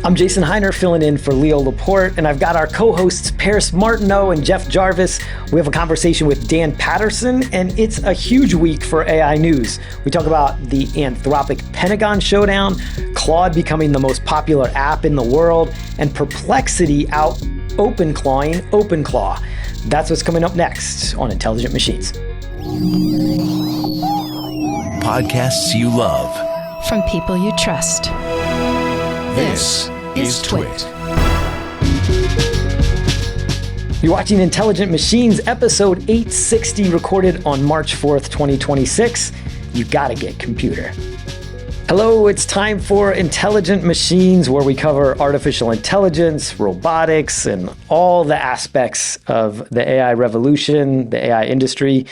I'm Jason Hiner, filling in for Leo Laporte, and I've got our co-hosts Paris Martineau and Jeff Jarvis. We have a conversation with Dan Patterson, and it's a huge week for AI news. We talk about the Anthropic Pentagon Showdown, Claude becoming the most popular app in the world, and Perplexity out OpenClawing OpenClaw. That's what's coming up next on Intelligent Machines. Podcasts you love. From people you trust. This is Twit. You're watching Intelligent Machines, episode 860, recorded on March 4th, 2026. You gotta get computer. Hello, it's time for Intelligent Machines, where we cover artificial intelligence, robotics, and all the aspects of the AI revolution, the AI industry.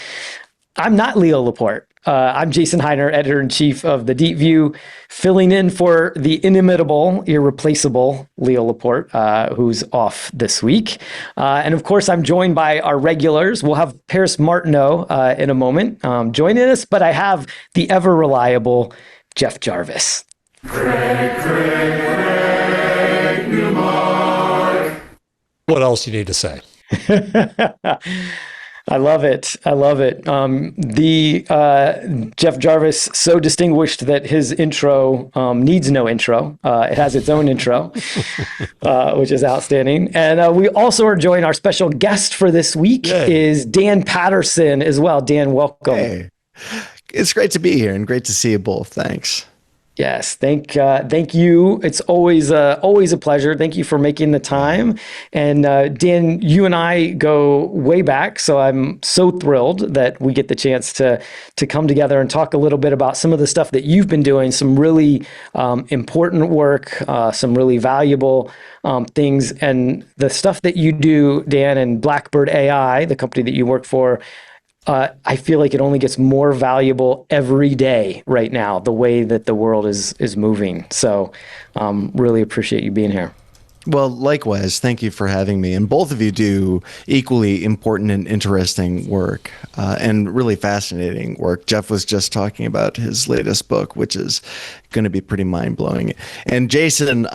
I'm not Leo Laporte. I'm Jason Hiner, editor-in-chief of The Deep View, filling in for the inimitable, irreplaceable Leo Laporte, who's off this week. And of course, I'm joined by our regulars. We'll have Paris Martineau in a moment joining us, but I have the ever-reliable Jeff Jarvis. Craig, new mark. What else you need to say? I love it. I love it. Jeff Jarvis, so distinguished that his intro needs no intro. It has its own intro, which is outstanding. And we also are joined, our special guest for this week is Dan Patterson as well. Dan, welcome. Hey, it's great to be here and great to see you both. Thanks. Yes, thank you. It's always a pleasure. Thank you for making the time. And Dan, you and I go way back, so I'm so thrilled that we get the chance to come together and talk a little bit about some of the stuff that you've been doing, some really important work, some really valuable things, and the stuff that you do, Dan, and Blackbird.ai, the company that you work for. I feel like it only gets more valuable every day right now, the way that the world is moving. So really appreciate you being here. Well, likewise, thank you for having me. And both of you do equally important and interesting work and really fascinating work. Jeff was just talking about his latest book, which is going to be pretty mind-blowing. And Jason,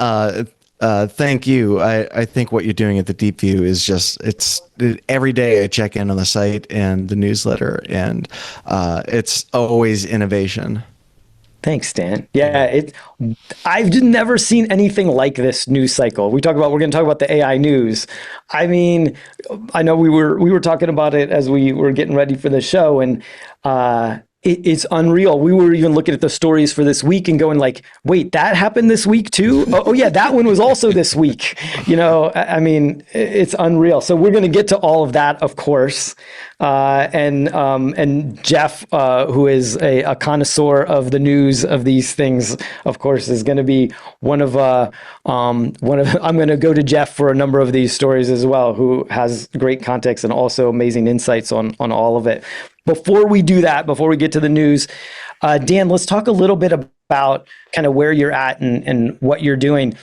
thank you. I think what you're doing at the Deep View is it's every day I check in on the site and the newsletter, and it's always innovation. Thanks, Dan. Yeah, I've just never seen anything like this news cycle. We're going to talk about the AI news. I mean, I know we were talking about it as we were getting ready for the show, and it's unreal. We were even looking at the stories for this week and going like, wait, that happened this week too? Oh yeah, that one was also this week. I mean, it's unreal. So we're going to get to all of that, of course. And Jeff, who is a connoisseur of the news of these things, of course, is going to be one of I'm going to go to Jeff for a number of these stories as well, who has great context and also amazing insights on all of it. Before we do that, before we get to the news, Dan, let's talk a little bit about kind of where you're at and what you're doing.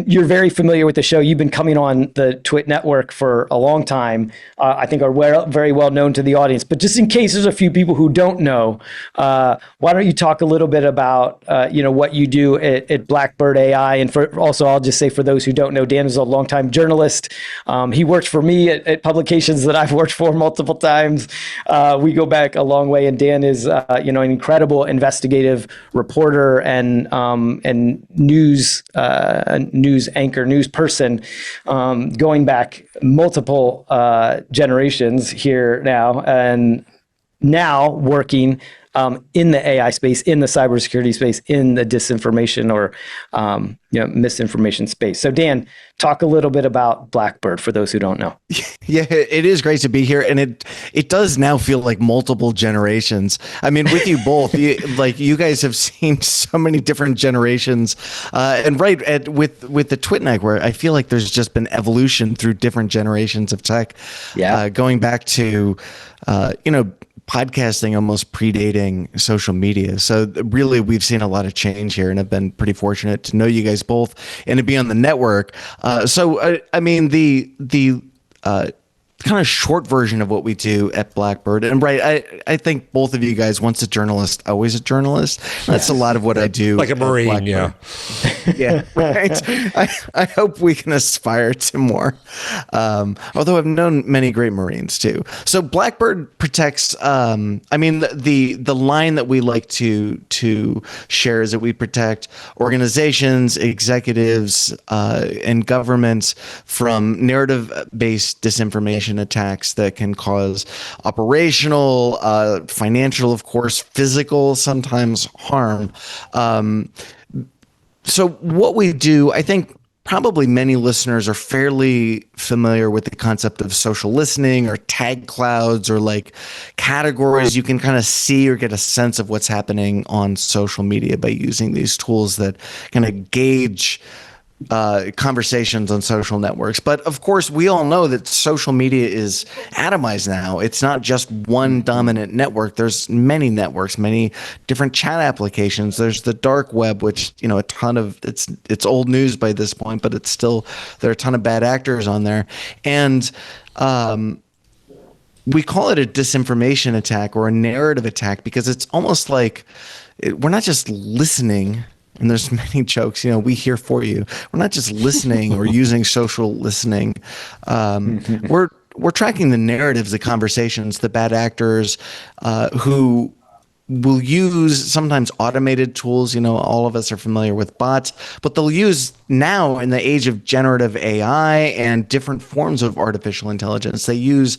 You're very familiar with the show. You've been coming on the Twit network for a long time. I think are very well known to the audience. But just in case there's a few people who don't know, why don't you talk a little bit about what you do at Blackbird.ai? And also, I'll just say for those who don't know, Dan is a longtime journalist. He worked for me at publications that I've worked for multiple times. We go back a long way, and Dan is an incredible investigative reporter and news anchor, news person, going back multiple generations here now, and now working in the AI space, in the cybersecurity space, in the disinformation or misinformation space. So Dan, talk a little bit about Blackbird for those who don't know. Yeah, it is great to be here, and it does now feel like multiple generations. I mean, with you both, you guys have seen so many different generations, and with the Twit network, I feel like there's just been evolution through different generations of tech. Yeah, going back to podcasting almost predating social media. So really, we've seen a lot of change here, and I've been pretty fortunate to know you guys both and to be on the network. I mean, the kind of short version of what we do at Blackbird. And I think both of you guys, once a journalist, always a journalist. That's a lot of what I do. Like a Marine, yeah. Yeah, right. I hope we can aspire to more. Although I've known many great Marines too. So Blackbird protects. The line that we like to share is that we protect organizations, executives, and governments from narrative-based disinformation attacks that can cause operational, financial, of course, physical, sometimes harm. So what we do, I think probably many listeners are fairly familiar with the concept of social listening or tag clouds or like categories. You can kind of see or get a sense of what's happening on social media by using these tools that kind of gauge conversations on social networks. But of course, we all know that social media is atomized now. It's not just one dominant network. There's many networks, many different chat applications. There's the dark web, which, a ton of it's old news by this point, but it's still, there are a ton of bad actors on there. And we call it a disinformation attack or a narrative attack because it's almost like we're not just listening. And there's many jokes, we here for you. We're not just listening or using social listening. We're tracking the narratives, the conversations, the bad actors who will use sometimes automated tools. All of us are familiar with bots, but they'll use now in the age of generative AI and different forms of artificial intelligence. They use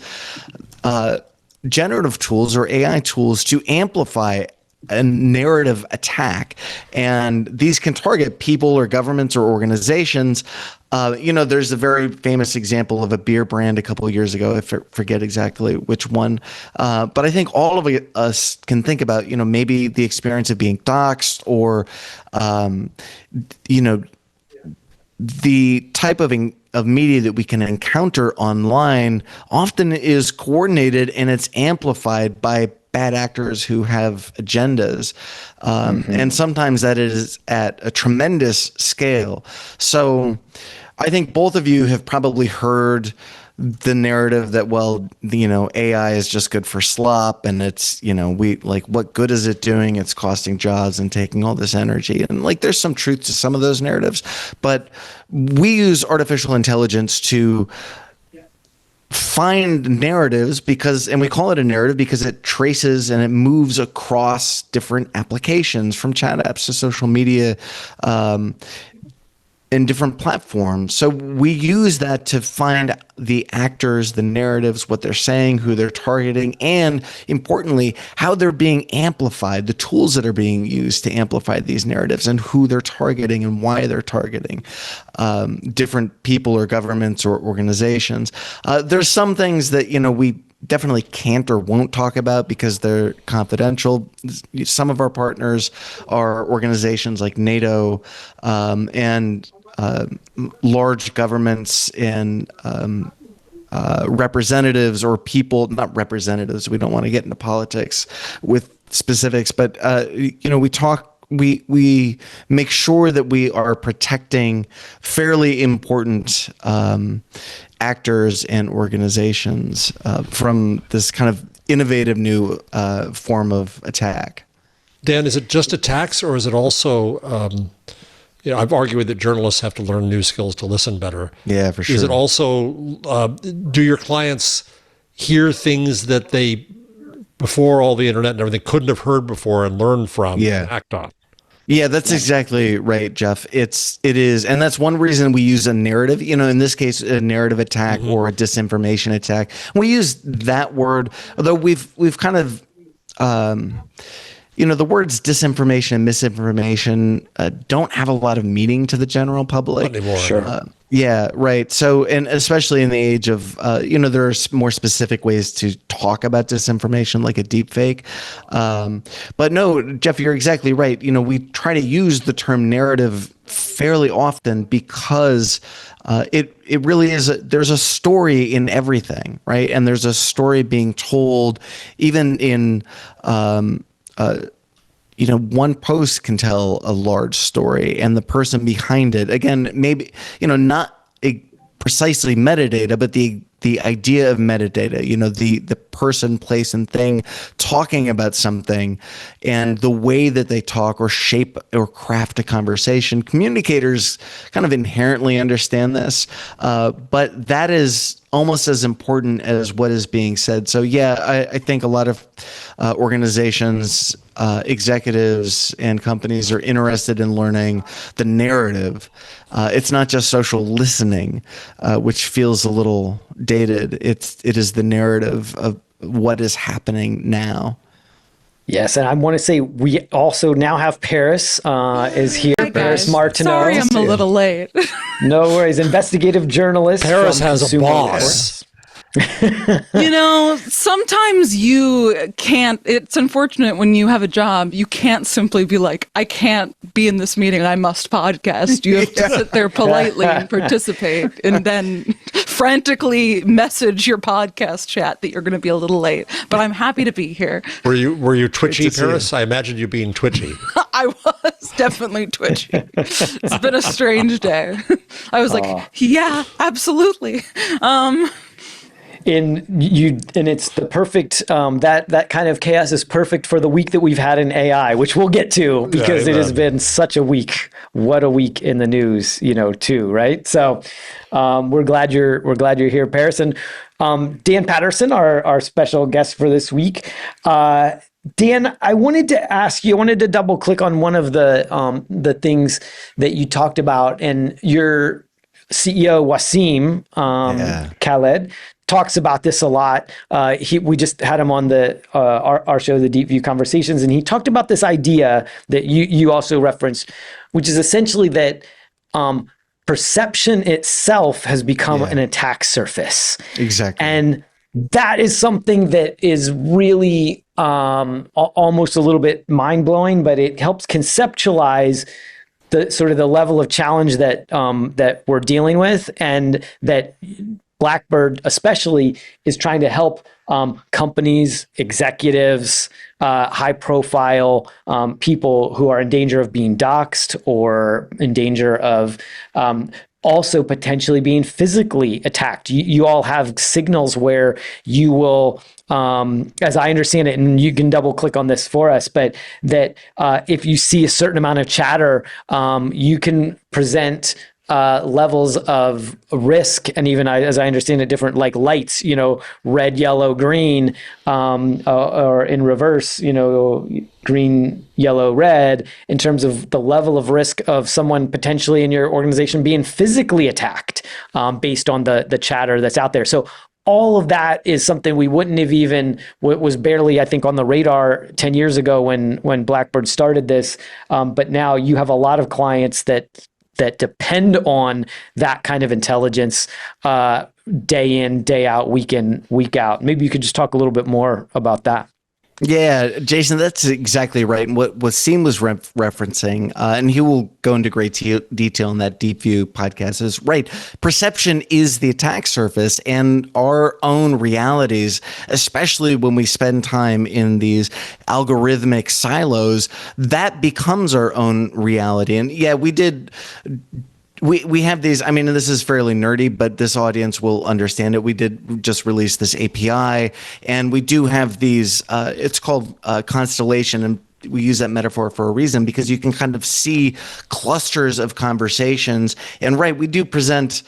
generative tools or AI tools to amplify a narrative attack, and these can target people or governments or organizations. There's a very famous example of a beer brand a couple of years ago. I forget exactly which one, but I think all of us can think about, maybe the experience of being doxxed or, the type of media that we can encounter online often is coordinated and it's amplified by bad actors who have agendas. And sometimes that is at a tremendous scale. So I think both of you have probably heard the narrative that, AI is just good for slop. And it's, what good is it doing? It's costing jobs and taking all this energy. And there's some truth to some of those narratives, but we use artificial intelligence to find narratives and we call it a narrative because it traces and it moves across different applications from chat apps to social media in different platforms. So we use that to find the actors, the narratives, what they're saying, who they're targeting, and importantly, how they're being amplified, the tools that are being used to amplify these narratives and who they're targeting and why they're targeting different people or governments or organizations. There's some things that, we definitely can't or won't talk about because they're confidential. Some of our partners are organizations like NATO and large governments and representatives or people, not representatives. We don't want to get into politics with specifics, but we make sure that we are protecting fairly important actors and organizations from this kind of innovative new form of attack. Dan, is it just attacks, or is it also, I've argued that journalists have to learn new skills to listen better. Yeah, for sure. Is it also, do your clients hear things that they, before all the internet and everything, couldn't have heard before and learned from and act on? Yeah, that's exactly right, Jeff. It is, and that's one reason we use a narrative, in this case, a narrative attack or a disinformation attack. We use that word, although we've kind of, the words disinformation and misinformation don't have a lot of meaning to the general public. Not anymore. Sure. Yeah, right. So, and especially in the age of, there are more specific ways to talk about disinformation, like a deep fake. But no, Jeff, you're exactly right. We try to use the term narrative fairly often because it really is, there's a story in everything, right? And there's a story being told even in, one post can tell a large story, and the person behind it, again, maybe, not precisely metadata, but the the idea of metadata, the person, place, and thing talking about something, and the way that they talk or shape or craft a conversation. Communicators kind of inherently understand this, but that is almost as important as what is being said. So yeah, I think a lot of organizations, executives, and companies are interested in learning the narrative. It's not just social listening, which feels a little dated. It is the narrative of what is happening now. Yes, and I want to say we also now have Paris is here. Hi, Paris guys. Martineau. Sorry, I'm a little late. No worries. Investigative journalist. Paris from has a Consumer boss. Sometimes you can't. It's unfortunate when you have a job, you can't simply be like, I can't be in this meeting, I must podcast. You have to sit there politely and participate, and then frantically message your podcast chat that you're going to be a little late. But I'm happy to be here. Were you twitchy, Paris? I imagine you being twitchy. I was definitely twitchy. It's been a strange day. I was like, yeah, absolutely. And it's the perfect that kind of chaos is perfect for the week that we've had in AI, which we'll get to because it has been such a week. What a week in the news, too, right? So we're glad you're here, Paris. And Dan Patterson, our special guest for this week. Dan, I wanted to ask you. I wanted to double click on one of the things that you talked about, and your CEO Wasim Khaled talks about this a lot. We just had him on our show, the Deep View Conversations, and he talked about this idea that you also referenced, which is essentially that perception itself has become an attack surface. Exactly. And that is something that is really almost a little bit mind-blowing, but it helps conceptualize the sort of the level of challenge that we're dealing with, and that Blackbird especially is trying to help companies, executives, high-profile people who are in danger of being doxxed or in danger of also potentially being physically attacked. You all have signals where you will, as I understand it, and you can double click on this for us, but that if you see a certain amount of chatter, you can present levels of risk, and even as I understand it, different like lights, red, yellow, green, or in reverse, green, yellow, red, in terms of the level of risk of someone potentially in your organization being physically attacked based on the chatter that's out there. So all of that is something we wouldn't have even, was barely, I think, on the radar 10 years ago when Blackbird started this. But now you have a lot of clients that depend on that kind of intelligence day in, day out, week in, week out. Maybe you could just talk a little bit more about that. Yeah, Jason, that's exactly right. And what Wasim was referencing, and he will go into great detail in that Deep View podcast, is right. Perception is the attack surface, and our own realities, especially when we spend time in these algorithmic silos, that becomes our own reality. And yeah, we have these, I mean, this is fairly nerdy, but this audience will understand it. We did just release this API, and we do have these, it's called constellation, and we use that metaphor for a reason, because you can kind of see clusters of conversations. And right, we do present,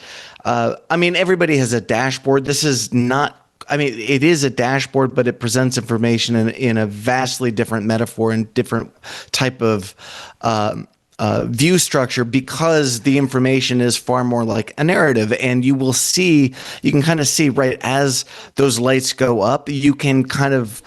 everybody has a dashboard. This is not, it is a dashboard, but it presents information in a vastly different metaphor and different type of view structure, because the information is far more like a narrative. And you can kind of see, right, as those lights go up, you can kind of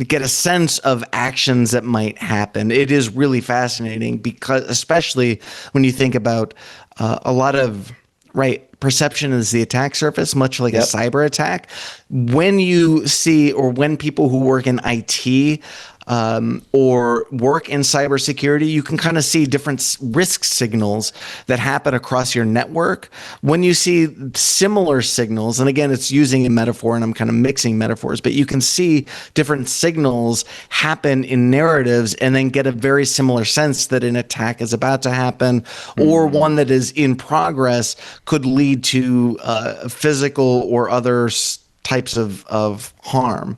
get a sense of actions that might happen. It is really fascinating, because especially when you think about a lot of, right, perception is the attack surface, much like a cyber attack. When you see, or when people who work in IT or work in cybersecurity, you can kind of see different risk signals that happen across your network. When you see similar signals, and again, it's using a metaphor and I'm kind of mixing metaphors, but you can see different signals happen in narratives and then get a very similar sense that an attack is about to happen, or one that is in progress could lead to physical or other types of harm.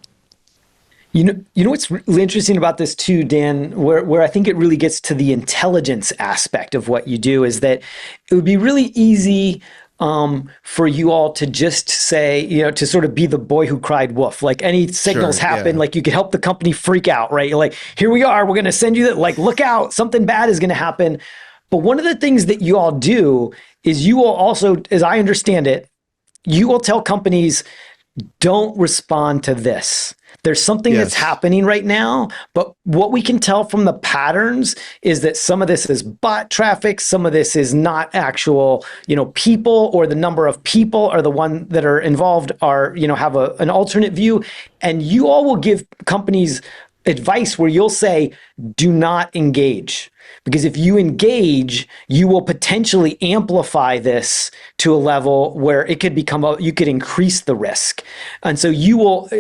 You know what's really interesting about this too, Dan, where I think it really gets to the intelligence aspect of what you do, is that it would be really easy for you all to just say, to sort of be the boy who cried wolf. Like any signals happen, like you could help the company freak out, right? You're like, here we are, we're going to send you that, like, look out, something bad is going to happen. But one of the things that you all do is you will also, as I understand it, you will tell companies, don't respond to this. There's something that's happening right now, but what we can tell from the patterns is that some of this is bot traffic, some of this is not actual, people, or the number of people are the one that are involved are, have an alternate view. And you all will give companies advice where you'll say, do not engage. Because if you engage, you will potentially amplify this to a level where it could become you could increase the risk. And so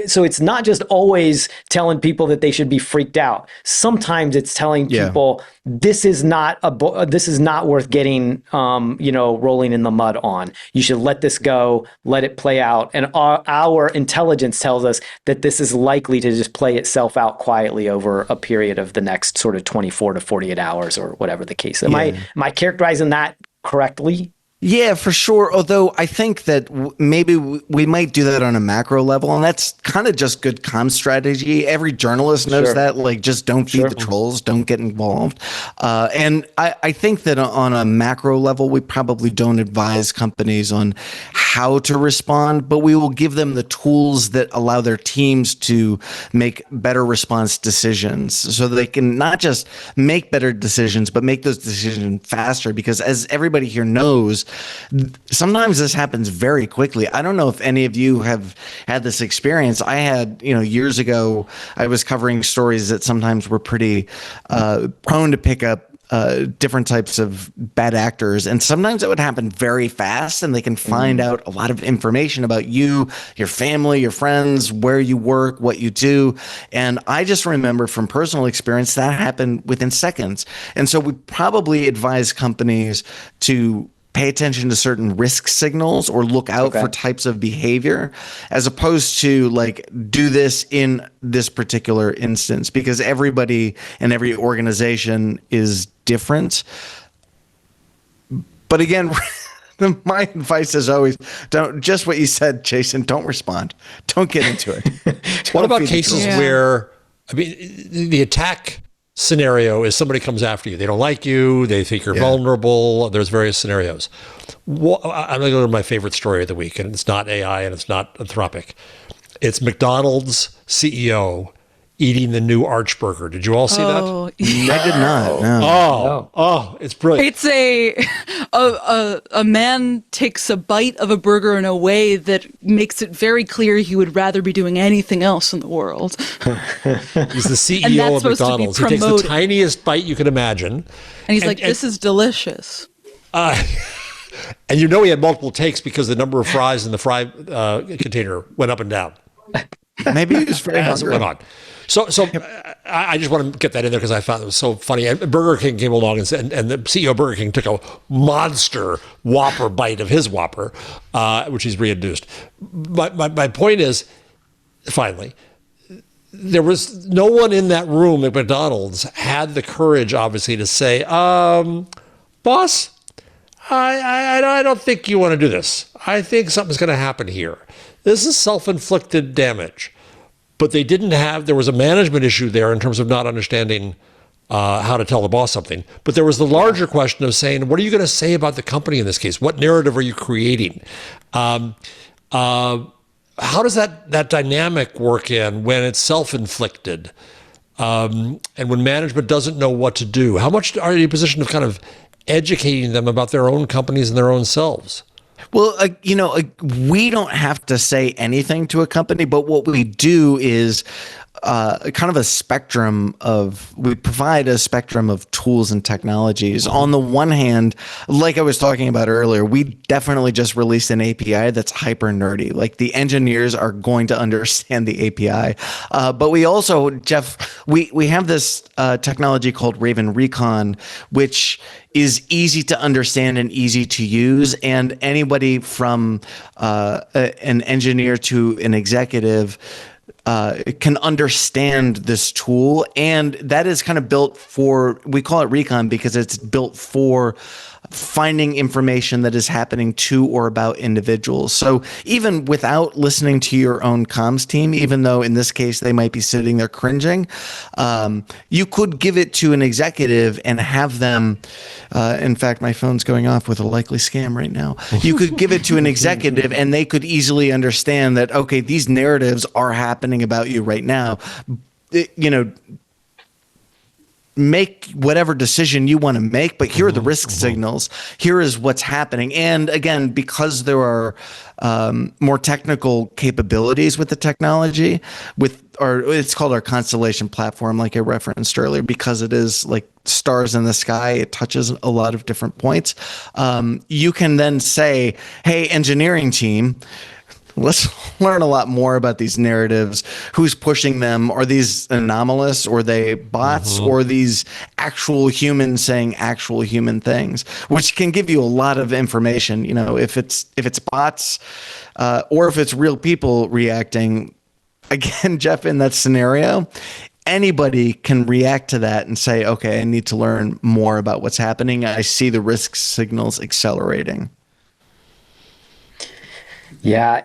so it's not just always telling people that they should be freaked out. Sometimes it's telling people this is not worth getting, rolling in the mud on. You should let this go, let it play out. And our intelligence tells us that this is likely to just play itself out quietly over a period of the next sort of 24 to 48 hours or whatever the case. Am I characterizing that correctly? Yeah, for sure. Although I think that maybe we might do that on a macro level, and that's kind of just good comms strategy. Every journalist knows that. Like, just don't feed the trolls, don't get involved. And I think that on a macro level, we probably don't advise companies on how to respond, but we will give them the tools that allow their teams to make better response decisions, so they can not just make better decisions, but make those decisions faster. Because as everybody here knows, sometimes this happens very quickly. I don't know if any of you have had this experience. I had, years ago, I was covering stories that sometimes were pretty prone to pick up different types of bad actors. And sometimes it would happen very fast, and they can find out a lot of information about you, your family, your friends, where you work, what you do. And I just remember from personal experience that happened within seconds. And so we probably advise companies to pay attention to certain risk signals or look out for types of behavior, as opposed to like do this in this particular instance, because everybody and every organization is different. But again, my advice is always don't, just what you said, Jason, don't respond. Don't get into it. What about cases where, the attack scenario is somebody comes after you. They don't like you. They think you're vulnerable. There's various scenarios. I'm going to go to my favorite story of the week, and it's not AI and it's not Anthropic. It's McDonald's CEO eating the new Arch burger. Did you all see that? I did not. No. Oh, it's brilliant. It's a man takes a bite of a burger in a way that makes it very clear he would rather be doing anything else in the world. He's the CEO of McDonald's. He takes the tiniest bite you can imagine. And he's like, this is delicious. And he had multiple takes because the number of fries in the fry container went up and down. Maybe he was very hungry. Went on. So I just want to get that in there because I found it was so funny. And Burger King came along and the CEO of Burger King took a monster Whopper bite of his Whopper, which he's reintroduced. My point is, finally, there was no one in that room at McDonald's had the courage, obviously, to say, boss, I don't think you want to do this. I think something's going to happen here. This is self-inflicted damage. But they didn't there was a management issue there in terms of not understanding how to tell the boss something. But there was the larger question of saying, what are you going to say about the company in this case? What narrative are you creating? How does that dynamic work when it's self-inflicted? And when management doesn't know what to do? How much are you in a position of kind of educating them about their own companies and their own selves? Well, we don't have to say anything to a company, but what we do is kind of a spectrum we provide a spectrum of tools and technologies. On the one hand, like I was talking about earlier, we definitely just released an API that's hyper nerdy. Like the engineers are going to understand the API. But we also, Jeff, we have this technology called Raven Recon, which is easy to understand and easy to use. And anybody from an engineer to an executive can understand this tool. And that is kind of built for, we call it Recon because it's built for finding information that is happening to or about individuals. So even without listening to your own comms team, even though in this case they might be sitting there cringing, you could give it to an executive and have them, in fact, my phone's going off with a likely scam right now. You could give it to an executive and they could easily understand that, okay, these narratives are happening about you right now. Make whatever decision you want to make, but here are the risk signals. Here is what's happening. And again, because there are more technical capabilities with the technology, it's called our Constellation platform, like I referenced earlier, because it is like stars in the sky. It touches a lot of different points. You can then say, hey, engineering team, let's learn a lot more about these narratives. Who's pushing them? Are these anomalous? Or are they bots? Or are these actual humans saying actual human things? Which can give you a lot of information. You know, if it's bots or if it's real people reacting. Again, Jeff, in that scenario, anybody can react to that and say, okay, I need to learn more about what's happening. I see the risk signals accelerating. Yeah,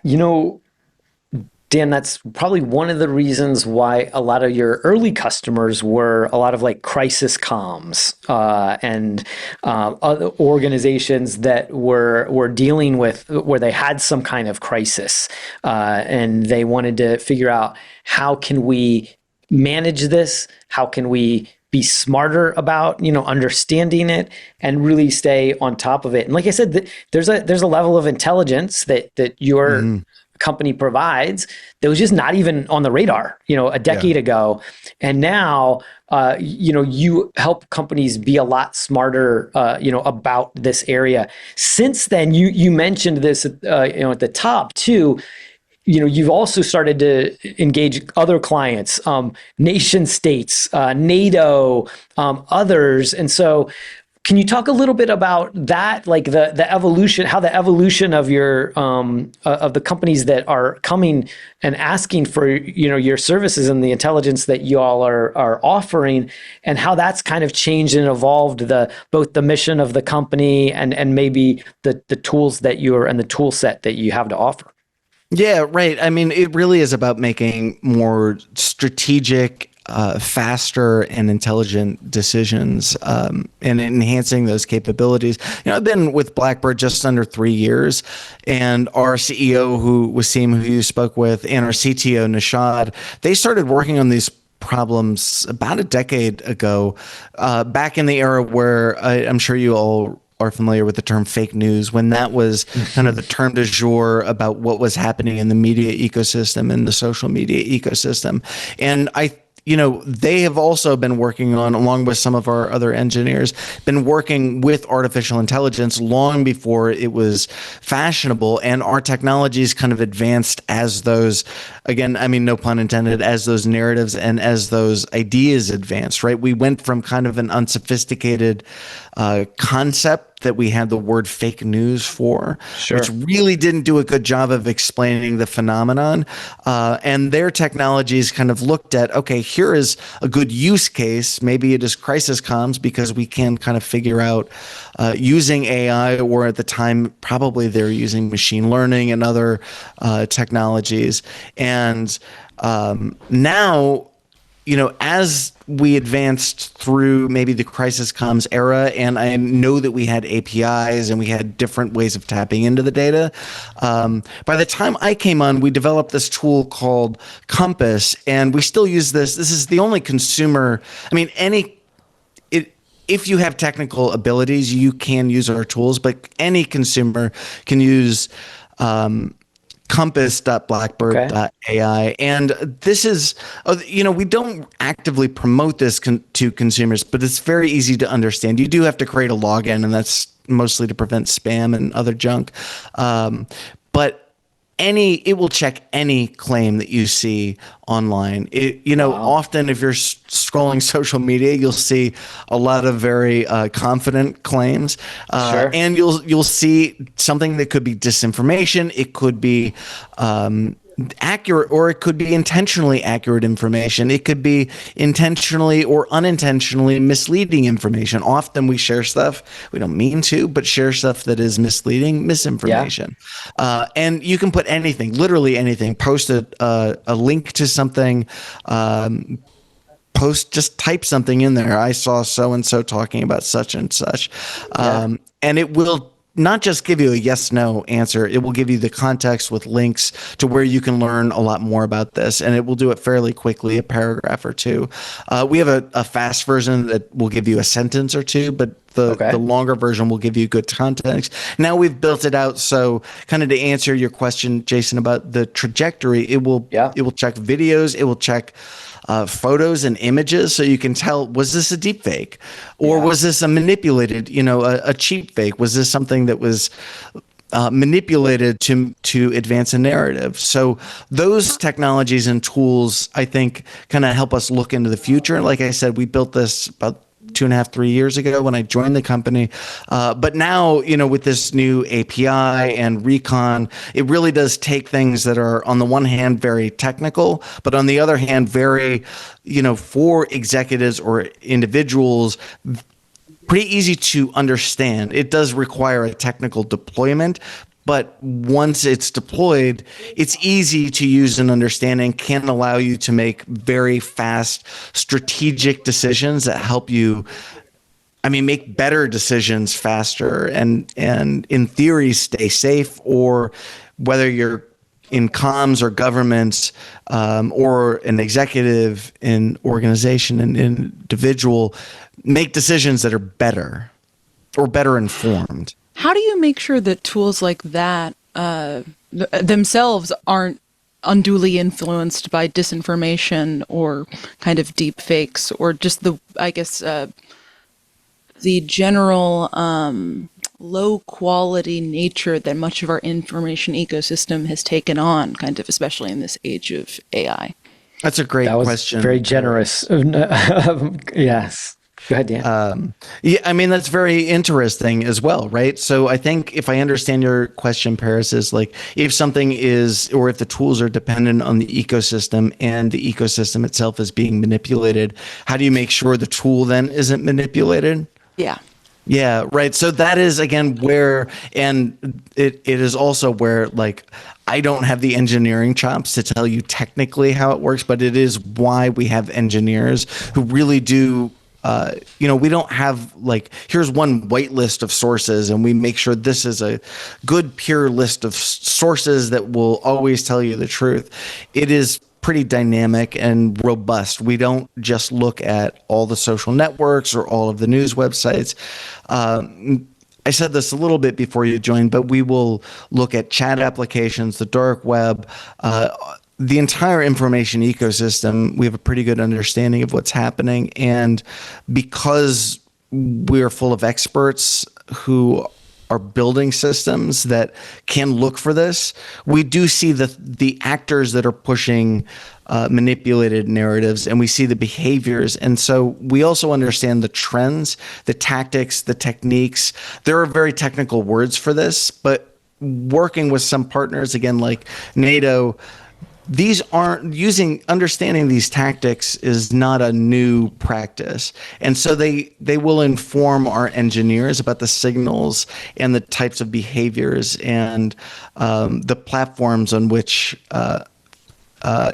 Dan, that's probably one of the reasons why a lot of your early customers were a lot of like crisis comms and other organizations that were dealing with where they had some kind of crisis and they wanted to figure out how can we manage this? How can we be smarter about understanding it and really stay on top of it? And like I said, there's a level of intelligence that your company provides that was just not even on the radar a decade ago, and now you help companies be a lot smarter about this area. Since then, you mentioned this at the top too. You've also started to engage other clients, nation states, NATO, others. And so can you talk a little bit about that, like the evolution, how the evolution of your of the companies that are coming and asking for your services and the intelligence that you all are offering, and how that's kind of changed and evolved both the mission of the company and maybe the tools that and the tool set that you have to offer? Yeah, right. I mean, it really is about making more strategic, faster and intelligent decisions and enhancing those capabilities. I've been with Blackbird just under 3 years, and our CEO, Wasim, who you spoke with, and our CTO, Nishad, they started working on these problems about a decade ago, back in the era where I'm sure you all are familiar with the term fake news, when that was kind of the term du jour about what was happening in the media ecosystem and the social media ecosystem. And they have also been working on, along with some of our other engineers, been working with artificial intelligence long before it was fashionable. And our technologies kind of advanced as those, again, I mean, no pun intended, as those narratives and as those ideas advanced, right? We went from kind of an unsophisticated concept that we had the word fake news for, which really didn't do a good job of explaining the phenomenon. And their technologies kind of looked at, okay, here is a good use case. Maybe it is crisis comms because we can kind of figure out using AI, or at the time, probably they're using machine learning and other technologies. And now, as we advanced through maybe the crisis comms era, and I know that we had APIs and we had different ways of tapping into the data. By the time I came on, we developed this tool called Compass, and we still use this. This is the only consumer, if you have technical abilities, you can use our tools, but any consumer can use compass.blackbird.ai. And this is, we don't actively promote this to consumers, but it's very easy to understand. You do have to create a login, and that's mostly to prevent spam and other junk. But it will check any claim that you see online. Often if you're scrolling social media, you'll see a lot of very confident claims, Sure. and you'll see something that could be disinformation. It could be accurate, or it could be intentionally accurate information. It could be intentionally or unintentionally misleading information. Often we share stuff we don't mean to, but share stuff that is misleading, misinformation. And you can put anything, literally anything, post a link to something, just type something in there. I saw so-and-so talking about such and such. And it will not just give you a yes/no answer. It will give you the context with links to where you can learn a lot more about this, and it will do it fairly quickly, a paragraph or two. We have a fast version that will give you a sentence or two, but the longer version will give you good context. Now we've built it out, so kind of to answer your question, Jason, about the trajectory, it will check videos, it will check photos and images, so you can tell, was this a deep fake, or was this a manipulated, a cheap fake? Was this something that was manipulated to advance a narrative? So those technologies and tools, I think, kind of help us look into the future. Like I said, we built this about 2.5, 3 years ago when I joined the company. But now, with this new API and recon, it really does take things that are, on the one hand, very technical, but on the other hand, very, for executives or individuals, pretty easy to understand. It does require a technical deployment, but once it's deployed, it's easy to use and understand, and can allow you to make very fast strategic decisions that help you, make better decisions faster and in theory stay safe, or whether you're in comms or governments, or an executive, an organization, an individual, make decisions that are better or better informed. How do you make sure that tools like that themselves aren't unduly influenced by disinformation or kind of deep fakes, or just the general low quality nature that much of our information ecosystem has taken on, kind of especially in this age of AI? That's a great question. Very generous. Yes. Go ahead, Dan. That's very interesting as well, right? So I think if I understand your question, Paris, is like, if something is, or if the tools are dependent on the ecosystem and the ecosystem itself is being manipulated, how do you make sure the tool then isn't manipulated? Yeah. Yeah, right. So that is, again, where, and it is also where, like, I don't have the engineering chops to tell you technically how it works, but it is why we have engineers who really do. We don't have like, here's one white list of sources, and we make sure this is a good, pure list of sources that will always tell you the truth. It is pretty dynamic and robust. We don't just look at all the social networks or all of the news websites. I said this a little bit before you joined, but we will look at chat applications, the dark web, the entire information ecosystem. We have a pretty good understanding of what's happening. And because we're full of experts who are building systems that can look for this, we do see the actors that are pushing manipulated narratives, and we see the behaviors. And so we also understand the trends, the tactics, the techniques. There are very technical words for this, but working with some partners, again, like NATO, understanding these tactics is not a new practice. And so they will inform our engineers about the signals and the types of behaviors and the platforms on which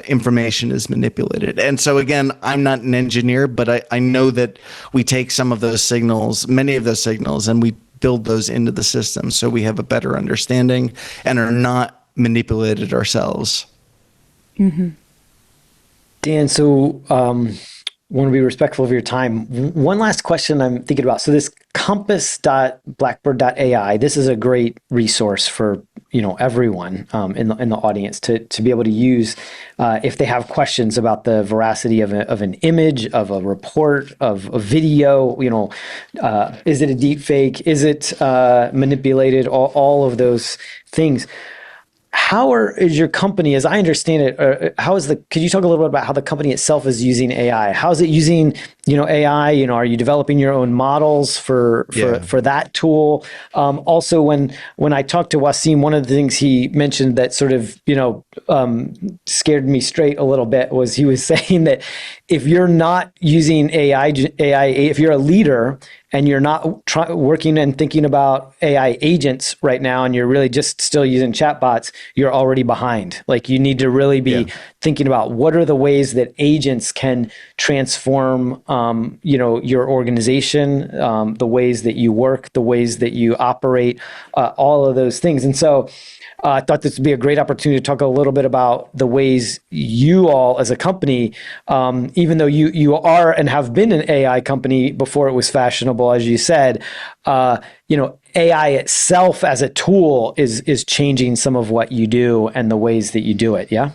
information is manipulated. And so again, I'm not an engineer, but I know that we take some of those signals, many of those signals, and we build those into the system so we have a better understanding and are not manipulated ourselves. Mm-hmm. Dan, so want to be respectful of your time. One last question I'm thinking about. So this compass.blackbird.ai. This is a great resource for everyone in the audience to be able to use if they have questions about the veracity of an image, of a report, of a video. Is it a deep fake? Is it manipulated? All of those things. Is your company, as I understand it, could you talk a little bit about how the company itself is using AI? How is it using, AI? Are you developing your own models for that tool? Also, when I talked to Wasim, one of the things he mentioned that sort of, scared me straight a little bit was he was saying that if you're not using AI, if you're a leader and you're not working and thinking about AI agents right now, and you're really just still using chatbots, you're already behind. Like, you need to really be thinking about what are the ways that agents can transform, your organization, the ways that you work, the ways that you operate, all of those things. And so I thought this would be a great opportunity to talk a little bit about the ways you all as a company, even though you are and have been an AI company before it was fashionable, as you said, AI itself as a tool is changing some of what you do and the ways that you do it. Yeah.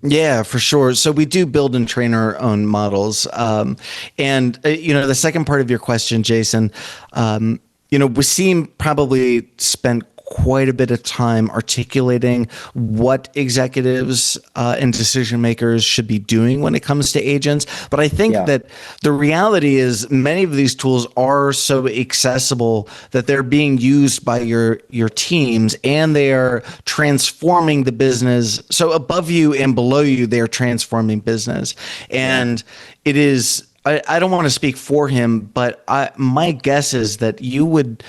Yeah, for sure. So we do build and train our own models. The second part of your question, Jason, Wasim probably spent quite a bit of time articulating what executives and decision makers should be doing when it comes to agents. But I think that the reality is many of these tools are so accessible that they're being used by your teams, and they are transforming the business. So above you and below you, they're transforming business. And it is, I don't want to speak for him, but my guess is that you would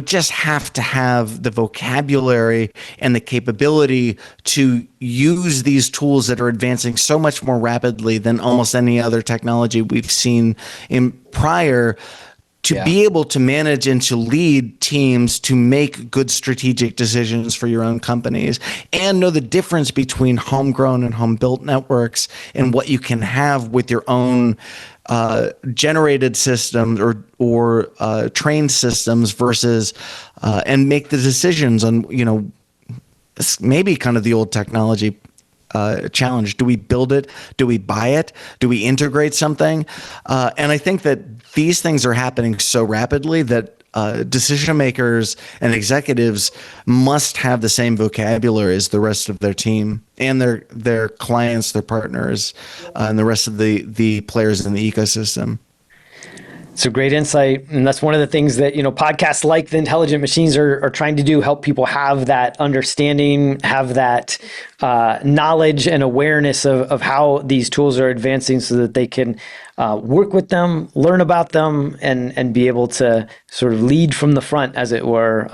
just have to have the vocabulary and the capability to use these tools that are advancing so much more rapidly than almost any other technology we've seen in prior to be able to manage and to lead teams to make good strategic decisions for your own companies, and know the difference between homegrown and home-built networks and what you can have with your own generated systems or trained systems versus and make the decisions on maybe kind of the old technology challenge. Do we build it? Do we buy it? Do we integrate something? And I think that these things are happening so rapidly that decision makers and executives must have the same vocabulary as the rest of their team and their clients, their partners, and the rest of the players in the ecosystem. It's a great insight. And that's one of the things that, podcasts like The Intelligent Machines are trying to do, help people have that understanding, have that knowledge and awareness of how these tools are advancing so that they can work with them, learn about them, and be able to sort of lead from the front, as it were,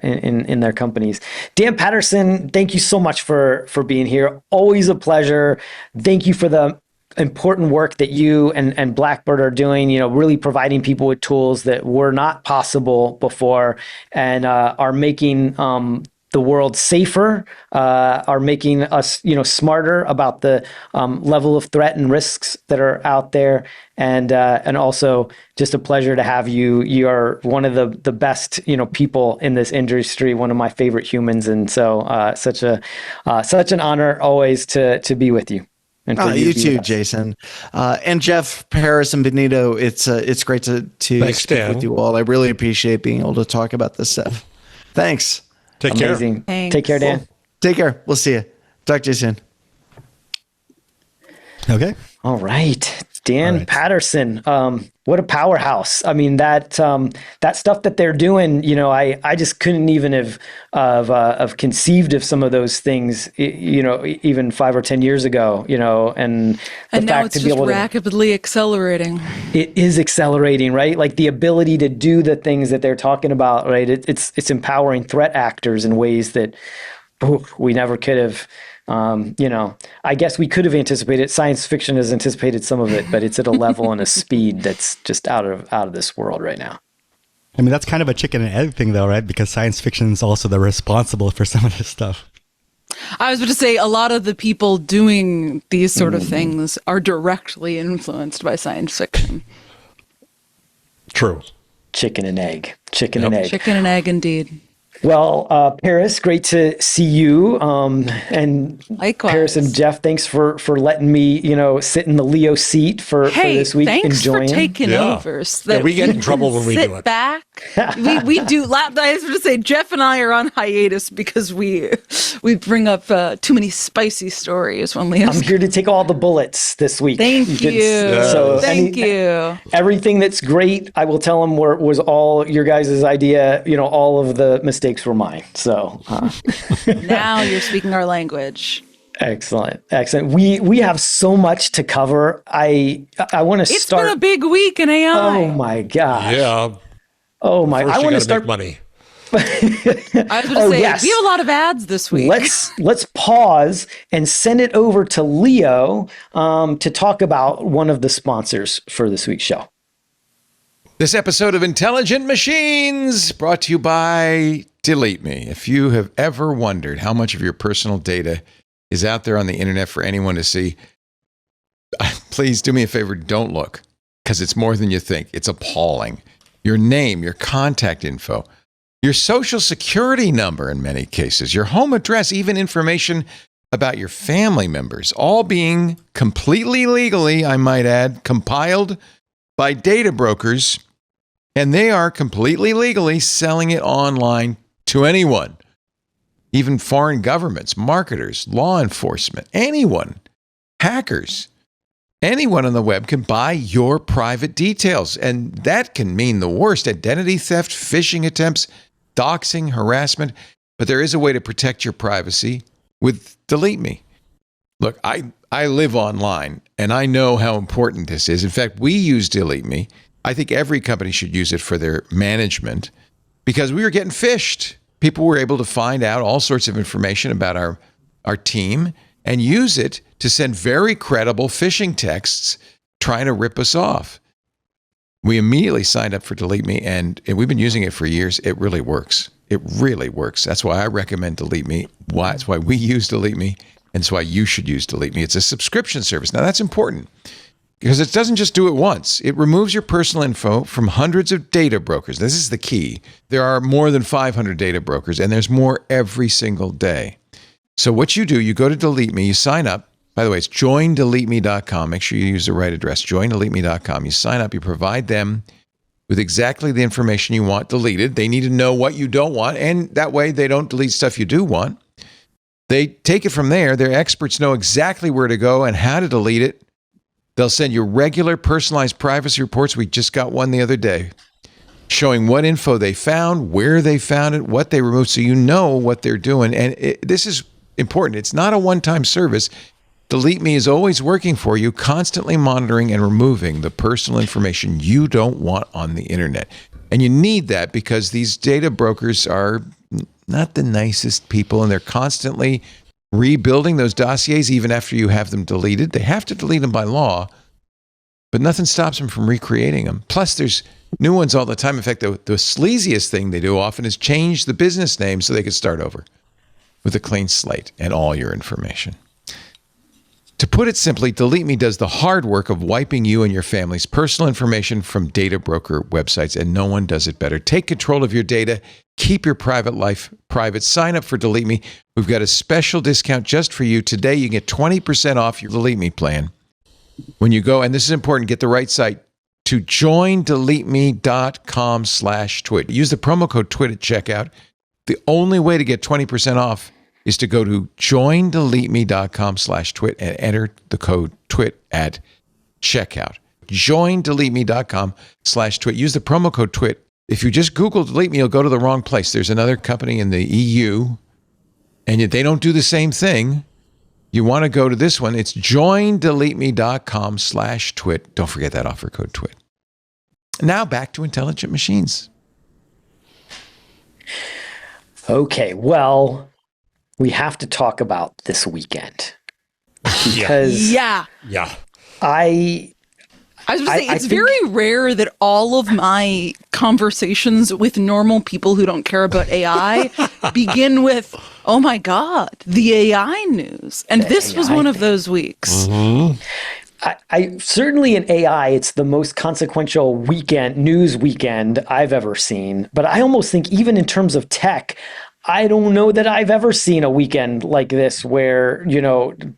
in their companies. Dan Patterson, thank you so much for being here. Always a pleasure. Thank you for the important work that you and Blackbird are doing, really providing people with tools that were not possible before, and are making the world safer, are making us, smarter about the level of threat and risks that are out there. And also just a pleasure to have you. You are one of the best, people in this industry, one of my favorite humans. And so such an honor always to be with you. You too, Jason. And Jeff, Paris, and Benito, it's great to Thanks, speak Dan. with you all. I really appreciate being able to talk about this stuff. Thanks. Take Amazing. care. Thanks. Take care, Dan. Take care. We'll see you. Talk to you soon. Okay. All right. Dan All right. Patterson. What a powerhouse. I mean, that stuff that they're doing, I just couldn't even have conceived of some of those things, even 5 or 10 years ago, and the And now fact it's to be just able to, rapidly accelerating. it is accelerating, right? Like the ability to do the things that they're talking about, right? It's empowering threat actors in ways that we never could have. I guess we could have anticipated. Science fiction has anticipated some of it, but it's at a level and a speed that's just out of this world right now. I mean, that's kind of a chicken and egg thing, though, right? Because science fiction is also the responsible for some of this stuff. I was about to say, a lot of the people doing these sort of things are directly influenced by science fiction. True. Chicken and egg. Chicken and egg. Chicken and egg, indeed. Well, Paris, great to see you. And Likewise. Paris and Jeff, thanks for letting me, sit in the Leo seat for this week. Thanks enjoying. for taking Yeah. over. So Yeah, that we get in trouble when we sit do it. back. we do. I was going to say, Jeff and I are on hiatus because we bring up too many spicy stories when Leo's. I'm here to take all the bullets this week. Thank you. So Thank you. Everything that's great, I will tell them was all your guys' idea. All of the mistakes were mine. So Now you're speaking our language. excellent. We have so much to cover. I want to It's start. been a big week in AI. Oh my gosh. Yeah. Oh my. First, I you want got to start. make money. I was going to say, yes. we have a lot of ads this week. Let's pause and send it over to Leo to talk about one of the sponsors for this week's show. This episode of Intelligent Machines brought to you by Delete Me. If you have ever wondered how much of your personal data is out there on the internet for anyone to see, please do me a favor, don't look, because it's more than you think. It's appalling. Your name, your contact info, your social security number in many cases, your home address, even information about your family members, all being completely legally, I might add, compiled by data brokers, and they are completely legally selling it online to anyone, even foreign governments, marketers, law enforcement, anyone, hackers. Anyone on the web can buy your private details, and that can mean the worst: identity theft, phishing attempts, doxing, harassment. But there is a way to protect your privacy with Delete Me. Look, I live online, and I know how important this is. In fact, we use Delete Me. I think every company should use it for their management because we were getting phished. People were able to find out all sorts of information about our team and use it to send very credible phishing texts trying to rip us off. We immediately signed up for Delete Me, and we've been using it for years. It really works. It really works. That's why I recommend Delete Me. That's why we use Delete Me, and it's why you should use Delete Me. It's a subscription service. Now, that's important because it doesn't just do it once. It removes your personal info from hundreds of data brokers. This is the key. There are more than 500 data brokers, and there's more every single day. So what you do, you go to Delete Me, you sign up. By the way, it's joindeleteme.com. Make sure you use the right address, joindeleteme.com. You sign up, you provide them with exactly the information you want deleted. They need to know what you don't want, and that way they don't delete stuff you do want. They take it from there. Their experts know exactly where to go and how to delete it. They'll send you regular personalized privacy reports. We just got one the other day showing what info they found, where they found it, what they removed, so you know what they're doing. And this is important. It's not a one-time service. Delete Me is always working for you, constantly monitoring and removing the personal information you don't want on the internet. And you need that because these data brokers are not the nicest people, and they're constantly rebuilding those dossiers even after you have them deleted. They have to delete them by law, but nothing stops them from recreating them. Plus, there's new ones all the time. In fact, the sleaziest thing they do often is change the business name so they can start over with a clean slate and all your information. To put it simply, Delete Me does the hard work of wiping you and your family's personal information from data broker websites, and no one does it better. Take control of your data. Keep your private life private. Sign up for Delete Me. We've got a special discount just for you. Today, you get 20% off your Delete Me plan. When you go, and this is important, get the right site, to joindeleteme.com/twit. Use the promo code TWIT at checkout. The only way to get 20% off is to go to joindeleteme.com/twit and enter the code TWIT at checkout. Joindeleteme.com/twit. Use the promo code TWIT. If you just Google Delete Me, you'll go to the wrong place. There's another company in the EU, and they don't do the same thing. You want to go to this one. It's joindeleteme.com/twit. Don't forget that offer code TWIT. Now back to Intelligent Machines. Okay, well, we have to talk about this weekend because Yeah. I was going to say, it's think- very rare that all of my conversations with normal people who don't care about AI begin with, oh my God, the AI news. And this was one of those weeks. I certainly in AI, it's the most consequential news weekend I've ever seen. But I almost think even in terms of tech, I don't know that I've ever seen a weekend like this where,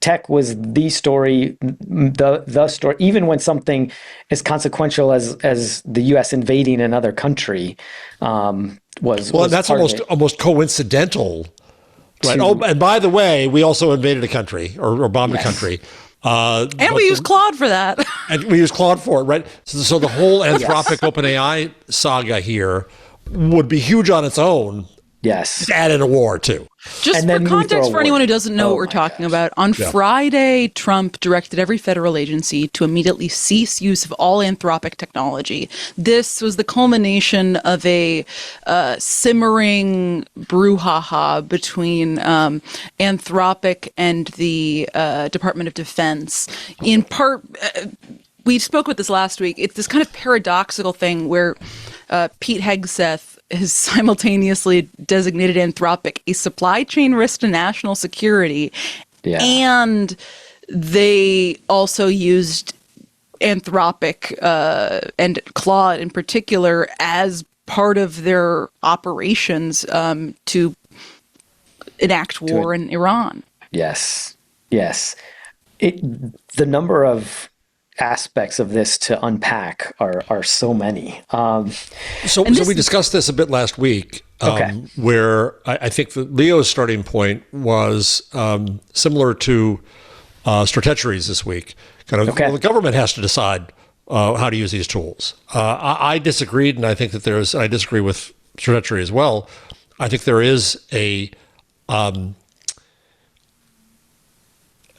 tech was the story, the story, even when something as consequential as the US invading another country was. Well, that's almost coincidental. Right. Oh, and by the way, we also invaded a country or bombed a country. And we use Claude for that. And we use Claude for it, right? So the whole Anthropic OpenAI saga here would be huge on its own. Yes. Add in a war, too. Just for context for anyone who doesn't know what we're talking about, on Friday, Trump directed every federal agency to immediately cease use of all Anthropic technology. This was the culmination of a simmering brouhaha between Anthropic and the Department of Defense. In part, we spoke about this last week. It's this kind of paradoxical thing where Pete Hegseth has simultaneously designated Anthropic a supply chain risk to national security, and they also used Anthropic and Claude in particular as part of their operations to enact war in Iran. Yes. The number of aspects of this to unpack are so many. So we discussed this a bit last week, where I think that Leo's starting point was similar to Stratechery's this week. Well, the government has to decide how to use these tools. I disagreed, and I think that I disagree with Stratechery as well. I think there is a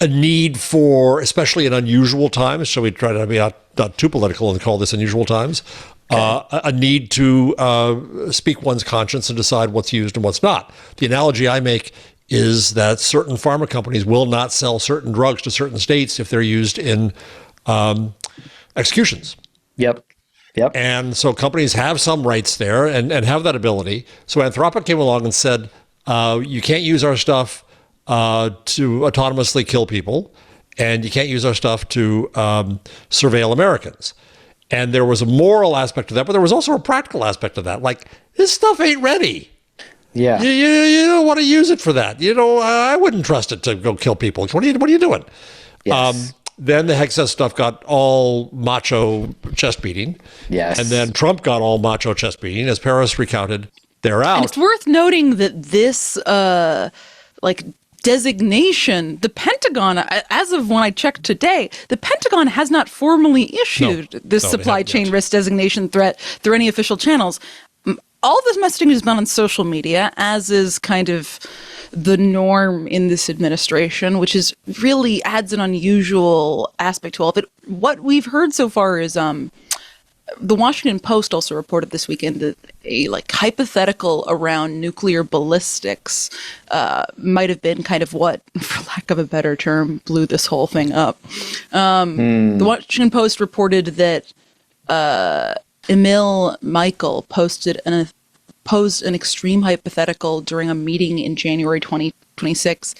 need for, especially in unusual times, so we try to be not too political and call this unusual times, a need to speak one's conscience and decide what's used and what's not. The analogy I make is that certain pharma companies will not sell certain drugs to certain states if they're used in executions. Yep. And so companies have some rights there and have that ability. So Anthropic came along and said, you can't use our stuff to autonomously kill people, and you can't use our stuff to surveil Americans. And there was a moral aspect to that, but there was also a practical aspect of that. Like, this stuff ain't ready. Yeah. You don't want to use it for that. I wouldn't trust it to go kill people. What are you doing? Yes. Then the Hegseth stuff got all macho chest beating. Yes. And then Trump got all macho chest beating. As Paris recounted, they're out. And it's worth noting that this, designation, the Pentagon, as of when I checked today, the Pentagon has not formally issued this supply chain risk designation threat through any official channels. All this messaging is done on social media, as is kind of the norm in this administration, which is really adds an unusual aspect to all of it. What we've heard so far is the Washington Post also reported this weekend that a hypothetical around nuclear ballistics might have been kind of what, for lack of a better term, blew this whole thing up. The Washington Post reported that Emil Michael posed an extreme hypothetical during a meeting in January 2026.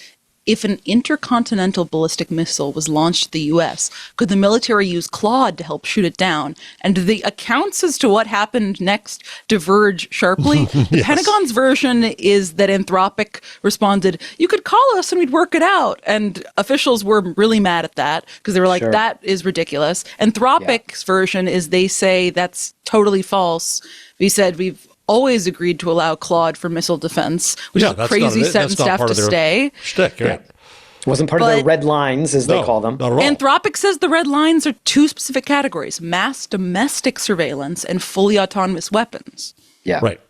If an intercontinental ballistic missile was launched at the U.S., could the military use Claude to help shoot it down? And the accounts as to what happened next diverge sharply. The Pentagon's version is that Anthropic responded, "You could call us and we'd work it out." And officials were really mad at that because they were like, that is ridiculous. Anthropic's version is they say that's totally false. We said we've always agreed to allow Claude for missile defense, which is a crazy sentence to have to stay. Shtick, right? It wasn't part of the red lines, as they call them. Not at all. Anthropic says the red lines are two specific categories: mass domestic surveillance and fully autonomous weapons. Yeah. Right.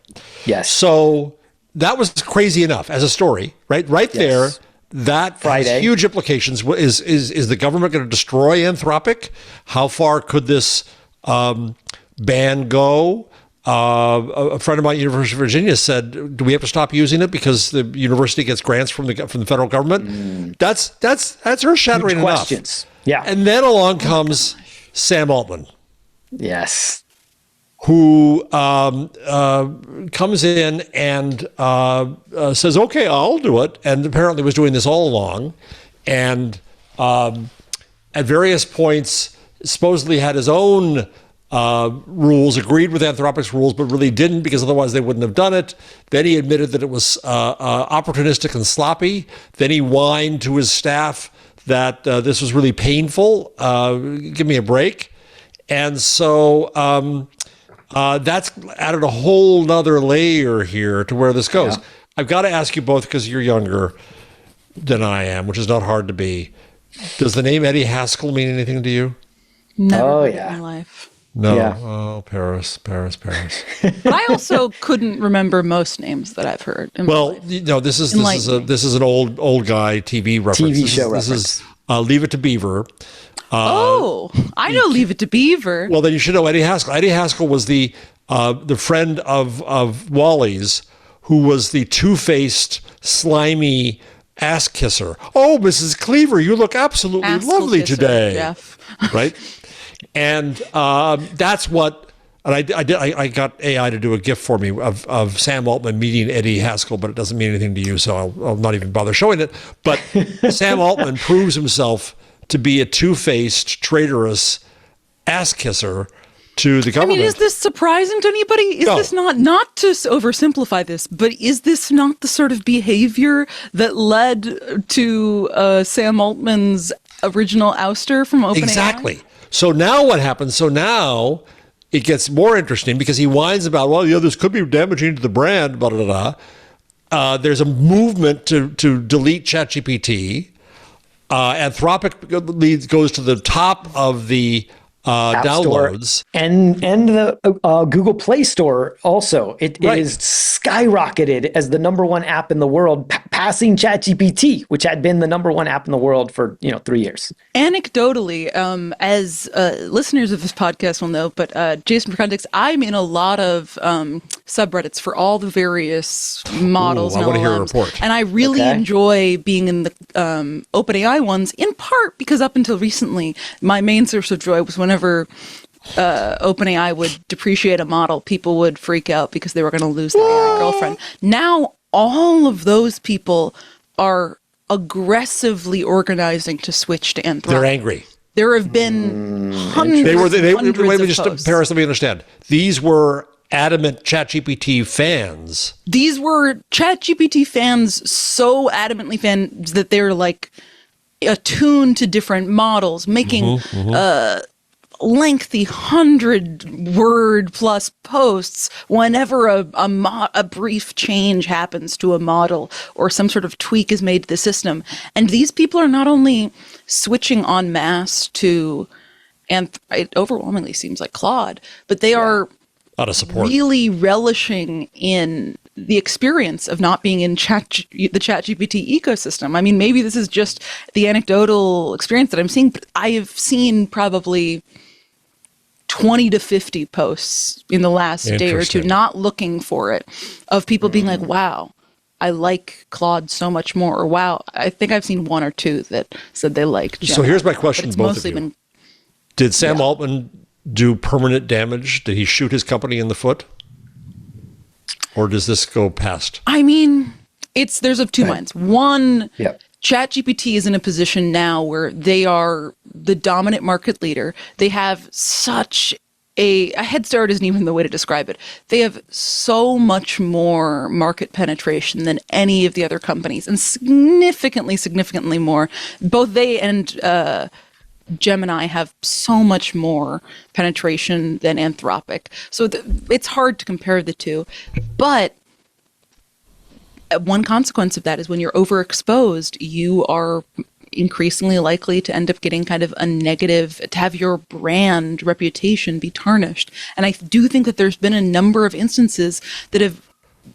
Yes. So that was crazy enough as a story, right? Right there. That has huge implications. Is the government going to destroy Anthropic? How far could this ban go? A friend of mine at University of Virginia said, "Do we have to stop using it because the university gets grants from the federal government?" That's earth-shattering enough. Questions. Yeah. And then along comes Sam Altman. Yes. Who comes in and says, "Okay, I'll do it," and apparently was doing this all along, and at various points supposedly had his own rules, agreed with Anthropic's rules, but really didn't because otherwise they wouldn't have done it. Then he admitted that it was opportunistic and sloppy. Then he whined to his staff that this was really painful. Give me a break. And so that's added a whole nother layer here to where this goes. Yeah. I've got to ask you both, because you're younger than I am, which is not hard to be. Does the name Eddie Haskell mean anything to you? Never in my life. No. Yeah. Oh, Paris. But I also couldn't remember most names that I've heard. Well, this is an old guy TV reference. TV show reference. This is Leave It to Beaver. I know Leave It to Beaver. Well, then you should know Eddie Haskell. Eddie Haskell was the friend of Wally's, who was the two-faced, slimy ass kisser. Oh, Mrs. Cleaver, you look absolutely lovely today. Jeff. Right? And that's what, and I got AI to do a GIF for me of Sam Altman meeting Eddie Haskell, but it doesn't mean anything to you, so I'll not even bother showing it. But Sam Altman proves himself to be a two-faced, traitorous ass kisser to the government. I mean, is this surprising to anybody? Is this not to oversimplify this, but is this not the sort of behavior that led to Sam Altman's original ouster from OpenAI? Exactly. So now what happens? So now it gets more interesting because he whines about, this could be damaging to the brand, blah, blah, blah. There's a movement to delete ChatGPT. Anthropic goes to the top of the downloads. Store. And the Google Play Store also. It is skyrocketed as the number one app in the world, passing ChatGPT, which had been the number one app in the world for 3 years. Anecdotally, as listeners of this podcast will know, but Jason, for context, I'm in a lot of subreddits for all the various models. I and want to hear a LLMs, report. and I really enjoy being in the OpenAI ones, in part because up until recently, my main source of joy was whenever OpenAI would depreciate a model, people would freak out because they were going to lose their AI girlfriend. Now, all of those people are aggressively organizing to switch to Anthropic. They're angry. There have been hundreds of posts. Paris, let me understand. These were adamant ChatGPT fans. These were ChatGPT fans, so adamantly fans that they're like attuned to different models, making lengthy 100-word plus posts whenever a brief change happens to a model or some sort of tweak is made to the system. And these people are not only switching en masse to, and it overwhelmingly seems like Claude, but they are out of support, really relishing in the experience of not being in the ChatGPT ecosystem. I mean, maybe this is just the anecdotal experience that I'm seeing, but I have seen probably 20 to 50 posts in the last day or two, not looking for it, of people being like, wow, I like Claude so much more. Or wow, I think I've seen one or two that said they like Gemini. So here's my question to both of you. Did Sam Altman do permanent damage? Did he shoot his company in the foot? Or does this go past? I mean, there's of two minds. One, ChatGPT is in a position now where they are the dominant market leader. They have such a head start isn't even the way to describe it. They have so much more market penetration than any of the other companies, and significantly more. Both they and Gemini have so much more penetration than Anthropic. So it's hard to compare the two. But one consequence of that is when you're overexposed, you are increasingly likely to end up getting kind of a negative, to have your brand reputation be tarnished. And I do think that there's been a number of instances that have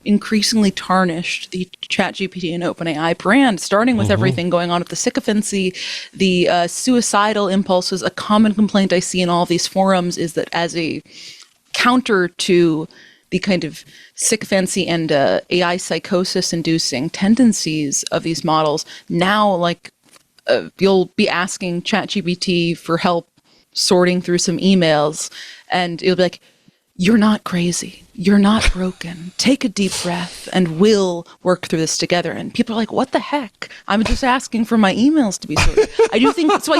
increasingly tarnished the ChatGPT and OpenAI brand, starting with everything going on with the sycophancy, the suicidal impulses. A common complaint I see in all of these forums is that as a counter to the kind of sycophancy and AI psychosis-inducing tendencies of these models, now you'll be asking ChatGPT for help sorting through some emails, and it'll be like, you're not crazy. You're not broken. Take a deep breath and we'll work through this together. And people are like, what the heck? I'm just asking for my emails to be sorted. I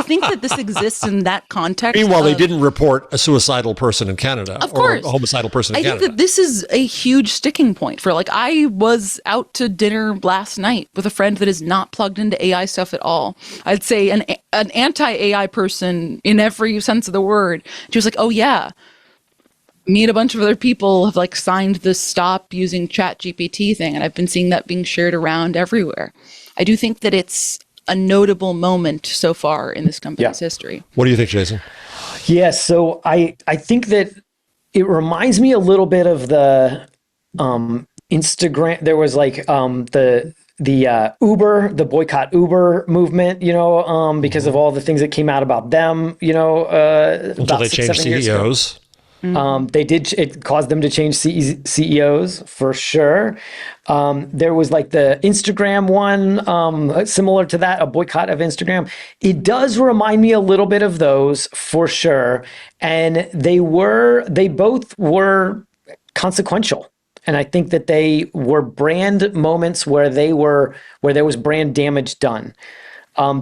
think that this exists in that context. Meanwhile, they didn't report a suicidal person in Canada. Of course. Or a homicidal person in I Canada. think that this is a huge sticking point for, like, I was out to dinner last night with a friend that is not plugged into AI stuff at all. I'd say an anti-AI person in every sense of the word. She was like, oh yeah, me and a bunch of other people have like signed this stop using ChatGPT thing, and I've been seeing that being shared around everywhere. I do think that it's a notable moment so far in this company's history. What do you think, Jason? Yeah, so I think that it reminds me a little bit of the Instagram. There was like the Uber, the boycott Uber movement, because of all the things that came out about them, Until they changed CEOs. It caused them to change CEOs for sure. There was like the Instagram one, similar to that, a boycott of Instagram. It does remind me a little bit of those for sure. And they both were consequential. And I think that they were brand moments where there was brand damage done.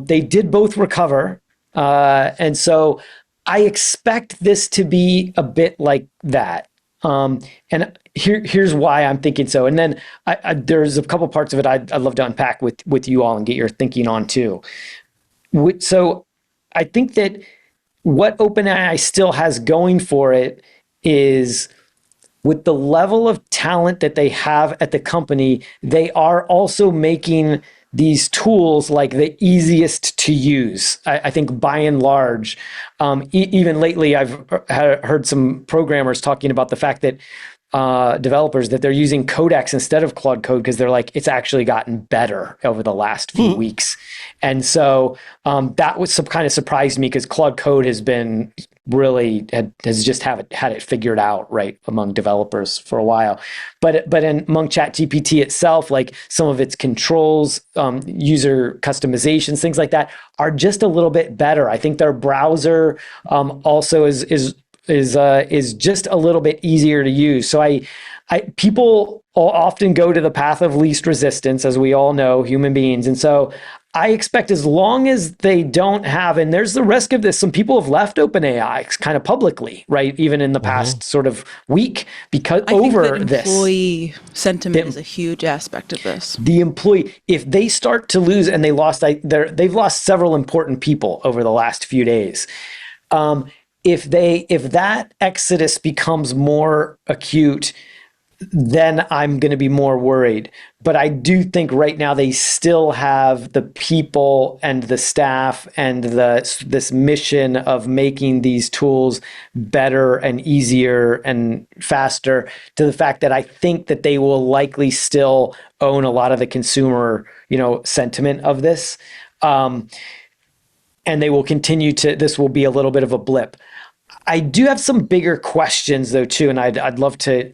They did both recover. And so I expect this to be a bit like that. And here's why I'm thinking so. And then there's a couple parts of it I'd love to unpack with you all and get your thinking on too. So I think that what OpenAI still has going for it is, with the level of talent that they have at the company, they are also making these tools like the easiest to use. I think by and large, even lately, I've heard some programmers talking about the fact that developers, that they're using Codex instead of Claude Code because they're like, it's actually gotten better over the last few weeks. And so that was kind of surprised me, because Claude Code has been has just had it figured out right among developers for a while. But among ChatGPT itself, like some of its controls, user customizations, things like that are just a little bit better. I think their browser also is just a little bit easier to use. So people often go to the path of least resistance, as we all know, human beings. And so I expect, as long as they don't have, and there's the risk of this, some people have left OpenAI kind of publicly, right? Even in the past sort of week, because I think that this. employee sentiment is a huge aspect of this. The employee, if they start to lose, and they've lost several important people over the last few days. If that exodus becomes more acute, then I'm going to be more worried. But I do think right now they still have the people and the staff and this mission of making these tools better and easier and faster, to the fact that I think that they will likely still own a lot of the consumer, sentiment of this. And they will continue this will be a little bit of a blip. I do have some bigger questions though too, and I'd love to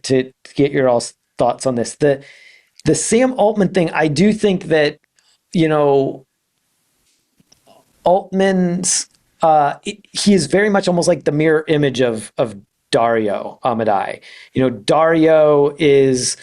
get your all's thoughts on this. The Sam Altman thing, I do think that Altman's he is very much almost like the mirror image of Dario Amodei. Dario is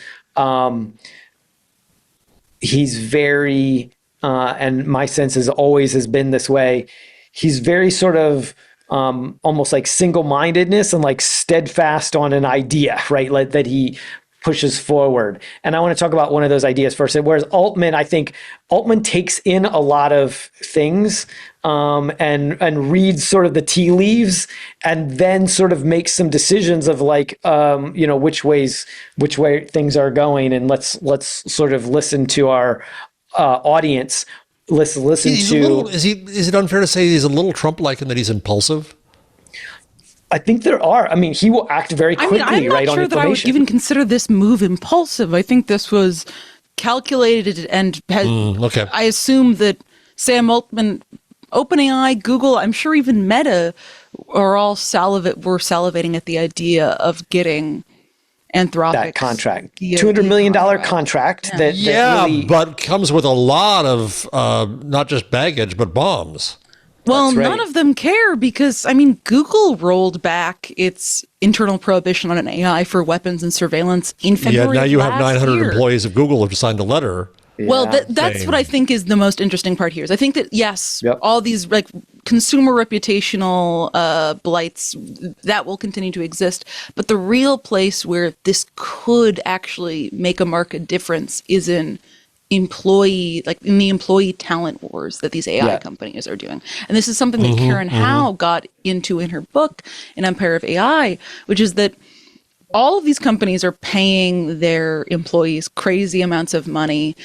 he's very and my sense is always has been this way. He's very sort of almost like single-mindedness and like steadfast on an idea, right? Like that he pushes forward. And I want to talk about one of those ideas first. Whereas I think Altman takes in a lot of things and reads sort of the tea leaves, and then sort of makes some decisions of like, which way things are going. And let's sort of listen to our audience. Listen to. Is it unfair to say he's a little Trump-like in that he's impulsive? I think there are. I mean, he will act very quickly, I'm not right, sure on information. That I would even consider this move impulsive. I think this was calculated and has. Okay. I assume that Sam Altman, OpenAI, Google, I'm sure even Meta, are all salivating at the idea of getting Anthropic that contract, $200 million contract. Yeah. But comes with a lot of not just baggage but bombs. Well, That's right. none of them care because, I mean, Google rolled back its internal prohibition on an AI for weapons and surveillance in February. Yeah, now you have last 900 year. employees of Google who signed a letter. Well, Yeah. that's what I think is the most interesting part here. Is I think that, yes, Yep. all these like consumer reputational blights, that will continue to exist. But the real place where this could actually make a marked difference is in the employee talent wars that these AI companies are doing. And this is something that Karen Howe got into in her book, in Empire of AI, which is that all of these companies are paying their employees crazy amounts of money.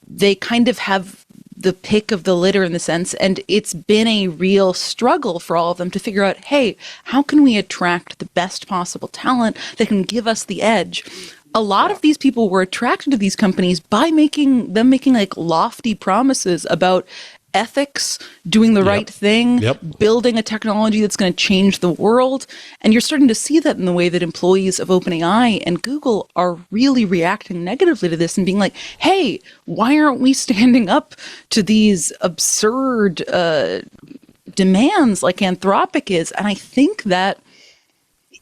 They kind of have the pick of the litter in the sense, and it's been a real struggle for all of them to figure out, hey, how can we attract the best possible talent that can give us the edge? A lot of these people were attracted to these companies by making like lofty promises about ethics, doing the right thing, building a technology that's going to change the world. And you're starting to see that in the way that employees of OpenAI and Google are really reacting negatively to this and being like, hey, why aren't we standing up to these absurd demands like Anthropic is? And I think that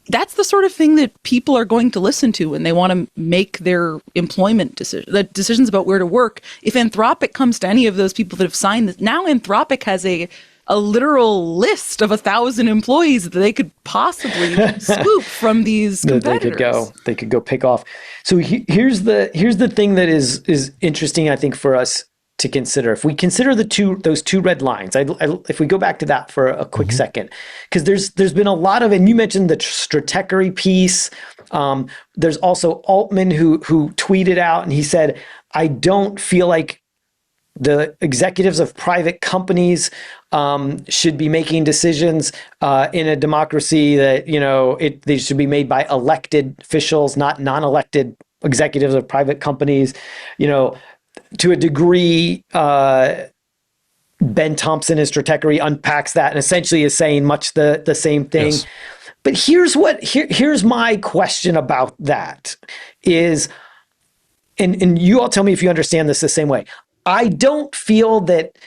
that's the sort of thing that people are going to listen to when they want to make their employment decisions about where to work. If Anthropic comes to any of those people that have signed this, now Anthropic has a literal list of 1,000 employees that they could possibly scoop from these competitors. They could go pick off. So here's the thing that is interesting, I think, for us to consider. If we consider those two red lines, if we go back to that for a quick second, because there's been a lot of, and you mentioned the Stratechery piece. There's also Altman who tweeted out and he said, I don't feel like the executives of private companies should be making decisions in a democracy that, they should be made by elected officials, not non-elected executives of private companies. To a degree, Ben Thompson in Stratechery unpacks that and essentially is saying much the same thing. Yes. But here's my question about that is, and you all tell me if you understand this the same way. I don't feel that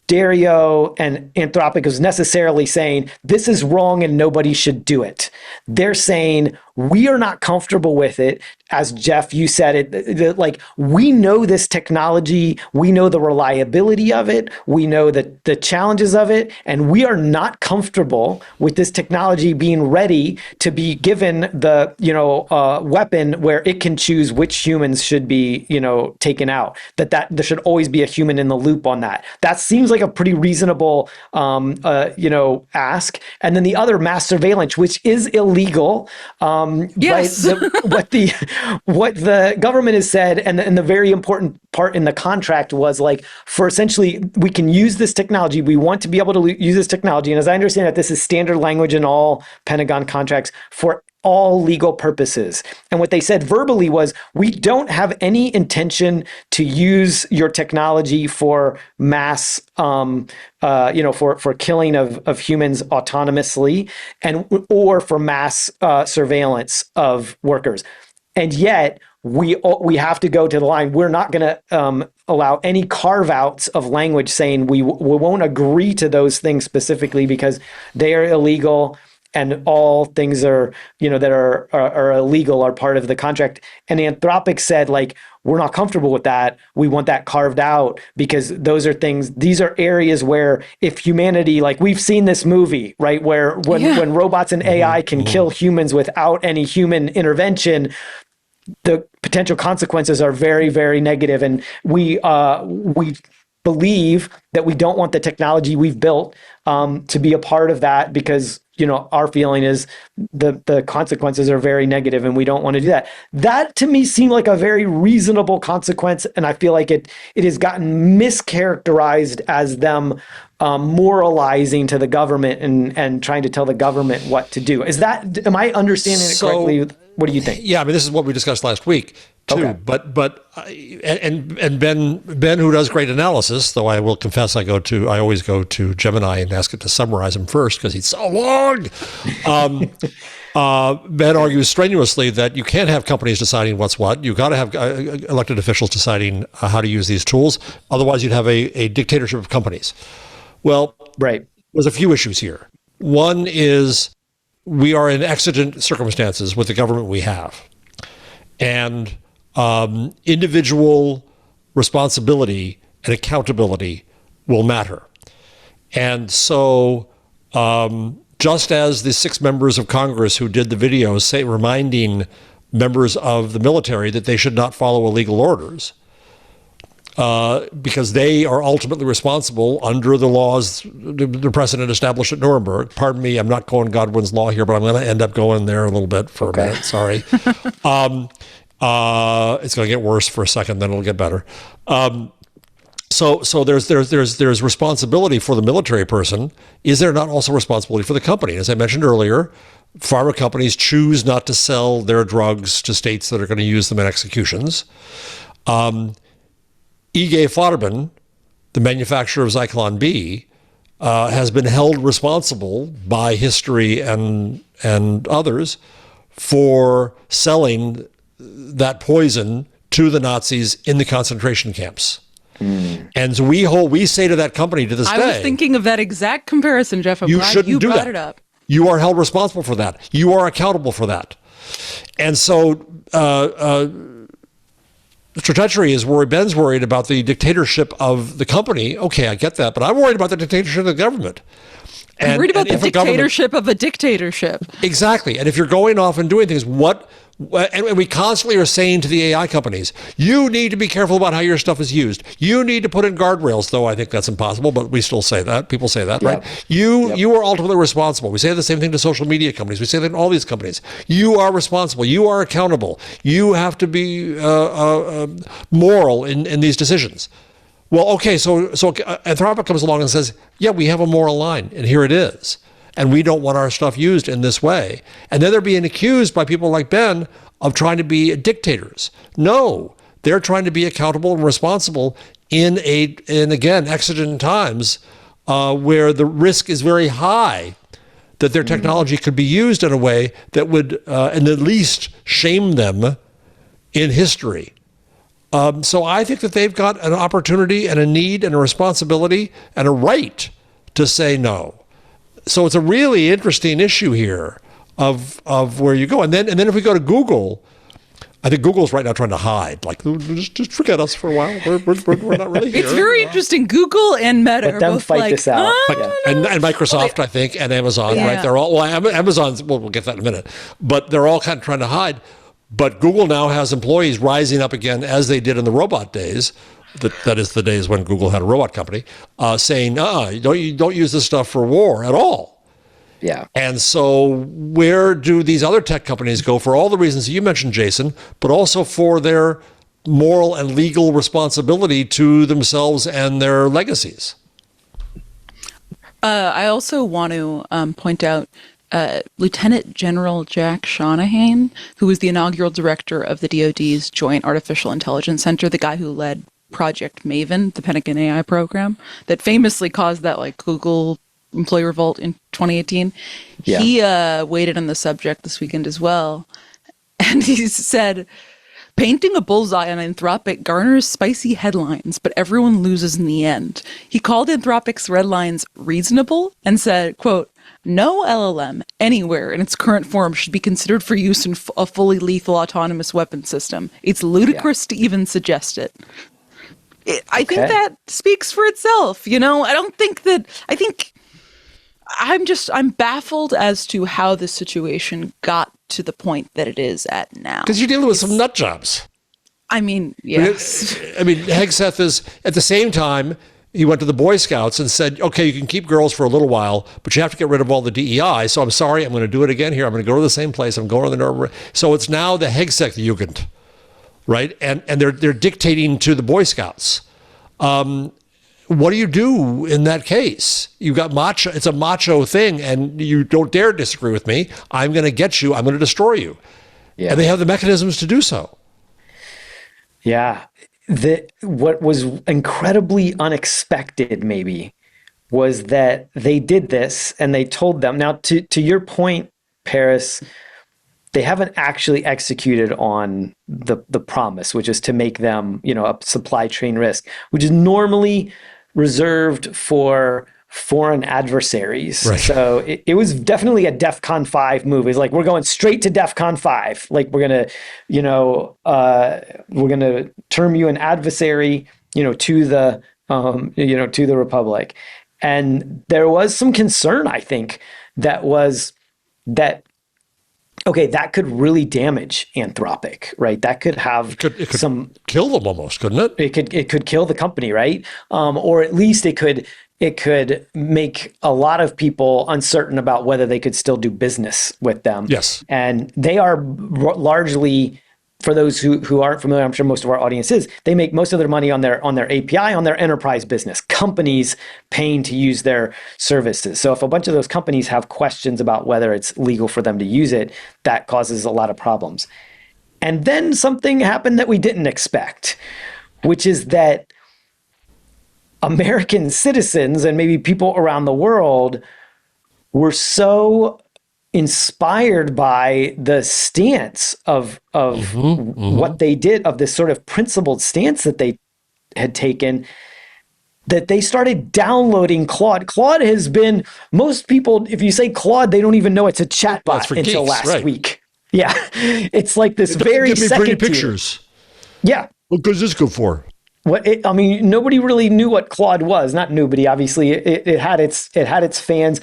Dario and Anthropic is necessarily saying this is wrong and nobody should do it. They're saying we are not comfortable with it. As Jeff, you said it, like we know this technology, we know the reliability of it, we know the challenges of it, and we are not comfortable with this technology being ready to be given the weapon where it can choose which humans should be taken out. That there should always be a human in the loop on that. That seems like a pretty reasonable ask. And then the other, mass surveillance, which is illegal. Yes. What the government has said, and the very important part in the contract was like, for essentially, we can use this technology. We want to be able to use this technology. And as I understand it, this is standard language in all Pentagon contracts for all legal purposes. And what they said verbally was, we don't have any intention to use your technology for mass, for killing of humans autonomously or for mass surveillance of workers. And yet we have to go to the line. We're not going to allow any carve outs of language saying we won't agree to those things specifically because they are illegal. And all things that are illegal are part of the contract. And Anthropic said, like, we're not comfortable with that. We want that carved out because these are areas where if humanity, like we've seen this movie, right, where when robots and AI can kill humans without any human intervention, the potential consequences are very, very negative. And we believe that we don't want the technology we've built to be a part of that because our feeling is the consequences are very negative and we don't want to do that. That to me seemed like a very reasonable consequence. And I feel like it has gotten mischaracterized as them moralizing to the government and trying to tell the government what to do. Am I understanding it correctly? What do you think? Yeah, I mean, this is what we discussed last week too. Okay. But Ben, who does great analysis, though I will confess I always go to Gemini and ask it to summarize him first because he's so long. Ben argues strenuously that you can't have companies deciding what's what. You got to have elected officials deciding how to use these tools. Otherwise, you'd have a dictatorship of companies. Well, Right. there's a few issues here. One is we are in exigent circumstances with the government we have. And individual responsibility and accountability will matter. And so just as the 6 members of Congress who did the video reminding members of the military that they should not follow illegal orders, because they are ultimately responsible under the laws, the precedent established at Nuremberg. Pardon me, I'm not going Godwin's law here, but I'm going to end up going there a little bit for a minute. Sorry. It's going to get worse for a second, then it'll get better. So there's responsibility for the military person. Is there not also responsibility for the company? As I mentioned earlier, pharma companies choose not to sell their drugs to states that are going to use them in executions. IG Farben, the manufacturer of Zyklon B, has been held responsible by history and others for selling that poison to the Nazis in the concentration camps. And so we say to that company to this day, I was thinking of that exact comparison, Jeff. I'm you glad shouldn't you do brought that. it up. You are held responsible for that. You are accountable for that. And so Stratechery is worried, Ben's worried about the dictatorship of the company. Okay, I get that, but I'm worried about the dictatorship of the government. I'm worried about the if a government- dictatorship of a dictatorship. Exactly. And if you're going off and doing things, and we constantly are saying to the AI companies, you need to be careful about how your stuff is used. You need to put in guardrails, though I think that's impossible, but we still say that. People say that, right? You are ultimately responsible. We say the same thing to social media companies. We say that in all these companies. You are responsible. You are accountable. You have to be moral in these decisions. Well, okay, so Anthropic comes along and says, yeah, we have a moral line, and here it is. And we don't want our stuff used in this way. And then they're being accused by people like Ben of trying to be dictators. No, they're trying to be accountable and responsible in again, exigent times where the risk is very high that their technology could be used in a way that would, and at least shame them in history. So I think that they've got an opportunity and a need and a responsibility and a right to say no. So it's a really interesting issue here of where you go. And then if we go to Google, I think Google's right now trying to hide. Like, just forget us for a while. We're not really here. It's very interesting. Google and Meta Let are them both fight like, this out. And Microsoft, I think, and Amazon, right? They're all, Amazon's, we'll get that in a minute. But they're all kind of trying to hide. But Google now has employees rising up again, as they did in the robot days. That is the days when Google had a robot company, saying, don't use this stuff for war at all. Yeah. And so where do these other tech companies go for all the reasons you mentioned, Jason, but also for their moral and legal responsibility to themselves and their legacies? I also want to point out Lieutenant General Jack Shanahan, who was the inaugural director of the DoD's Joint Artificial Intelligence Center, the guy who led Project Maven, the Pentagon AI program, that famously caused that Google employee revolt in 2018. Yeah. He weighed on the subject this weekend as well. And he said, painting a bullseye on Anthropic garners spicy headlines, but everyone loses in the end. He called Anthropic's red lines reasonable and said, quote, no LLM anywhere in its current form should be considered for use in a fully lethal autonomous weapon system. It's ludicrous to even suggest it. I think that speaks for itself. I'm baffled as to how this situation got to the point that it is at now. Because you're dealing with some nut jobs. I mean, yes. Hegseth is, at the same time, he went to the Boy Scouts and said, okay, you can keep girls for a little while, but you have to get rid of all the DEI. So I'm sorry, I'm going to do it again here. I'm going to go to the same place. I'm going to the Nuremberg. So it's now the Hegseth Jugend, right? And they're dictating to the Boy Scouts. What do you do in that case? You've got macho. It's a macho thing, and you don't dare disagree with me. I'm going to get you. I'm going to destroy you. Yeah. And they have the mechanisms to do so. Yeah. What was incredibly unexpected, maybe, was that they did this and they told them. Now, to your point, Paris, they haven't actually executed on the promise, which is to make them, a supply chain risk, which is normally reserved for foreign adversaries. Right. So it was definitely a DEFCON 5 move. It's like, we're going straight to DEFCON 5. Like, we're going to term you an adversary, to the, to the Republic. And there was some concern, I think, that could really damage Anthropic, right? That could have It could kill them almost, couldn't it? It could kill the company, right? Or at least it could make a lot of people uncertain about whether they could still do business with them. Yes. And they are largely, for those who aren't familiar, I'm sure most of our audience is, they make most of their money on their API, on their enterprise business, companies paying to use their services. So if a bunch of those companies have questions about whether it's legal for them to use it, that causes a lot of problems. And then something happened that we didn't expect, which is that American citizens and maybe people around the world were so inspired by the stance of what they did, of this sort of principled stance that they had taken, that they started downloading Claude. Claude has been, most people, if you say Claude, they don't even know it's a chatbot until last week. Yeah. It's like this very Give me second pretty tier. pictures. Yeah. What goes this good for? Nobody really knew what Claude was. Not nobody, obviously. It had its fans.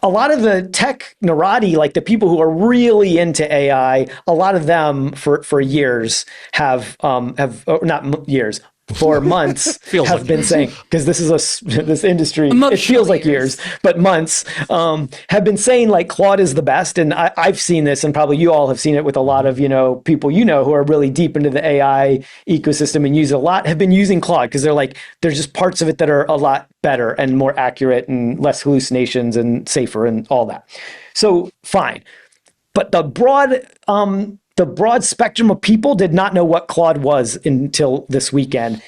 A lot of the tech narati, like the people who are really into AI, a lot of them for years have not years, for months have been saying, because this is this industry, it feels like years, but months, have been saying like Claude is the best. And I've seen this, and probably you all have seen it with a lot of, people, who are really deep into the AI ecosystem and use it a lot, have been using Claude because they're like, there's just parts of it that are a lot better and more accurate and less hallucinations and safer and all that. So fine. But the broad spectrum of people did not know what Claude was until this weekend.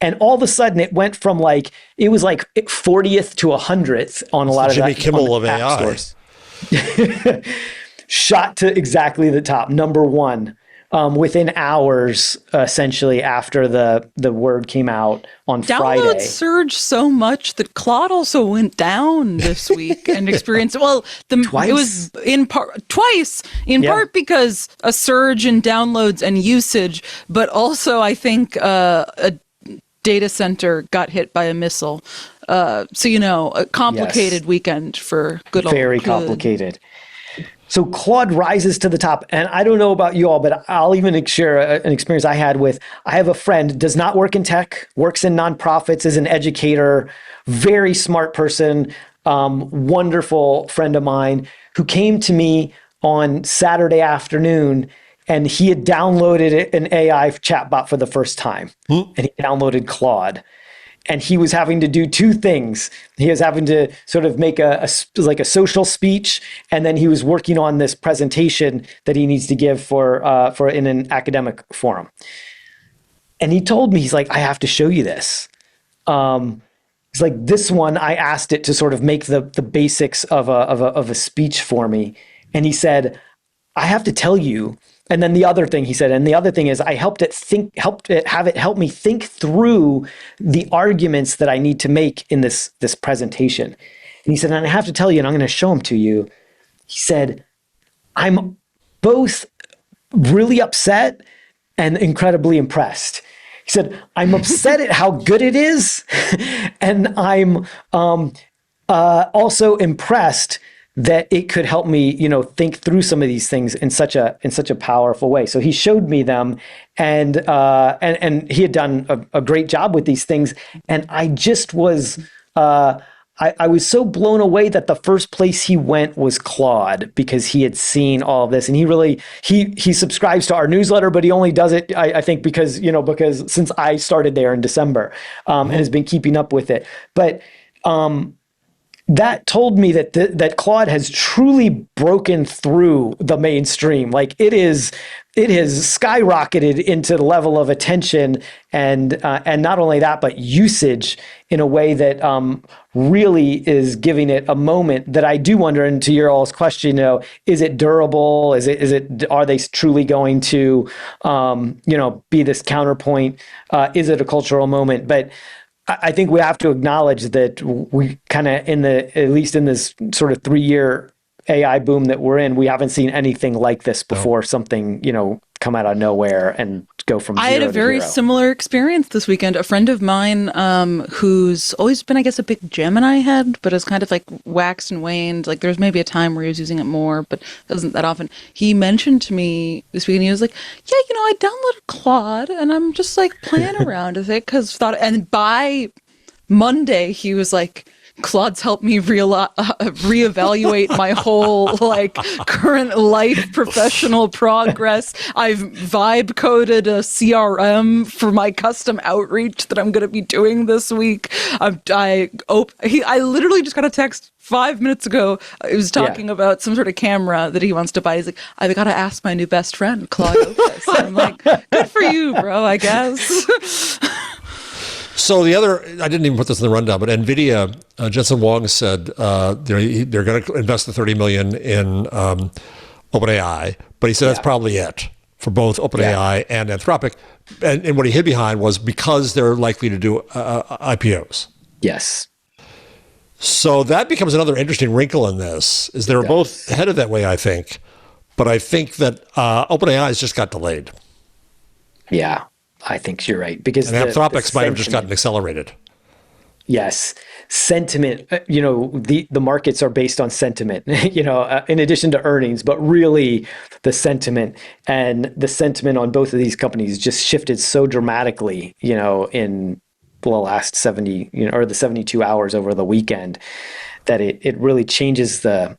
And all of a sudden it went from it was 40th to 100th on a lot of Jimmy that, Kimmel of app AI. stores. Shot to exactly the top, number one, within hours, essentially, after the word came out on Friday. Downloads surged so much that Claude also went down this week and experienced, Twice? It was twice, part because a surge in downloads and usage, but also I think a data center got hit by a missile. A complicated weekend for good old Very complicated. So Claude rises to the top. And I don't know about you all, but I'll even share an experience I had I have a friend, does not work in tech, works in nonprofits, is an educator, very smart person, wonderful friend of mine, who came to me on Saturday afternoon, and he had downloaded an AI chatbot for the first time. And he downloaded Claude. And he was having to do two things. He was having to sort of make a social speech, and then he was working on this presentation that he needs to give for in an academic forum. And he told me, he's like, I have to show you this. He's like, this one, I asked it to sort of make the basics of a speech for me, and he said, I have to tell you. And then the other thing he said, and the other thing is, I helped it have it help me think through the arguments that I need to make in this presentation. And he said, and I have to tell you, and I'm going to show them to you. He said, I'm both really upset and incredibly impressed. He said, I'm upset at how good it is, and I'm also impressed that it could help me, think through some of these things in such a powerful way. So he showed me them, and he had done a great job with these things. And I just was, I was so blown away that the first place he went was Claude, because he had seen all of this, and he subscribes to our newsletter, but he only does it, I think, because since I started there in December, and has been keeping up with it. But that told me that Claude has truly broken through the mainstream. Like it has skyrocketed into the level of attention and not only that, but usage in a way that really is giving it a moment that I do wonder. And to your all's question, is it durable? Are they truly going to be this counterpoint? Is it a cultural moment? But I think we have to acknowledge that we kind of at least in this sort of 3-year AI boom that we're in, we haven't seen anything like this before. Something, come out of nowhere and go from zero I had a to very hero. similar experience this weekend. A friend of mine who's always been, I guess, a big Gemini head, but has kind of like waxed and waned. Like there's maybe a time where he was using it more, but doesn't that often. He mentioned to me this weekend, he was like, yeah, I downloaded Claude and I'm just like playing around with it and by Monday he was like, Claude's helped me reevaluate my whole current life, professional progress. I've vibe coded a CRM for my custom outreach that I'm going to be doing this week. I literally just got a text 5 minutes ago. It was talking about some sort of camera that he wants to buy. He's like, I've got to ask my new best friend, Claude Opus. And I'm like, good for you, bro, I guess. So the other, I didn't even put this in the rundown, but NVIDIA, Jensen Huang said they're going to invest the $30 million in OpenAI, but he said that's probably it for both OpenAI and Anthropic. And what he hid behind was because they're likely to do IPOs. Yes. So that becomes another interesting wrinkle in this, is they're both headed that way, I think. But I think that OpenAI has just got delayed. Yeah. I think you're right, because Anthropic might have just gotten accelerated. Yes, sentiment. The markets are based on sentiment. In addition to earnings, but really the sentiment on both of these companies just shifted so dramatically. In the last 70, or the 72 hours over the weekend, that it really changes the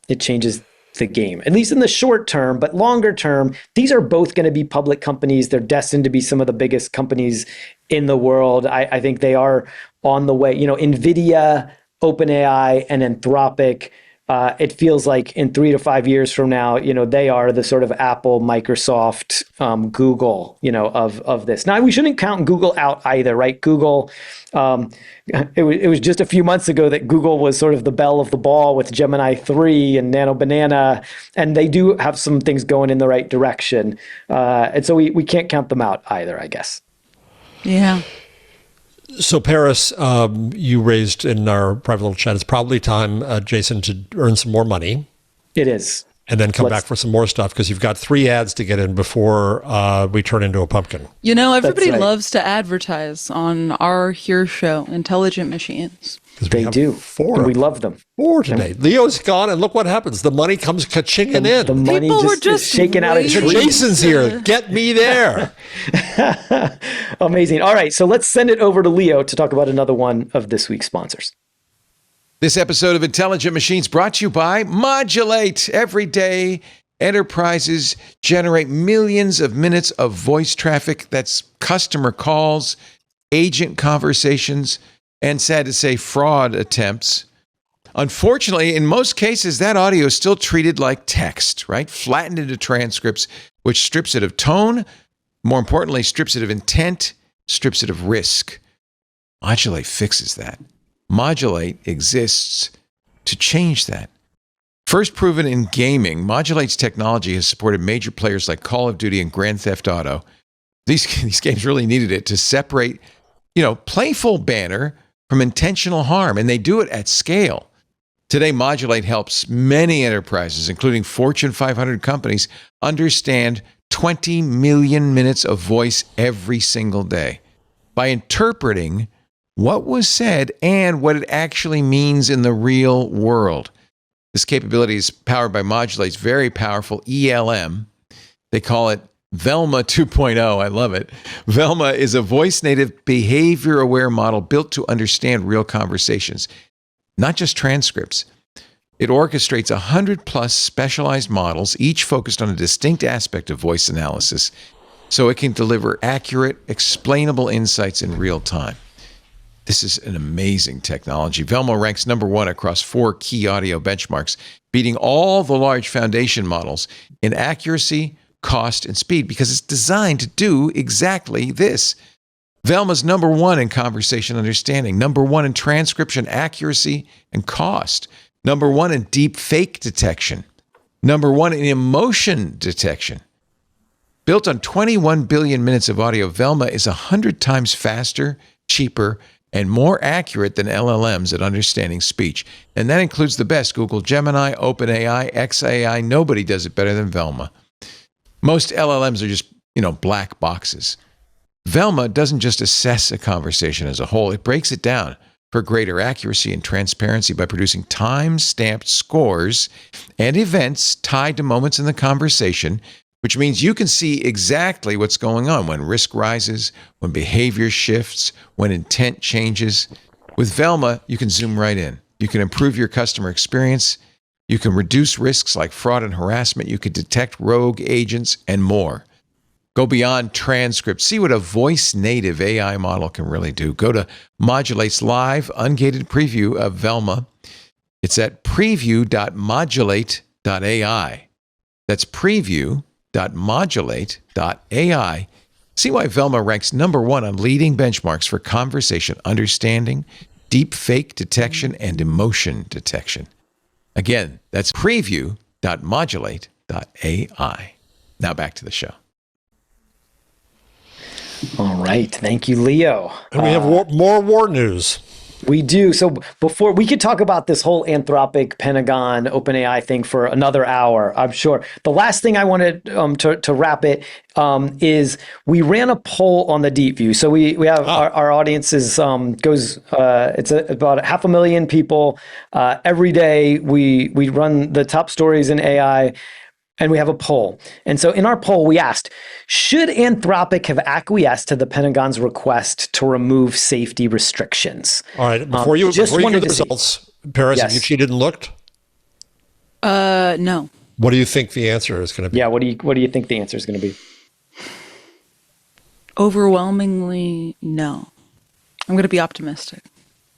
game, at least in the short term. But longer term, these are both going to be public companies. They're destined to be some of the biggest companies in the world. I think they are on the way. NVIDIA, OpenAI, and Anthropic, it feels like in 3 to 5 years from now, they are the sort of Apple, Microsoft, Google, of this. Now, we shouldn't count Google out either, right? Google, it was just a few months ago that Google was sort of the belle of the ball with Gemini 3 and Nano Banana, and they do have some things going in the right direction. And so we can't count them out either, I guess. Yeah. So Paris, you raised in our private little chat, it's probably time, Jason, to earn some more money. It is. And then come back for some more stuff, because you've got 3 ads to get in before we turn into a pumpkin. Everybody loves to advertise on our Here show, Intelligent Machines. They do. 4. And we love them. 4 today. Leo's gone, and look what happens. The money comes ka-chinging in. The money just shaking out of trees. Jason's here. Get me there. Amazing. All right, so let's send it over to Leo to talk about another one of this week's sponsors. This episode of Intelligent Machines brought to you by Modulate. Every day, enterprises generate millions of minutes of voice traffic. That's customer calls, agent conversations, and sad to say, fraud attempts. Unfortunately, in most cases, that audio is still treated like text, right? Flattened into transcripts, which strips it of tone, more importantly, strips it of intent, strips it of risk. Modulate fixes that. Modulate exists to change that. First proven in gaming, Modulate's technology has supported major players like Call of Duty and Grand Theft Auto. These games really needed it to separate, playful banter from intentional harm, and they do it at scale. Today, Modulate helps many enterprises, including Fortune 500 companies, understand 20 million minutes of voice every single day by interpreting what was said and what it actually means in the real world. This capability is powered by Modulate's very powerful ELM. They call it Velma 2.0. I love it. Velma is a voice-native, behavior-aware model built to understand real conversations, not just transcripts. It orchestrates 100+ specialized models, each focused on a distinct aspect of voice analysis, so it can deliver accurate, explainable insights in real time. This is an amazing technology. Velma ranks number 1 across 4 key audio benchmarks, beating all the large foundation models in accuracy, cost, and speed, because it's designed to do exactly this. Velma's number 1 in conversation understanding, number 1 in transcription accuracy and cost, number 1 in deep fake detection, number 1 in emotion detection. Built on 21 billion minutes of audio, Velma is 100 times faster, cheaper, and more accurate than LLMs at understanding speech. And that includes the best: Google Gemini, OpenAI, XAI. Nobody does it better than Velma. Most LLMs are just, black boxes. Velma doesn't just assess a conversation as a whole, it breaks it down for greater accuracy and transparency by producing time-stamped scores and events tied to moments in the conversation, which means you can see exactly what's going on when risk rises, when behavior shifts, when intent changes. With Velma, you can zoom right in. You can improve your customer experience. You can reduce risks like fraud and harassment. You can detect rogue agents and more. Go beyond transcripts. See what a voice-native AI model can really do. Go to Modulate's live, ungated preview of Velma. It's at preview.modulate.ai. That's preview.modulate.ai. See why Velma ranks #1 on leading benchmarks for conversation understanding, deep fake detection, and emotion detection. Again, that's preview.modulate.ai. Now back to the show. All right. Thank you, Leo. And we have more war news. We do. So before we could talk about this whole Anthropic, Pentagon, OpenAI thing for another hour, I'm sure. The last thing I wanted to wrap it is we ran a poll on the Deep View. So we have our audience is goes it's about 500,000 people. Every day we run the top stories in AI. And we have a poll. And so in our poll, we asked, should Anthropic have acquiesced to the Pentagon's request to remove safety restrictions? All right. Before you give the results, Paris, Yes. have you cheated and looked? No. What do you think the answer is going to be? Yeah, what do you think the answer is going to be? Overwhelmingly, no. I'm going to be optimistic.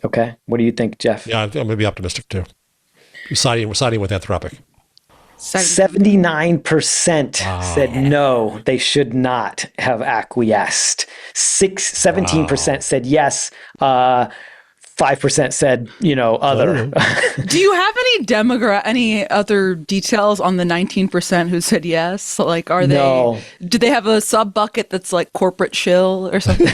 Okay. What do you think, Jeff? Yeah, I'm going to be optimistic too. We're siding with Anthropic. 79% said no, they should not have acquiesced. 17% said yes. 5% said, other. Do you have any other details on the 19% who said yes? Like, are they? No. Do they have a sub bucket that's like corporate shill or something?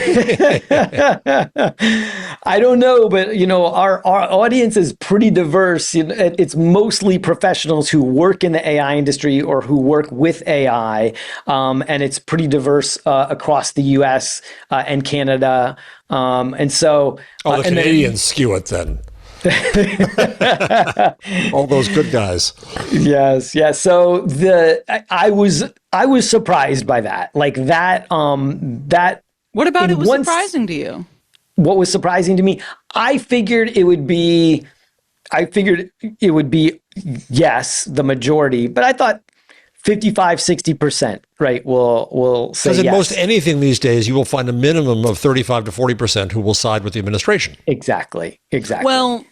I don't know, but our audience is pretty diverse. It's mostly professionals who work in the AI industry or who work with AI, and it's pretty diverse across the U.S. And Canada. And so, the Canadians skew it then. All those good guys. Yes. So I was surprised by that. Like that. What about it was surprising to you? What was surprising to me? I figured it would be yes, the majority, but I thought 55-60%, right, will say yes. Because in most anything these days, you will find a minimum of 35 to 40% who will side with the administration. Exactly. Well,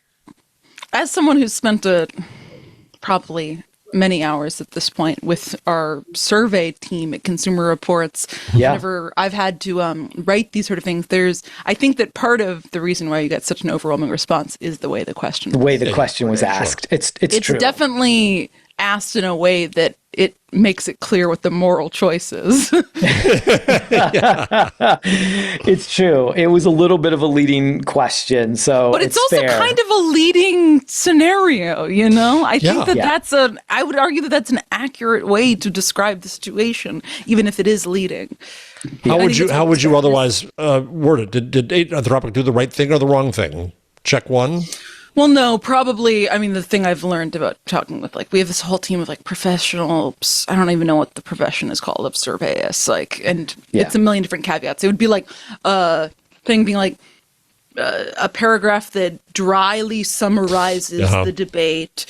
as someone who's spent probably many hours at this point with our survey team at Consumer Reports, whenever I've had to write these sort of things, I think that part of the reason why you get such an overwhelming response is the way the question was asked. Sure. It's true. It's definitely asked in a way that it makes it clear what the moral choice is. It's true. It was a little bit of a leading question, but it's also fair. kind of a leading scenario, I think I would argue that that's an accurate way to describe the situation, even if it is leading. How would you otherwise word it? Did Anthropic do the right thing or the wrong thing? Check one. Well, no, probably. I mean, the thing I've learned about talking with, we have this whole team of professionals. I don't even know what the profession is called of surveyists, and it's a million different caveats. It would be like a thing being like a paragraph that dryly summarizes the debate,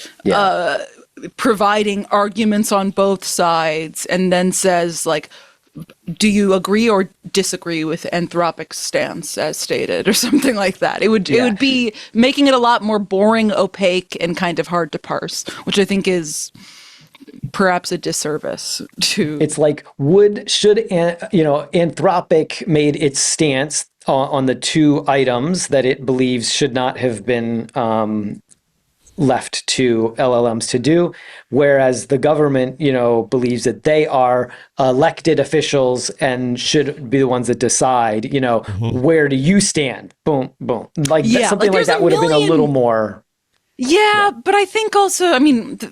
providing arguments on both sides, and then says do you agree or disagree with Anthropic's stance as stated, or something like that? It would be making it a lot more boring, opaque, and kind of hard to parse, which I think is perhaps a disservice to. It's like, should Anthropic made its stance on the two items that it believes should not have been left to LLMs to do, whereas the government, believes that they are elected officials and should be the ones that decide, where do you stand? Boom, boom. Like something like that would have been a little more. Yeah, but I think also,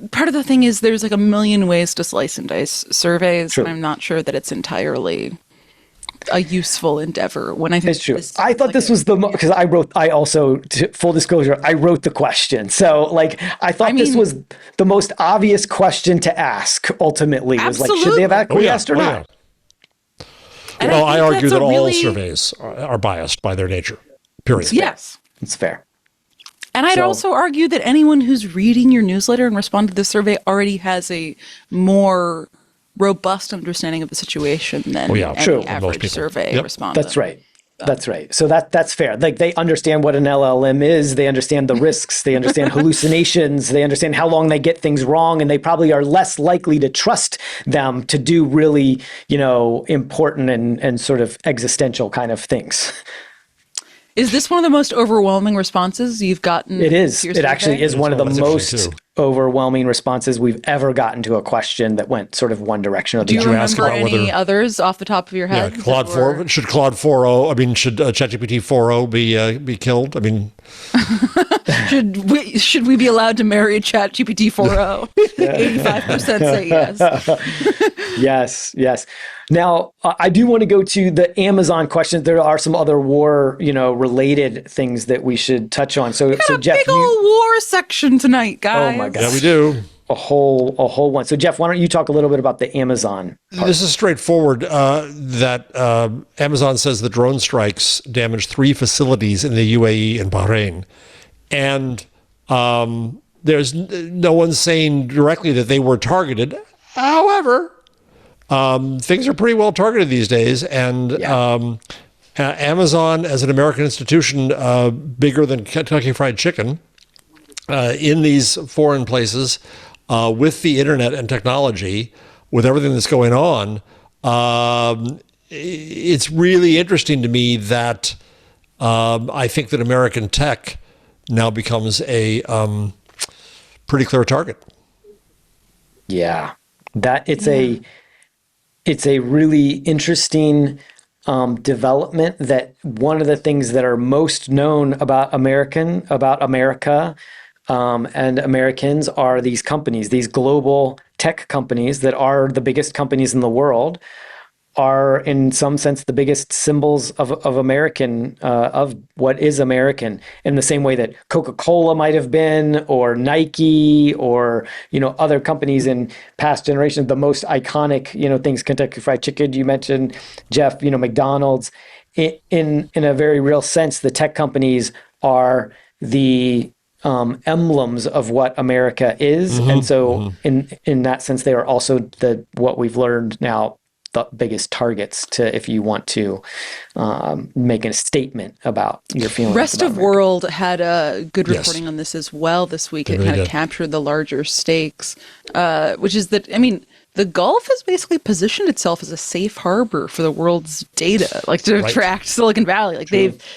part of the thing is there's like a million ways to slice and dice surveys, and I'm not sure that it's entirely a useful endeavor. When I think it's true. I thought this was the because full disclosure, I wrote the question. So I thought this was the most obvious question to ask ultimately was should they have acquiesced or not? Well, I argue that all surveys are biased by their nature, period. Yes. It's fair. And I'd also argue that anyone who's reading your newsletter and responded to this survey already has a more robust understanding of the situation than any average survey respondent. That's right. That's right. So that's fair. They understand what an LLM is. They understand the risks. They understand hallucinations. They understand how long they get things wrong, and they probably are less likely to trust them to do really, important and sort of existential kind of things. Is this one of the most overwhelming responses you've gotten? It is. It actually is one of the most overwhelming responses we've ever gotten to a question that went sort of one direction or the other. Do you remember any others off the top of your head? Yeah, Claude 4. Should Claude 4.0? Should ChatGPT 4.0 be killed? Should we be allowed to marry ChatGPT 4.0? 85% say yes. Yes. Now, I do want to go to the Amazon questions. There are some other war, related things that we should touch on. So Jeff, big old war section tonight, guys. Oh my God. Yeah, we do. A whole one. So Jeff, why don't you talk a little bit about the Amazon part? This is straightforward. That Amazon says the drone strikes damaged 3 facilities in the UAE and Bahrain, and there's no one saying directly that they were targeted. However, things are pretty well targeted these days, and Amazon, as an American institution, bigger than Kentucky Fried Chicken, in these foreign places, with the internet and technology, with everything that's going on, it's really interesting to me that I think that American tech now becomes a pretty clear target. Yeah, it's a really interesting development that one of the things that are most known about America and Americans are these companies, these global tech companies that are the biggest companies in the world, are in some sense the biggest symbols of American, of what is American, in the same way that Coca-Cola might have been, or Nike, or other companies in past generations. The most iconic things, Kentucky Fried Chicken, you mentioned, Jeff, McDonald's. In a very real sense, the tech companies are the emblems of what America is, and so in that sense, they are also what we've learned now, the biggest targets to, if you want to make a statement about your feelings. Rest of America. World had a good reporting on this as well this week. It kind of captured the larger stakes, which is that, the Gulf has basically positioned itself as a safe harbor for the world's data, to attract Silicon Valley.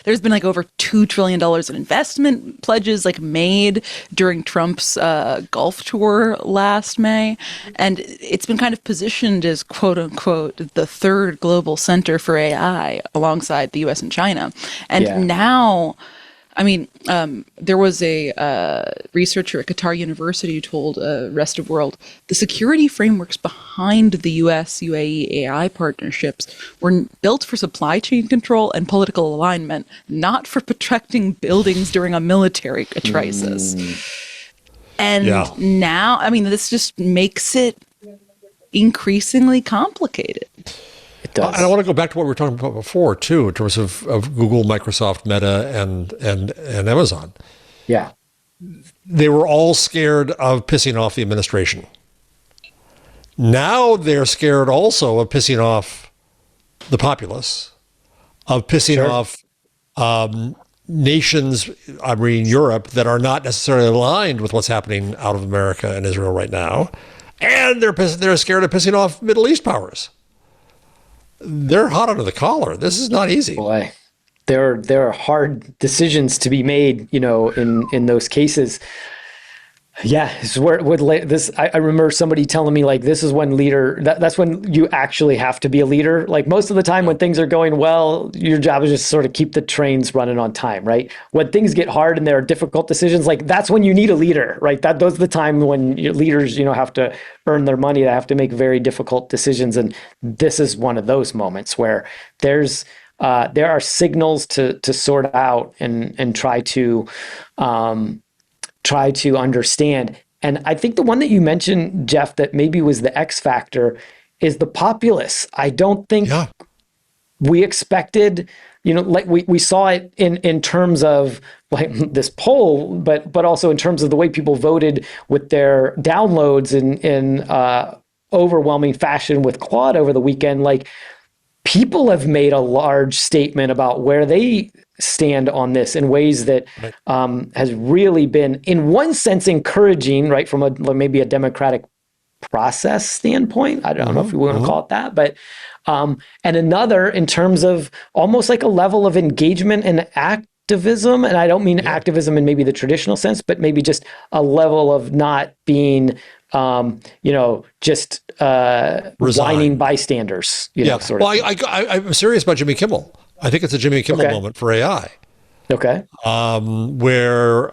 There's been over $2 trillion in investment pledges made during Trump's Gulf tour last May. And it's been kind of positioned as, quote unquote, the third global center for AI alongside the US and China. And now, there was a researcher at Qatar University who told Rest of World the security frameworks behind the US UAE AI partnerships were built for supply chain control and political alignment, not for protecting buildings during a military crisis. And now, this just makes it increasingly complicated. It does. And I want to go back to what we were talking about before, too, in terms of Google, Microsoft, Meta, and Amazon. Yeah. They were all scared of pissing off the administration. Now they're scared also of pissing off the populace, of pissing off nations, I'm reading Europe, that are not necessarily aligned with what's happening out of America and Israel right now. And they're scared of pissing off Middle East powers. They're hot under the collar. This is not easy. Boy, there are hard decisions to be made, in those cases. Yeah, it's where this. I remember somebody telling me like this is when that's when you actually have to be a leader. Like most of the time when things are going well, your job is just sort of keep the trains running on time, right? When things get hard and there are difficult decisions, like that's when you need a leader, right? Those are the time when your leaders, have to earn their money. They have to make very difficult decisions, and this is one of those moments where there are signals to sort out and try to understand. And I think the one that you mentioned, Jeff, that maybe was the X factor is the populace. I don't think we expected, like we saw it in terms of like this poll, but also in terms of the way people voted with their downloads in overwhelming fashion with Claude over the weekend. Like people have made a large statement about where they stand on this in ways that has really been, in one sense, encouraging, right, from maybe a democratic process standpoint. I don't know if we want to call it that, but and another in terms of almost like a level of engagement and activism. And I don't mean activism in maybe the traditional sense, but maybe just a level of not being just whining bystanders, sort of. Well, I'm serious about Jimmy Kimmel. I think it's a Jimmy Kimmel moment for AI. Okay. Where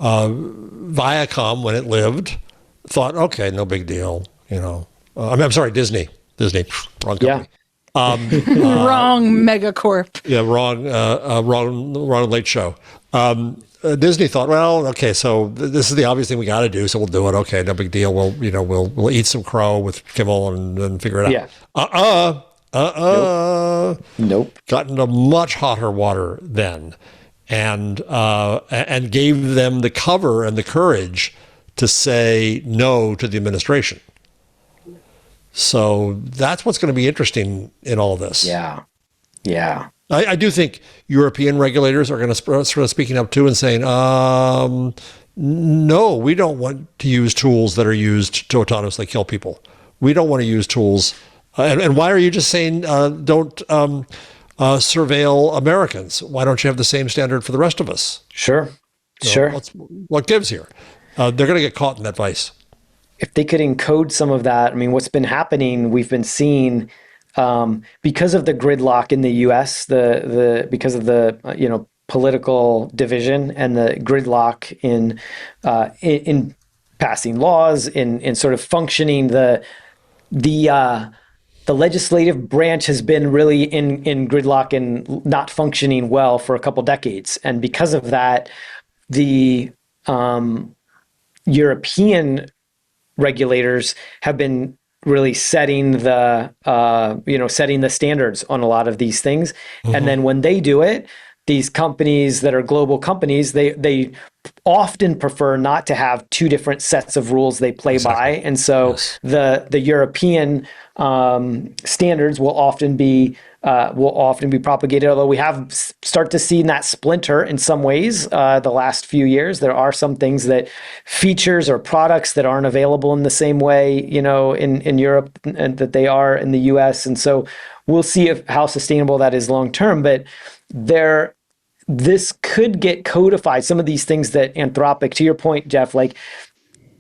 Viacom, when it lived, thought, okay, no big deal. I'm sorry, Disney, wrong company. Wrong megacorp. Yeah, wrong late show. Disney thought, well, okay, so this is the obvious thing we got to do, so we'll do it. Okay, no big deal. We'll eat some crow with Kimmel and figure it out. Yeah. Nope. Got into much hotter water then, and gave them the cover and the courage to say no to the administration. So that's what's going to be interesting in all this. Yeah. I do think European regulators are going to sort of speaking up too and saying, no, we don't want to use tools that are used to autonomously kill people. We don't want to use tools. And why are you just saying don't surveil Americans? Why don't you have the same standard for the rest of us? Sure. What gives here? They're going to get caught in that vice. If they could encode some of that, I mean, what's been happening, we've been seeing because of the gridlock in the U.S., because of the political division and the gridlock in passing laws, in sort of functioning, the legislative branch has been really in gridlock and not functioning well for a couple decades, and because of that, the European regulators have been really setting the standards on a lot of these things. And then when they do it, these companies that are global companies, they often prefer not to have two different sets of rules they play by. And so the European standards will often be propagated, although we have start to see that splinter in some ways the last few years. There are some things that features or products that aren't available in the same way, in Europe and that they are in the US. And so we'll see how sustainable that is long term. But this could get codified. Some of these things that Anthropic, to your point, Jeff, like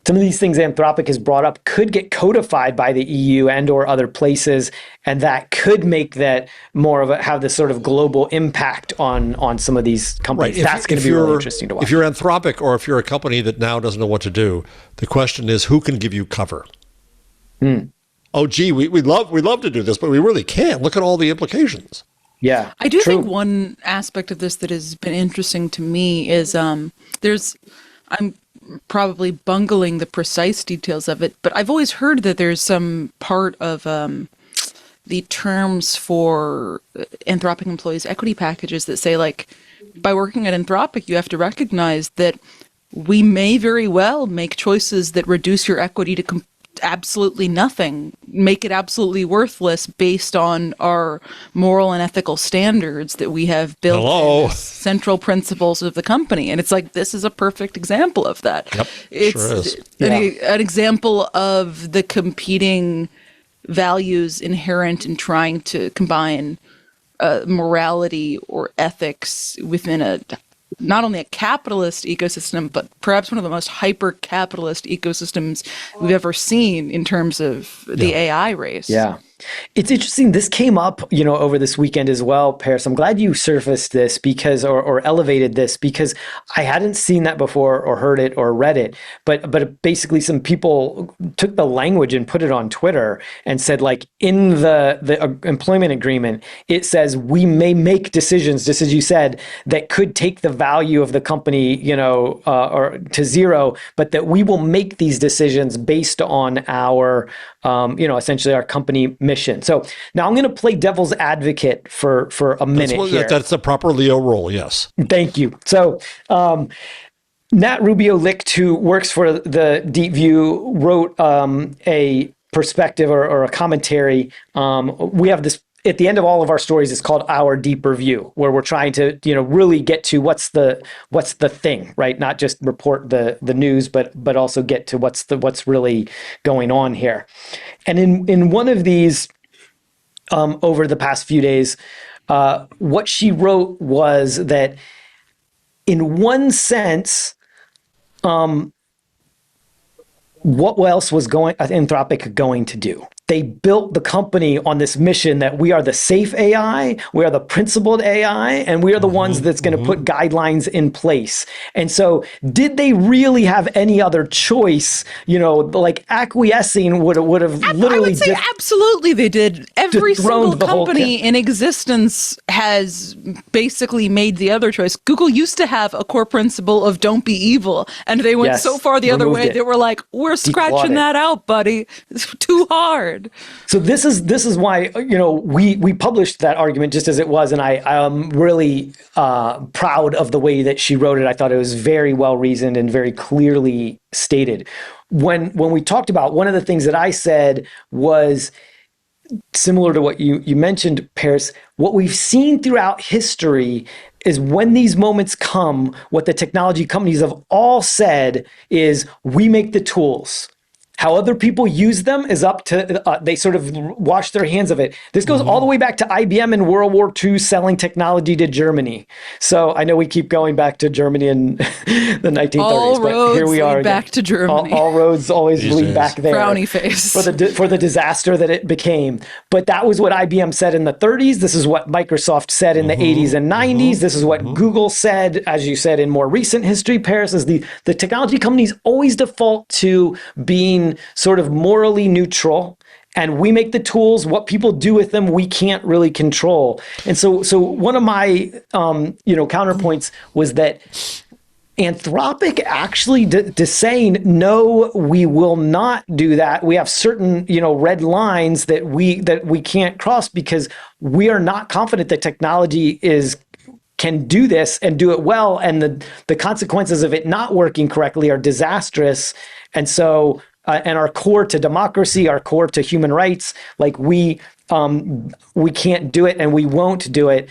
some of these things Anthropic has brought up could get codified by the EU and or other places, and that could make that more of have this sort of global impact on some of these companies. Right. That's going to be really interesting to watch. If you're Anthropic or if you're a company that now doesn't know what to do, the question is who can give you cover? Oh, gee, we'd love to do this, but we really can't. Look at all the implications. Yeah, I do think one aspect of this that has been interesting to me is I'm probably bungling the precise details of it, but I've always heard that there's some part of the terms for Anthropic employees' equity packages that say, like, by working at Anthropic, you have to recognize that we may very well make choices that reduce your equity to absolutely nothing, make it absolutely worthless based on our moral and ethical standards that we have built as central principles of the company. And it's like, this is a perfect example of that. Yep, it's sure is. An example of the competing values inherent in trying to combine morality or ethics within a not only a capitalist ecosystem, but perhaps one of the most hyper-capitalist ecosystems we've ever seen in terms of the AI race. Yeah. It's interesting. This came up, over this weekend as well, Paris. I'm glad you surfaced this because, or elevated this, because I hadn't seen that before or heard it or read it. But basically some people took the language and put it on Twitter and said, like, in the employment agreement, it says we may make decisions, just as you said, that could take the value of the company, or to zero, but that we will make these decisions based on our, essentially our company mission. So now I'm going to play devil's advocate for a minute here. That's the proper Leo role, yes. Thank you. So Nat Rubio-Licht, who works for the Deep View, wrote a perspective or a commentary. We have this at the end of all of our stories. It's called Our Deeper View, where we're trying to really get to what's the thing, right? Not just report the news, but also get to what's really going on here. And in one of these, over the past few days, what she wrote was that in one sense, what else was Anthropic going to do? They built the company on this mission that we are the safe AI, we are the principled AI, and we are the ones that's going to put guidelines in place. And so did they really have any other choice? Like acquiescing would have literally... I would say absolutely they did. Every single company in existence has basically made the other choice. Google used to have a core principle of don't be evil, and they went so far the other way, they were like, we're scratching that out, buddy. It's too hard. So this is why we published that argument just as it was, and I am really proud of the way that she wrote it. I thought it was very well reasoned and very clearly stated. When we talked about, one of the things that I said was similar to what you mentioned, Paris. What we've seen throughout history is when these moments come, what the technology companies have all said is, we make the tools. How other people use them is up to, they sort of wash their hands of it. This goes all the way back to IBM in World War II selling technology to Germany. So I know we keep going back to Germany in the 1930s, all but here we are lead back to Germany. All roads always lead back there. Frowny face. For the disaster that it became. But that was what IBM said in the 30s. This is what Microsoft said in the 80s and 90s. This is what Google said, as you said, in more recent history. Paris is the technology companies always default to being sort of morally neutral, and we make the tools. What people do with them, we can't really control. And so one of my counterpoints was that Anthropic actually saying, no, we will not do that. We have certain red lines that we can't cross because we are not confident that technology can do this and do it well, and the consequences of it not working correctly are disastrous. And so and our core to democracy, our core to human rights, like we can't do it and we won't do it.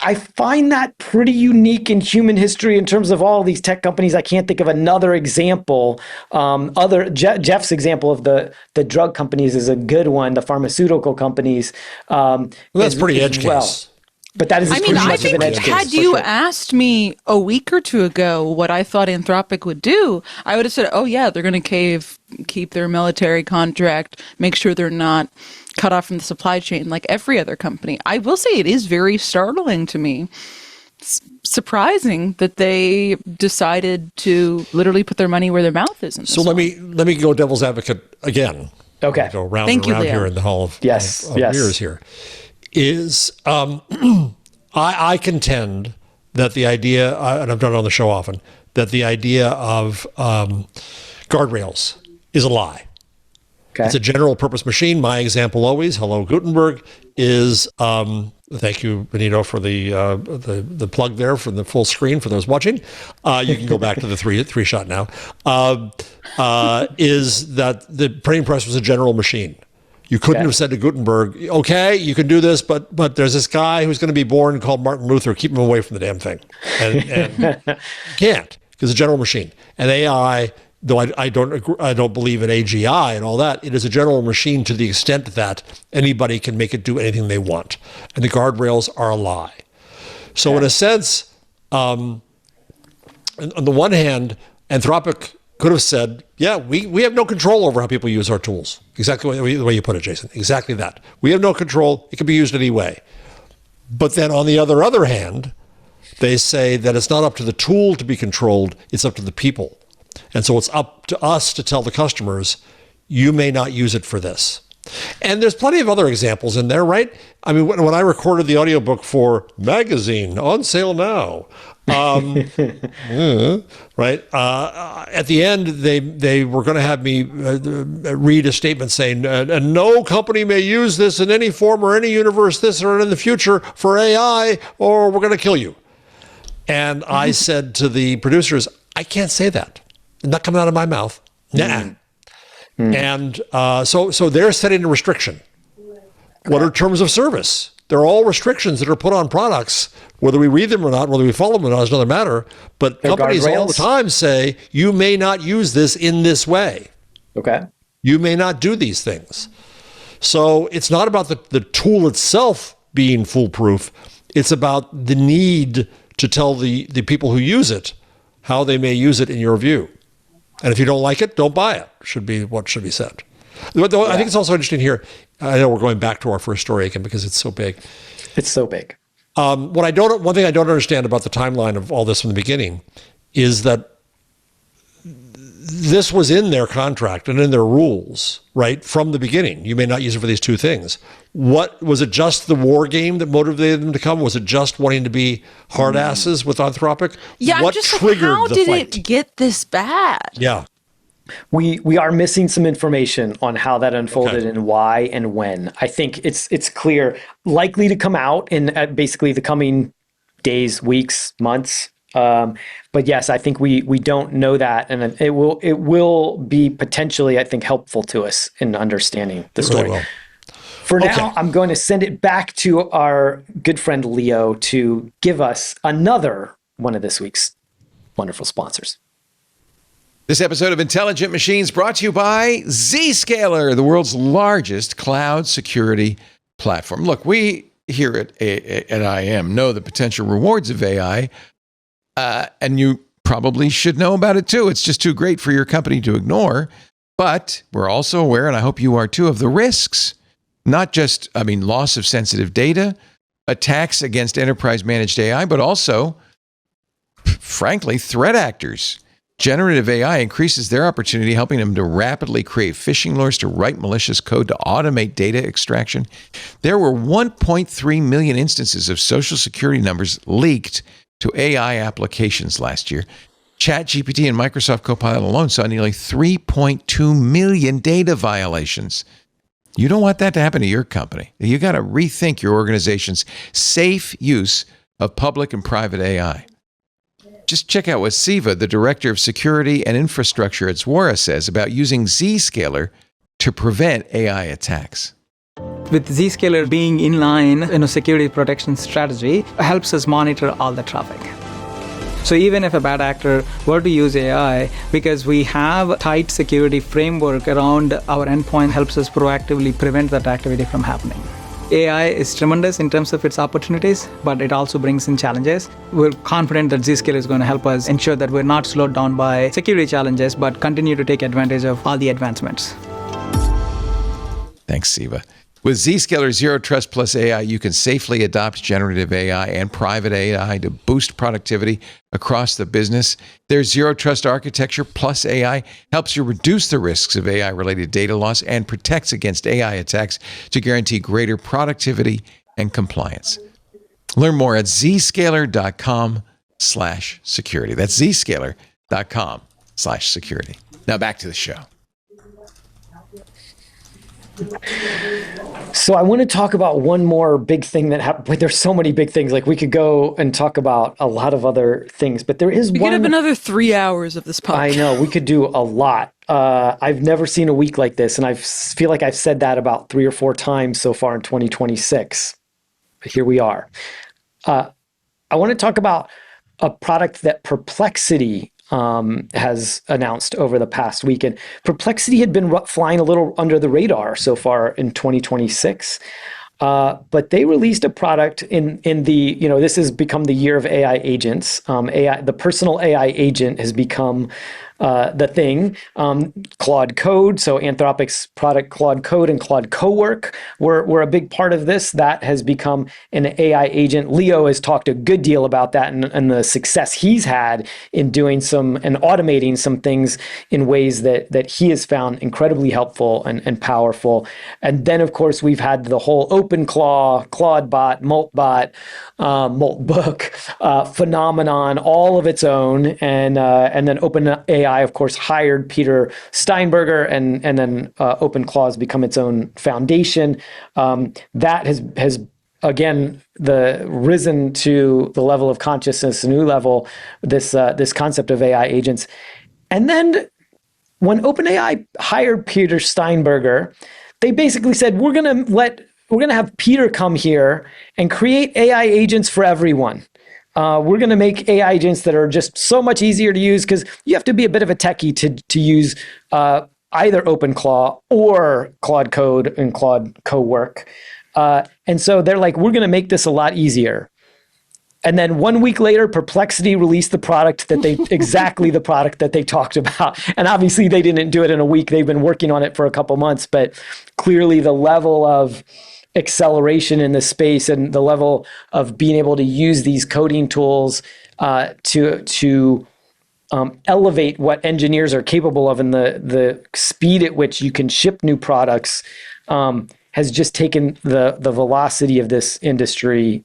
I find that pretty unique in human history in terms of all these tech companies. I can't think of another example. Jeff's example of the drug companies is a good one. The pharmaceutical companies. That's pretty edge case. But that is pretty much of an edge case. Had you asked me a week or two ago what I thought Anthropic would do, I would have said, oh yeah, they're going to keep their military contract, make sure they're not cut off from the supply chain like every other company. I will say it is very startling to me. It's surprising that they decided to literally put their money where their mouth is. So let me go devil's advocate again. Okay. Go round and round here in the hall of mirrors here. Is I contend that the idea, and I've done it on the show often, that the idea of guardrails is a lie. Okay. It's a general purpose machine. My example always, hello Gutenberg, is thank you, Benito, for the plug there for the full screen for those watching. You can go back to the three shot now. Is that the printing press was a general machine. You couldn't have said to Gutenberg, okay, you can do this, but there's this guy who's going to be born called Martin Luther. Keep him away from the damn thing. And you can't, because it's a general machine. And AI, though I don't believe in AGI and all that, it is a general machine to the extent that anybody can make it do anything they want. And the guardrails are a lie. So in a sense, on the one hand, Anthropic could have said, yeah, we have no control over how people use our tools. Exactly the way you put it, Jason. Exactly that. We have no control. It can be used any way. But then on the other hand, they say that it's not up to the tool to be controlled, it's up to the people. And so it's up to us to tell the customers, you may not use it for this. And there's plenty of other examples in there, right? I mean, when I recorded the audiobook for Magazine, on sale now, right? At the end, they were going to have me read a statement saying, no company may use this in any form or any universe, this or in the future for AI, or we're going to kill you. And I said to the producers, I can't say that. It's not coming out of my mouth. Nah. And so they're setting a restriction. What are terms of service? They're all restrictions that are put on products. Whether we read them or not, whether we follow them or not is another matter. But companies all the time say, you may not use this in this way. Okay. You may not do these things. So it's not about the tool itself being foolproof. It's about the need to tell the people who use it how they may use it in your view. And if you don't like it, don't buy it, should be what should be said. I think it's also interesting here. I know we're going back to our first story again because it's so big. It's so big. One thing I don't understand about the timeline of all this from the beginning is that this was in their contract and in their rules, right, from the beginning. You may not use it for these two things. What was it? Just the war game that motivated them to come? Was it just wanting to be hard asses with Anthropic? Yeah, what I'm just triggered like, how the did fight? it get this bad? Yeah. We are missing some information on how that unfolded and why and when. I think it's clear, likely to come out in basically the coming days, weeks, months. But yes, I think we don't know that, and it will be potentially, I think, helpful to us in understanding the story. Really will. For now, I'm going to send it back to our good friend Leo to give us another one of this week's wonderful sponsors. This episode of Intelligent Machines brought to you by Zscaler, the world's largest cloud security platform. Look, we here at IM know the potential rewards of AI, and you probably should know about it too. It's just too great for your company to ignore. But we're also aware, and I hope you are too, of the risks. Not just, loss of sensitive data, attacks against enterprise managed AI, but also, frankly, threat actors. Generative AI increases their opportunity, helping them to rapidly create phishing lures, to write malicious code, to automate data extraction. There were 1.3 million instances of social security numbers leaked to AI applications last year. ChatGPT and Microsoft Copilot alone saw nearly 3.2 million data violations. You don't want that to happen to your company. You got to rethink your organization's safe use of public and private AI. Just check out what Siva, the Director of Security and Infrastructure at Zuora, says about using Zscaler to prevent AI attacks. With Zscaler being in line in a security protection strategy, helps us monitor all the traffic. So even if a bad actor were to use AI, because we have a tight security framework around our endpoint, helps us proactively prevent that activity from happening. AI is tremendous in terms of its opportunities, but it also brings in challenges. We're confident that Zscaler is going to help us ensure that we're not slowed down by security challenges, but continue to take advantage of all the advancements. Thanks, Siva. With Zscaler Zero Trust Plus AI, you can safely adopt generative AI and private AI to boost productivity across the business. Their Zero Trust Architecture Plus AI helps you reduce the risks of AI-related data loss and protects against AI attacks to guarantee greater productivity and compliance. Learn more at zscaler.com/security. That's zscaler.com/security. Now back to the show. So I want to talk about one more big thing that happened. But there's so many big things. Like we could go and talk about a lot of other things, but there is We one. could have another 3 hours of this podcast. I know we could do a lot. I've never seen a week like this, and I feel like I've said that about 3 or 4 times so far in 2026. But here we are. I want to talk about a product that Perplexity has announced over the past week. And Perplexity had been flying a little under the radar so far in 2026. But they released a product in the, this has become the year of AI agents. The personal AI agent has become the thing. Claude Code, so Anthropic's product Claude Code and Claude Cowork were a big part of this. That has become an AI agent. Leo has talked a good deal about that and the success he's had in doing some and automating some things in ways that he has found incredibly helpful and powerful. And then, of course, we've had the whole OpenClaw, ClaudeBot, MoltBot, MoltBook phenomenon, all of its own, and then OpenAI, of course, hired Peter Steinberger, and then OpenClaw has become its own foundation. That has again risen to the level of consciousness, a new level. This concept of AI agents, and then when OpenAI hired Peter Steinberger, they basically said we're going to have Peter come here and create AI agents for everyone. We're going to make AI agents that are just so much easier to use, because you have to be a bit of a techie to use either OpenClaw or Claude Code and Claude Cowork. And so they're like, we're going to make this a lot easier. And then 1 week later, Perplexity released the product that exactly the product that they talked about. And obviously they didn't do it in a week. They've been working on it for a couple months, but clearly the level of acceleration in this space and the level of being able to use these coding tools to elevate what engineers are capable of, and the speed at which you can ship new products has just taken the velocity of this industry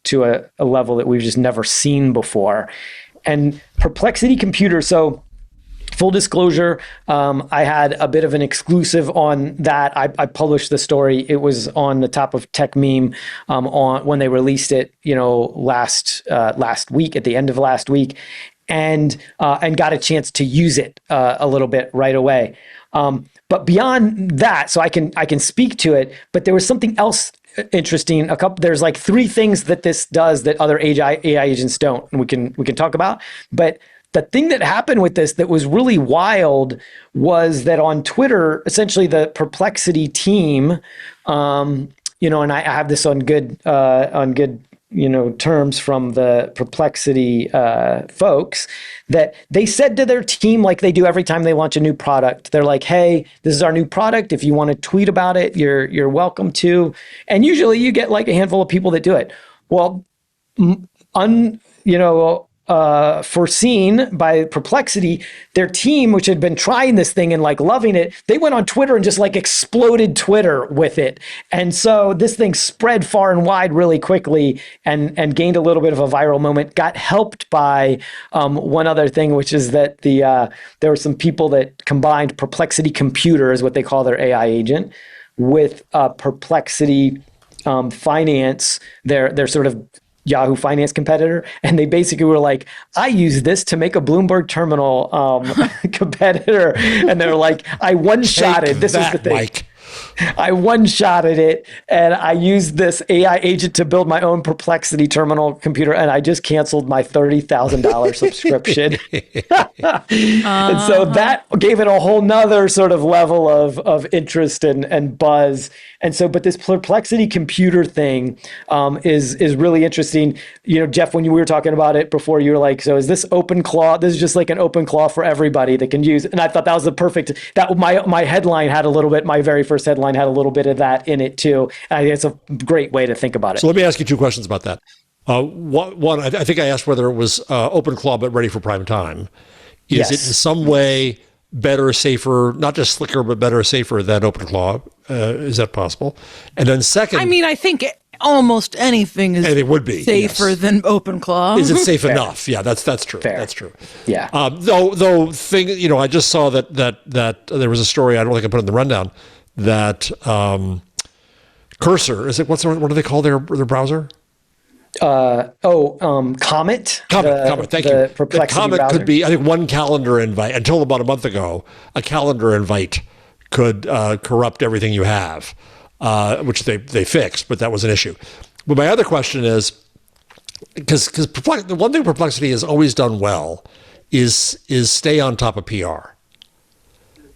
to a level that we've just never seen before. And Perplexity Computer, so full disclosure, I had a bit of an exclusive on that. I published the story. It was on the top of Tech Meme when they released it, last week, at the end of last week, and got a chance to use it a little bit right away. But beyond that, so I can speak to it. But there was something else interesting. There's like 3 things that this does that other AI agents don't, and we can talk about. But the thing that happened with this that was really wild was that on Twitter, essentially the Perplexity team, and I have this on good terms from the Perplexity folks, that they said to their team, like they do every time they launch a new product, they're like, hey, this is our new product. If you want to tweet about it, you're welcome to. And usually you get like a handful of people that do it. Well, foreseen by Perplexity, their team, which had been trying this thing and like loving it, they went on Twitter and just like exploded Twitter with it. And so this thing spread far and wide really quickly and gained a little bit of a viral moment, got helped by one other thing, which is that there were some people that combined Perplexity Computer, is what they call their AI agent, with Perplexity Finance, their sort of Yahoo Finance competitor, and they basically were like, I use this to make a Bloomberg terminal competitor, and they're like, I one-shotted, this is the thing. Mike. I one-shotted it, and I used this AI agent to build my own Perplexity terminal computer, and I just canceled my $30,000 subscription. And so that gave it a whole nother sort of level of interest and buzz. And so, but this Perplexity Computer thing is really interesting. Jeff, when we were talking about it before, you were like, so is this OpenClaw? This is just like an OpenClaw for everybody that can use. And I thought that was the perfect, my headline had a little bit, my very first headline had a little bit of that in it too. I think it's a great way to think about it. So let me ask you 2 questions about that. One, I think I asked whether it was OpenClaw but ready for prime time. Is it in some way better, safer, not just slicker, but better, safer than OpenClaw? Is that possible? And then second, I think almost anything is would be safer than OpenClaw. Is it safe enough? Yeah, that's true. Fair. That's true. Yeah. Though I just saw that there was a story, I don't think I put it in the rundown, that Cursor, what do they call their browser? Comet. Comet, thank you. Perplexity Comet browser. could be, I think, one calendar invite. Until about a month ago, a calendar invite could corrupt everything you have, which they fixed, but that was an issue. But my other question is, because the one thing Perplexity has always done well is stay on top of PR.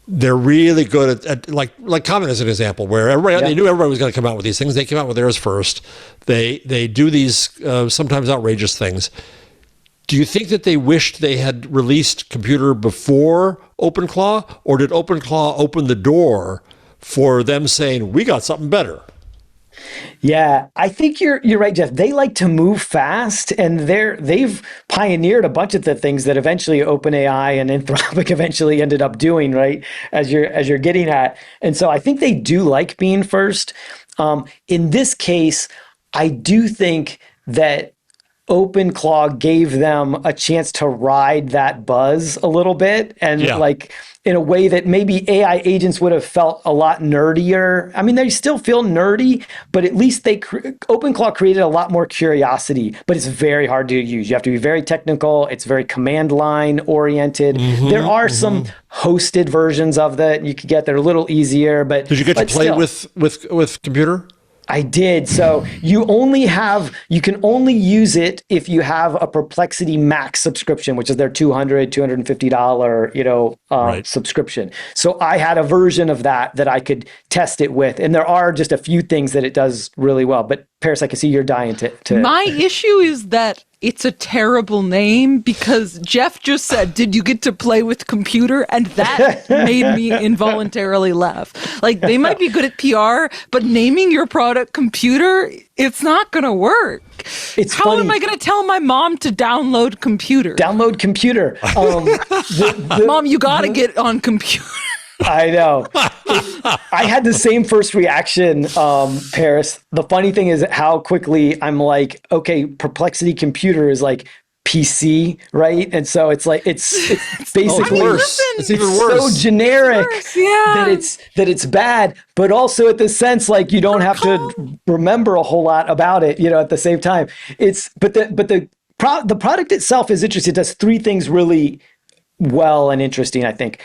they're really good at like Common as an example, where they knew everybody was going to come out with these things. They came out with theirs first. They do these sometimes outrageous things. Do you think that they wished they had released computer before OpenClaw, or did OpenClaw open the door for them saying, we got something better? Yeah, I think you're right, Jeff. They like to move fast, and they've pioneered a bunch of the things that eventually OpenAI and Anthropic eventually ended up doing, right? As you're getting at. And so I think they do like being first. In this case, I do think that OpenClaw gave them a chance to ride that buzz a little bit, and like in a way that maybe AI agents would have felt a lot nerdier. I mean, they still feel nerdy, but at least OpenClaw created a lot more curiosity, but it's very hard to use. You have to be very technical. It's very command line oriented. There are some hosted versions of that you could get. They're a little easier, but did you get to play still, with computer? I did. So you can only use it if you have a Perplexity Max subscription, which is their $250, subscription. So I had a version of that I could test it with. And there are just a few things that it does really well. But Paris, I can see you're dying to. My issue is that it's a terrible name, because Jeff just said, did you get to play with computer? And that made me involuntarily laugh. Like, they might be good at PR, but naming your product computer, it's not going to work. How am I going to tell my mom to download computer? Download computer. Mom, you got to get on computer. I know. I had the same first reaction, Paris. The funny thing is how quickly I'm like, okay, Perplexity Computer is like PC, right? And so it's like it's basically it's even worse. So generic that it's bad, but also at the sense like you don't have to remember a whole lot about it, at the same time. The product itself is interesting. It does three things really well and interesting, I think.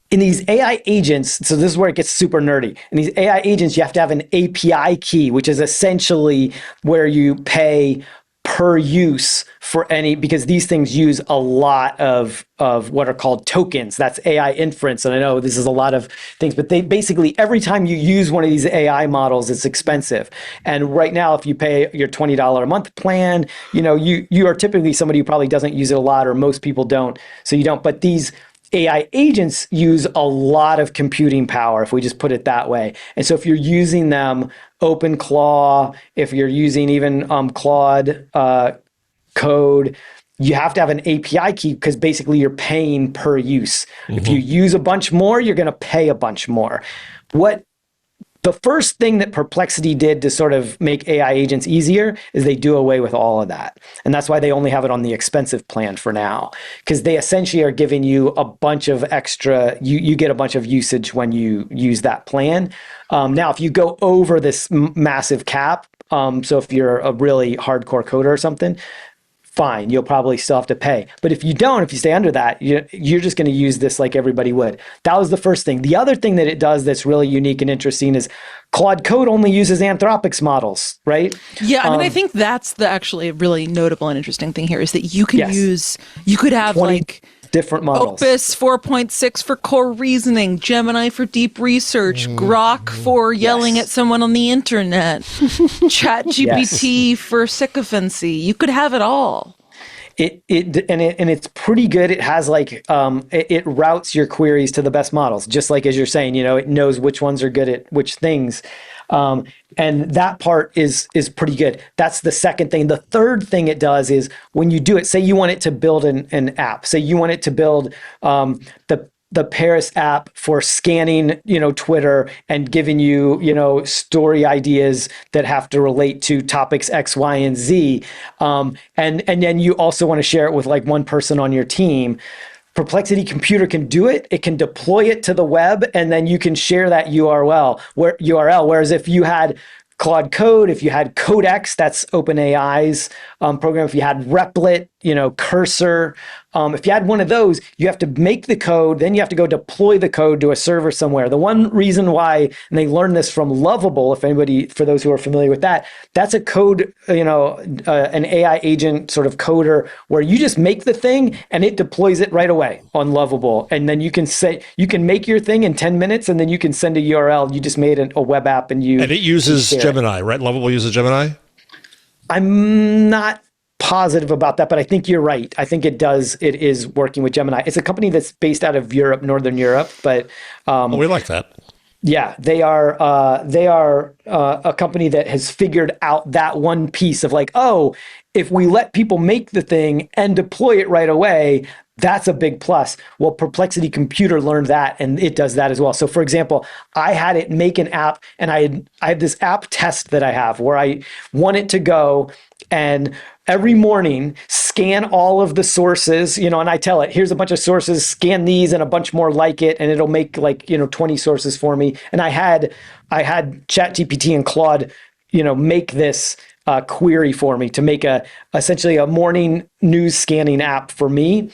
In these AI agents, so this is where it gets super nerdy. In these AI agents, you have to have an API key, which is essentially where you pay per use because these things use a lot of what are called tokens. That's AI inference. And I know this is a lot of things, but they basically, every time you use one of these AI models, it's expensive. And right now, if you pay your $20 a month plan, you are typically somebody who probably doesn't use it a lot, or most people don't. So you don't, but these AI agents use a lot of computing power, if we just put it that way. And so if you're using them, OpenClaw, if you're using even Claude code, you have to have an API key, because basically you're paying per use. If you use a bunch more, you're going to pay a bunch more. The first thing that Perplexity did to sort of make AI agents easier is they do away with all of that. And that's why they only have it on the expensive plan for now, because they essentially are giving you a bunch of extra, you get a bunch of usage when you use that plan. Now, if you go over this massive cap, so if you're a really hardcore coder or something, fine, you'll probably still have to pay. But if you don't, if you stay under that, you're just going to use this like everybody would. That was the first thing. The other thing that it does that's really unique and interesting is Claude Code only uses Anthropic's models, right? Yeah, I mean, I think that's the actually really notable and interesting thing here is that you can you could have like different models. Opus 4.6 for core reasoning, Gemini for deep research, Grok for yelling at someone on the internet, ChatGPT for sycophancy. You could have it all. It's pretty good. It has like it routes your queries to the best models, just like as you're saying, it knows which ones are good at which things. And that part is pretty good. That's the second thing. The third thing it does is when you do it, say you want it to build an app, say you want it to build the Paris app for scanning, Twitter and giving you, story ideas that have to relate to topics X, Y, and Z. And then you also want to share it with like one person on your team. Perplexity Computer can do it. It can deploy it to the web, and then you can share that URL. Whereas if you had Claude Code, if you had Codex, that's OpenAI's program, if you had Replit, Cursor. If you had one of those, you have to make the code, then you have to go deploy the code to a server somewhere. The one reason why, and they learned this from Lovable, for those who are familiar with that, that's a code, an AI agent sort of coder where you just make the thing and it deploys it right away on Lovable. And then you can make your thing in 10 minutes and then you can send a URL. You just made a web app and it uses Gemini, right? Lovable uses Gemini? I'm not positive about that, but I think you're right. I think it is working with Gemini. It's a company that's based out of Europe, Northern Europe, but we like that. Yeah, they are a company that has figured out that one piece of like, oh, if we let people make the thing and deploy it right away, that's a big plus. Well, Perplexity Computer learned that, and it does that as well. So, for example, I had it make an app, and I had this app test that I have where I want it to go and every morning scan all of the sources, and I tell it, here's a bunch of sources, scan these and a bunch more like it, and it'll make 20 sources for me. And I had ChatGPT and Claude, make this query for me to make essentially a morning news scanning app for me.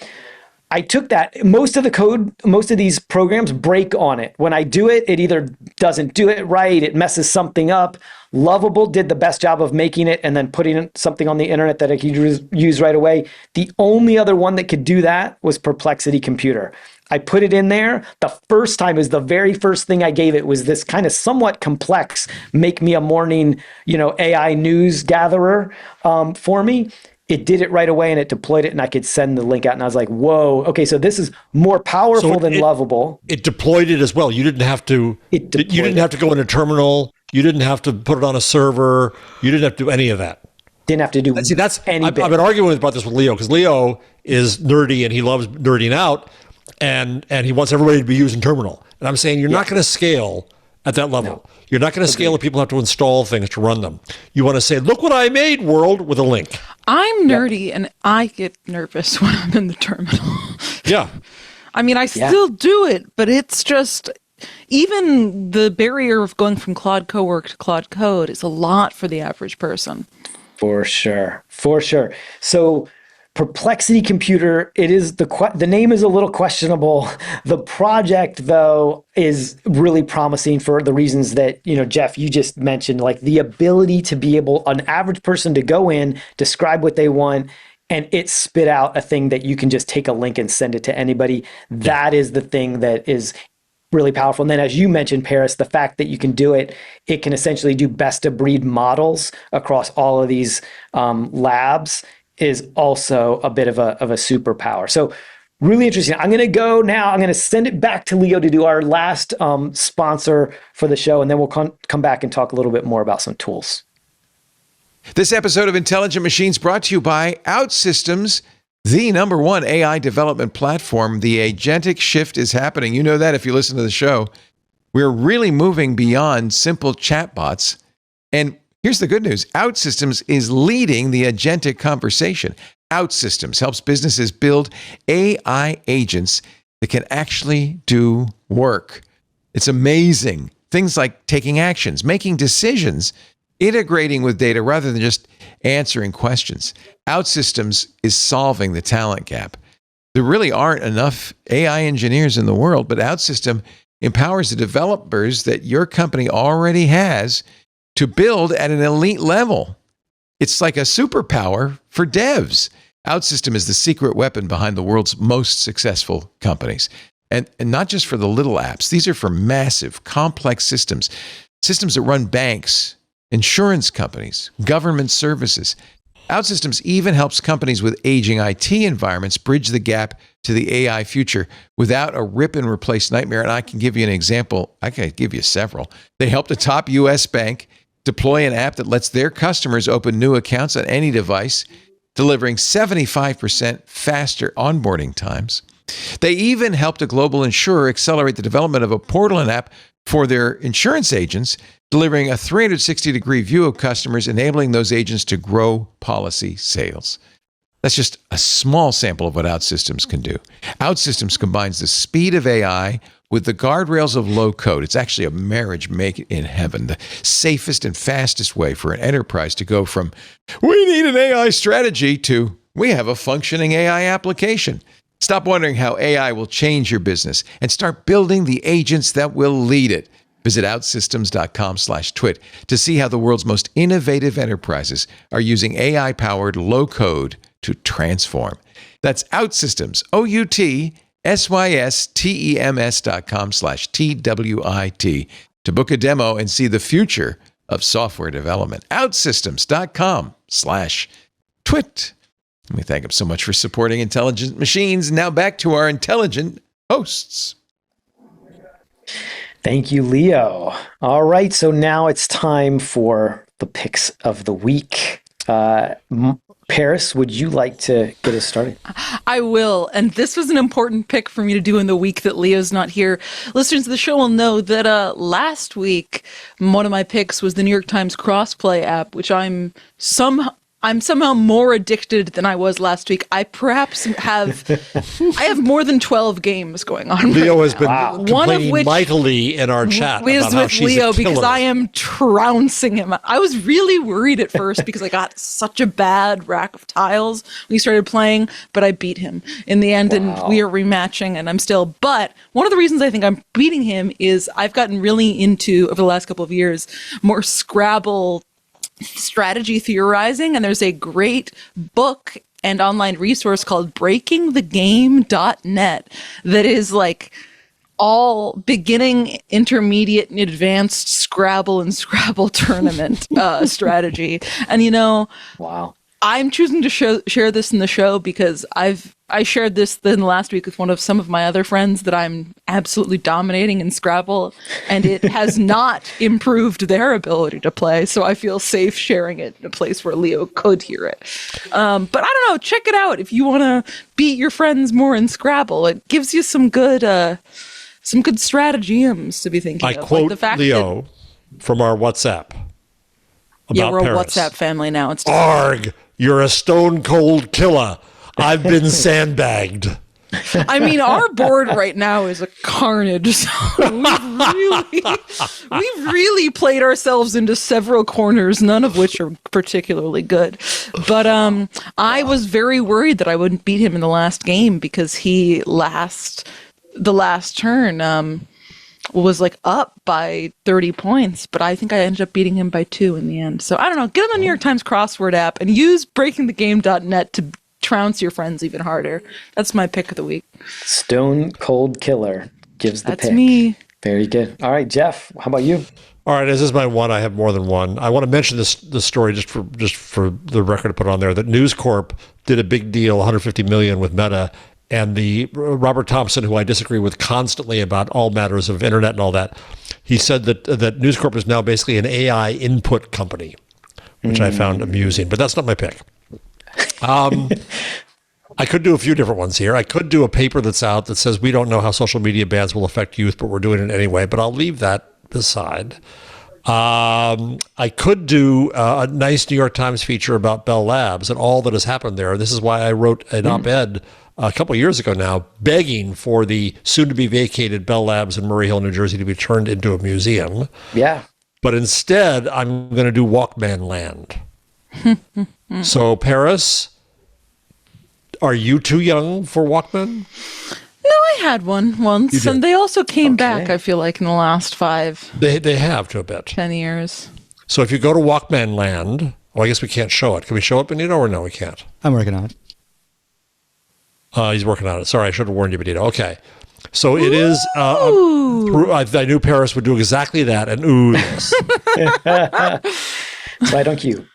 I took that. Most of the code, most of these programs break on it. When I do it, it either doesn't do it right, it messes something up. Lovable did the best job of making it and then putting something on the internet that I could use right away. The only other one that could do that was Perplexity Computer. I put it in there. The first time is the very first thing I gave it was this kind of somewhat complex, make me a morning, AI news gatherer for me. It did it right away and it deployed it and I could send the link out. And I was like, whoa, okay, so this is more powerful than Lovable. It deployed it as well. You didn't have to go in a terminal. You didn't have to put it on a server. You didn't have to do any of that. Didn't have to do any I've been arguing about this with Leo because Leo is nerdy and he loves nerding out and he wants everybody to be using terminal. And I'm saying you're not going to scale at that level. No. You're not going to scale if people have to install things to run them. You want to say, look what I made, world, with a link. I'm nerdy and I get nervous when I'm in the terminal. Yeah. I mean, I still do it, but it's just, even the barrier of going from Claude Cowork to Claude Code is a lot for the average person. For sure. So Perplexity Computer, the name is a little questionable. The project, though, is really promising for the reasons that, Jeff, you just mentioned, like the ability to be able, an average person to go in, describe what they want, and it spit out a thing that you can just take a link and send it to anybody. That is the thing that is really powerful. And then, as you mentioned, Paris, the fact that you can do it, it can essentially do best of breed models across all of these labs is also a bit of a superpower. So really interesting. I'm going to go now. I'm going to send it back to Leo to do our last sponsor for the show, and then we'll come back and talk a little bit more about some tools. This episode of Intelligent Machines brought to you by OutSystems, the #1 AI development platform. The agentic shift is happening. You know that if you listen to the show. We're really moving beyond simple chatbots. And here's the good news. OutSystems is leading the agentic conversation. OutSystems helps businesses build AI agents that can actually do work. It's amazing. Things like taking actions, making decisions, integrating with data rather than just answering questions. OutSystems is solving the talent gap. There really aren't enough AI engineers in the world, but OutSystem empowers the developers that your company already has to build at an elite level. It's like a superpower for devs. OutSystem is the secret weapon behind the world's most successful companies. And not just for the little apps. These are for massive, complex systems. Systems that run banks, insurance companies, government services. OutSystems even helps companies with aging IT environments bridge the gap to the AI future without a rip and replace nightmare. And I can give you an example. I can give you several. They helped a top US bank deploy an app that lets their customers open new accounts on any device, delivering 75% faster onboarding times. They even helped a global insurer accelerate the development of a portal and app for their insurance agents, delivering a 360-degree view of customers, enabling those agents to grow policy sales. That's just a small sample of what OutSystems can do. OutSystems combines the speed of AI with the guardrails of low code. It's actually a marriage made in heaven, the safest and fastest way for an enterprise to go from, we need an AI strategy, to we have a functioning AI application. Stop wondering how AI will change your business and start building the agents that will lead it. Visit outsystems.com/twit to see how the world's most innovative enterprises are using AI-powered low-code to transform. That's Outsystems, OUTSYSTEMS.com/TWIT to book a demo and see the future of software development. Outsystems.com/twit. We thank him so much for supporting Intelligent Machines. Now back to our intelligent hosts. Thank you, Leo. All right, so now it's time for the picks of the week. Paris, would you like to get us started? I will. And this was an important pick for me to do in the week that Leo's not here. Listeners of the show will know that last week, one of my picks was the New York Times Crossplay app, which I'm somehow more addicted than I was last week. I perhaps have more than 12 games going on. Leo has been One of complaining which mightily in our chat is about how with she's Leo a killer. because I am trouncing him. I was really worried at first because I got such a bad rack of tiles when he started playing, but I beat him in the end, and we are rematching, and I'm still. But one of the reasons I think I'm beating him is I've gotten really into, over the last couple of years, more Scrabble strategy theorizing, and there's a great book and online resource called breakingthegame.net that is like all beginning, intermediate, and advanced Scrabble and Scrabble tournament strategy. And I'm choosing to share this in the show because I shared this then last week with some of my other friends that I'm absolutely dominating in Scrabble, and it has not improved their ability to play. So I feel safe sharing it in a place where Leo could hear it. But I don't know. Check it out if you want to beat your friends more in Scrabble. It gives you some good stratagems to be thinking of. I quote the fact Leo from our WhatsApp. Yeah, we're Paris. a WhatsApp family now. It's Arg, you're a stone cold killer. I've been sandbagged. I mean, our board right now is a carnage. So we've really played ourselves into several corners, none of which are particularly good. But I was very worried that I wouldn't beat him in the last game because the last turn was like up by 30 points, but I think I ended up beating him by 2 in the end. So I don't know. Get on the New York Times crossword app and use breakingthegame.net to trounce your friends even harder. That's my pick of the week. Stone Cold Killer gives the pick. That's me. Very good. All right, Jeff, how about you? All right, this is my one. I have more than one. I want to mention this story just for the record to put on there that News Corp did a big deal, $150 million with Meta. And the Robert Thompson, who I disagree with constantly about all matters of internet and all that, he said that News Corp is now basically an AI input company, which I found amusing. But that's not my pick. I could do a few different ones here. I could do a paper that's out that says we don't know how social media bans will affect youth, but we're doing it anyway. But I'll leave that beside. I could do a nice New York Times feature about Bell Labs and all that has happened there. This is why I wrote an op-ed a couple of years ago now, begging for the soon-to-be vacated Bell Labs in Murray Hill, New Jersey, to be turned into a museum. Yeah. But instead, I'm going to do Walkman Land. So, Paris, are you too young for Walkman? No, I had one once, and they also came back, I feel like, in the last 5. They have to a bit. 10 years. So if you go to Walkman Land, I guess we can't show it. Can we show it, Benito, or no, we can't? I'm working on it. He's working on it. Sorry, I should have warned you, Benito. Okay. So it is, I knew Paris would do exactly that, and yes. Why don't you?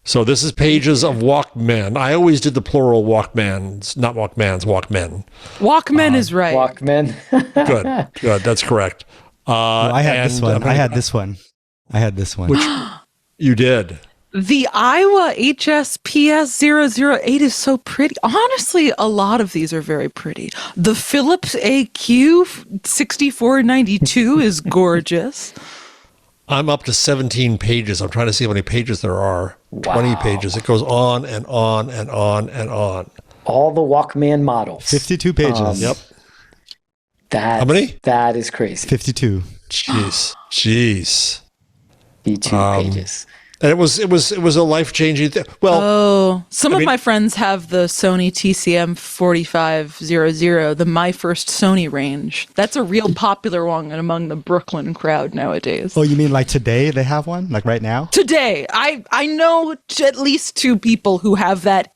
So this is pages of Walkmen. I always did the plural Walkmans, not Walkmans, Walkmen. Walkmen is right. Walkmen. Good. That's correct. I had this one. I had this one. Which you did. The Iowa HSPS 008 is so pretty. Honestly, a lot of these are very pretty. The Philips AQ 6492 is gorgeous. I'm up to 17 pages. I'm trying to see how many pages there are. Wow. 20 pages. It goes on and on and on and on. All the Walkman models. 52 pages. Yep. How many? That is crazy. 52. Jeez. 52 pages. And it was a life-changing thing. Well, some of my friends have the Sony TCM 4500, the My First Sony range. That's a real popular one among the Brooklyn crowd nowadays. Oh, you mean like today they have one? Like right now? Today, I know at least 2 people who have that.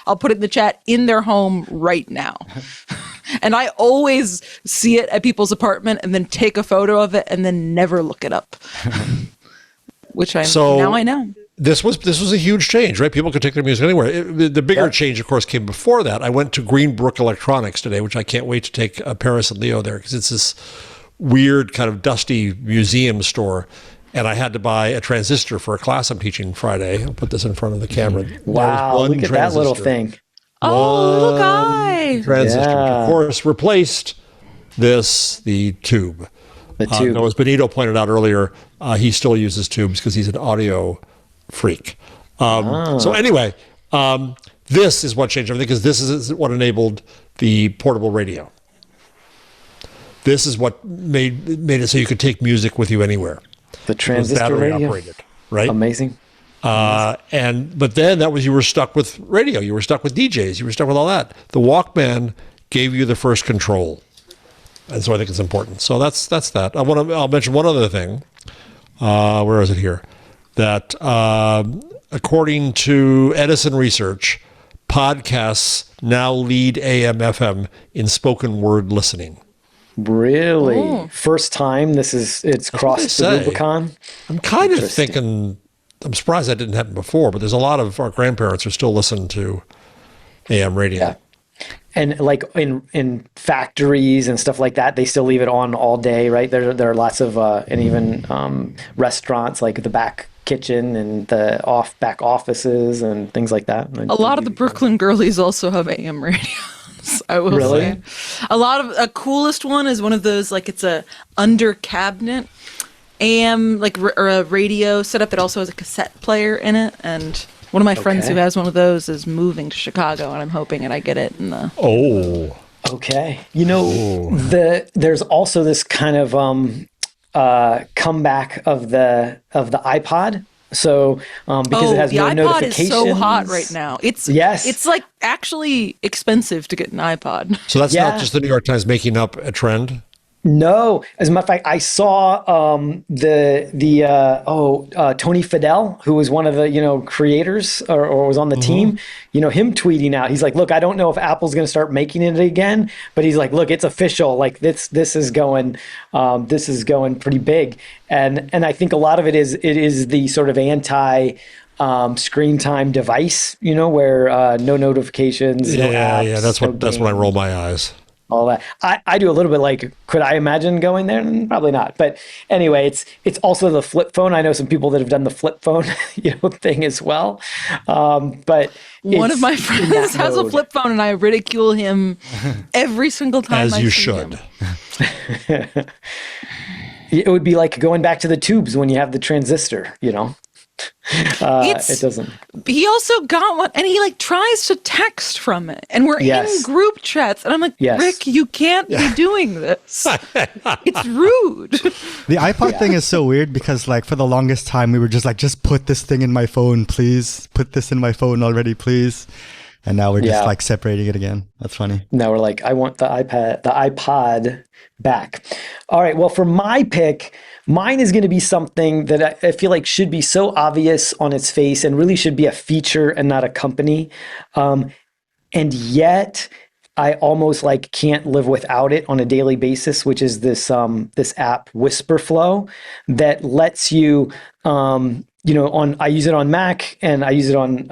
I'll put it in the chat, in their home right now. And I always see it at people's apartment and then take a photo of it and then never look it up. Which now I know. This was a huge change, right? People could take their music anywhere. The bigger change, of course, came before that. I went to Greenbrook Electronics today, which I can't wait to take Paris and Leo there, because it's this weird kind of dusty museum store. And I had to buy a transistor for a class I'm teaching Friday. I'll put this in front of the camera. Wow, look at that little thing. Oh, little guy. Transistor, which of course, replaced the tube. The tube. As Benito pointed out earlier, he still uses tubes because he's an audio freak. So anyway, this is what changed everything, because this is what enabled the portable radio. This is what made it so you could take music with you anywhere. The transistor battery radio, operated, right? Amazing. But then you were stuck with radio. You were stuck with DJs. You were stuck with all that. The Walkman gave you the first control. And so I think it's important. So that's that. I'll mention one other thing. Where is it here? That according to Edison Research, podcasts now lead AM/FM in spoken word listening. Really? Oh. First time it's crossed the Rubicon? I'm kind of thinking, I'm surprised that didn't happen before, but there's a lot of our grandparents who still listen to AM radio. Yeah. And like in factories and stuff like that, they still leave it on all day, right? There are lots of and even restaurants, like the back kitchen and the back offices and things like that. A lot of the Brooklyn girlies also have AM radios, I will say. A coolest one is one of those, like, it's a under cabinet AM, like or a radio setup that also has a cassette player in it. And one of my friends who has one of those is moving to Chicago, and I'm hoping that I get it in the... Oh. Okay. There's also this kind of comeback of the iPod. So because it has no notifications. The iPod is so hot right now. It's like actually expensive to get an iPod. So that's not just the New York Times making up a trend? No, as a matter of fact, I saw Tony Fadell, who was one of the creators or was on the team. Him tweeting out. He's like, "Look, I don't know if Apple's going to start making it again, but he's like, look, it's official. Like this is going pretty big." And I think a lot of it is the sort of anti screen time device. Where no notifications. No apps, that's when I roll my eyes. All that. I do a little bit like, could I imagine going there? Probably not. But anyway, it's also the flip phone. I know some people that have done the flip phone, thing as well. But one of my friends has a flip phone, and I ridicule him every single time. As you should. It would be like going back to the tubes when you have the transistor. It doesn't. He also got one, and he tries to text from it, and we're in group chats, and I'm like, Rick, you can't be doing this. It's rude. The iPod thing is so weird because for the longest time we were just put this thing in my phone, please. Put this in my phone already, please. And now we're just separating it again. That's funny. Now we're like, I want the iPod back. All right. Well, for my pick, mine is going to be something that I feel like should be so obvious on its face and really should be a feature and not a company. And yet I almost can't live without it on a daily basis, which is this app Whisperflow that lets you, I use it on Mac and I use it on,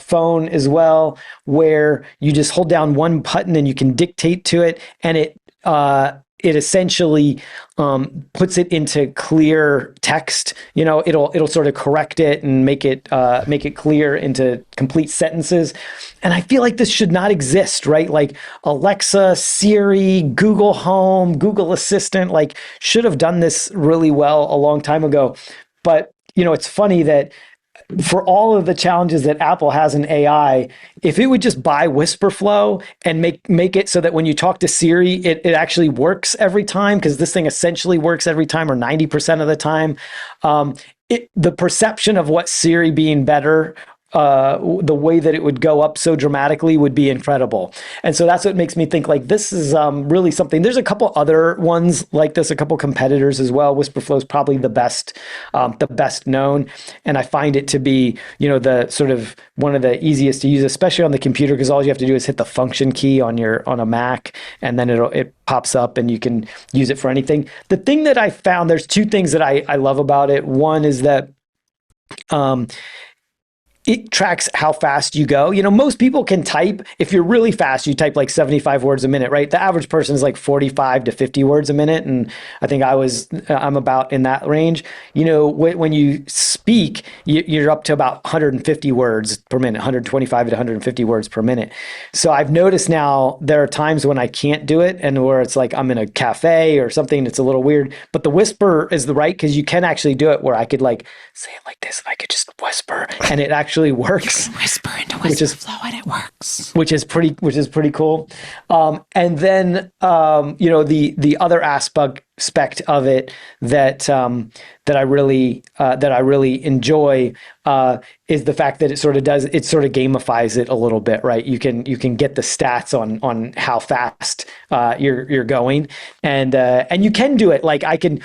phone as well, where you just hold down one button and you can dictate to it, and it essentially puts it into clear text. It'll sort of correct it and make it clear into complete sentences. And I feel like this should not exist, right? Like Alexa, Siri, Google Home, Google Assistant, should have done this really well a long time ago. But it's funny that for all of the challenges that Apple has in AI, if it would just buy Whisperflow and make it so that when you talk to Siri, it actually works every time, because this thing essentially works every time or 90% of the time, the perception of what Siri being better, the way that it would go up so dramatically would be incredible. And so that's what makes me think like this is really something. There's a couple other ones like this, a couple competitors as well. Whisperflow is probably the best known. And I find it to be, the sort of one of the easiest to use, especially on the computer, because all you have to do is hit the function key on a Mac, and then it pops up and you can use it for anything. The thing that I found, there's two things that I love about it. One is that it tracks how fast you go. Most people can type. If you're really fast, you type like 75 words a minute, right? The average person is like 45 to 50 words a minute. And I think I'm about in that range. When you speak, you're up to about 150 words per minute, 125 to 150 words per minute. So I've noticed now there are times when I can't do it and where it's like I'm in a cafe or something, it's a little weird. But the whisper is the right, because you can actually do it where I could like say it like this and I could just whisper and it actually works. You can whisper into Whisperflow and it works. Which is pretty cool. And then the other aspect of it that I really enjoy is the fact that it sort of gamifies it a little bit, right? You can get the stats on how fast you're going, and you can do it. Like I can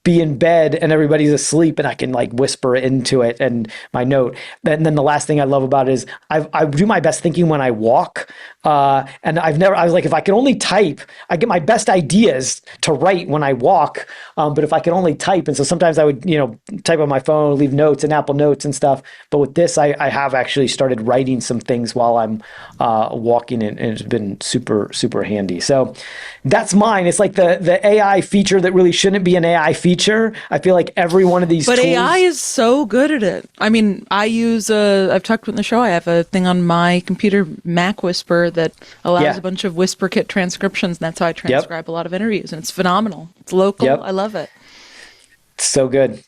be in bed and everybody's asleep, and I can like whisper into it and my note. And then the last thing I love about it is I do my best thinking when I walk, and I was like, if I could only type, I get my best ideas to write when I walk. But if I could only type, and so sometimes I would type on my phone, leave notes in Apple Notes and stuff. But with this, I have actually started writing some things while I'm walking, and it's been super, super handy. So that's mine. It's like the AI feature that really shouldn't be an AI feature. I feel like every one of these tools... AI is so good at it. I mean, I've talked in the show, I have a thing on my computer, Mac Whisper, that allows a bunch of WhisperKit transcriptions, and that's how I transcribe a lot of interviews, and it's phenomenal. It's local. I love it. So good.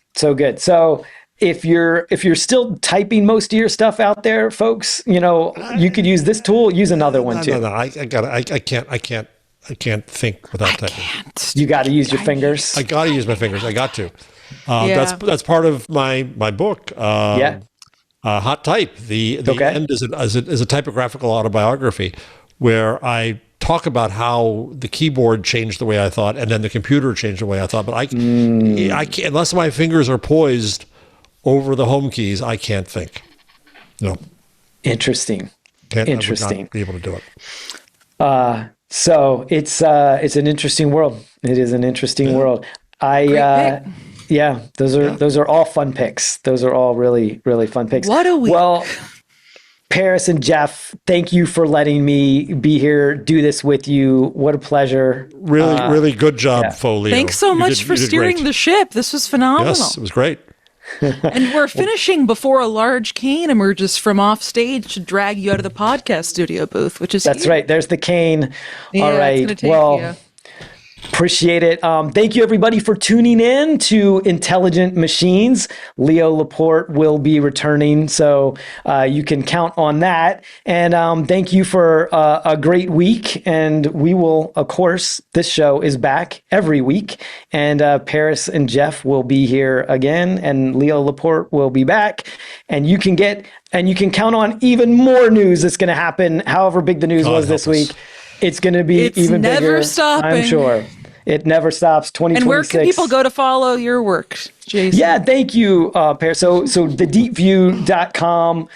So if you're still typing most of your stuff out there, folks, you could use this tool. Use another one too. No, I can't think without typing. You got to use your fingers. I got to use my fingers. I got to. That's part of my book. Hot Type. The end is a typographical autobiography where I talk about how the keyboard changed the way I thought, and then the computer changed the way I thought. But I can't, unless my fingers are poised over the home keys, I can't think. No. Interesting. I would not be able to do it. So it's an interesting world. It is an interesting world. Those are all fun picks. Those are all really, really fun picks. What a week. Well, Paris and Jeff, thank you for letting me be here, do this with you. What a pleasure. Really good job, Folio. Thanks so much for steering the ship. This was phenomenal. Yes, it was great. And we're finishing before a large cane emerges from off stage to drag you out of the podcast studio booth, which is That's right. There's the cane. Yeah, all right. Appreciate it. Thank you, everybody, for tuning in to Intelligent Machines. Leo Laporte will be returning, so you can count on that. And thank you for a great week. And we will, of course, this show is back every week. And Paris and Jeff will be here again, and Leo Laporte will be back. And you can count on even more news that's going to happen, however big the news was this week. It's going to be even bigger. It's never stopping. I'm sure. It never stops. 2026. And where can people go to follow your work, Jason? Yeah, thank you, Per. So thedeepview.com,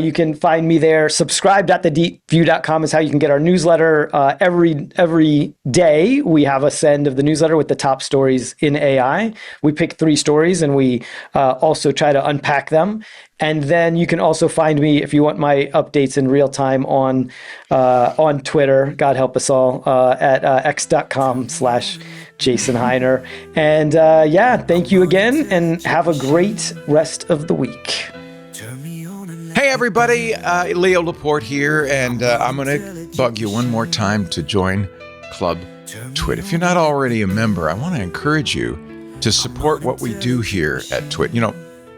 you can find me there. Subscribe.thedeepview.com is how you can get our newsletter. Every day we have a send of the newsletter with the top stories in AI. We pick 3 stories and we also try to unpack them. And then you can also find me if you want my updates in real time on Twitter. God help us all at x.com/Jason Hiner. And thank you again, and have a great rest of the week. Hey everybody, Leo Laporte here, and I'm going to bug you one more time to join Club Twit. If you're not already a member, I want to encourage you to support what we do here at Twit.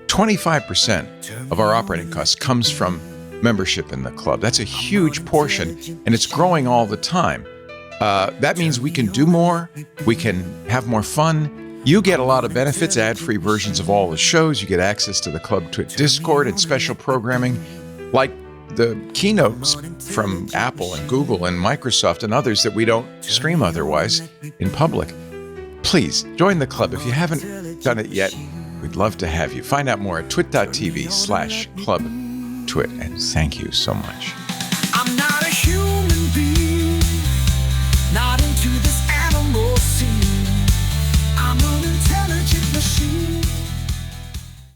25% of our operating costs comes from membership in the club. That's a huge portion, and it's growing all the time. That means we can do more, we can have more fun. You get a lot of benefits, ad-free versions of all the shows. You get access to the Club Twit Discord and special programming like the keynotes from Apple and Google and Microsoft and others that we don't stream otherwise in public. Please join the club. If you haven't done it yet, we'd love to have you. Find out more at twit.tv/clubtwit. And thank you so much. I'm not a human being, not into this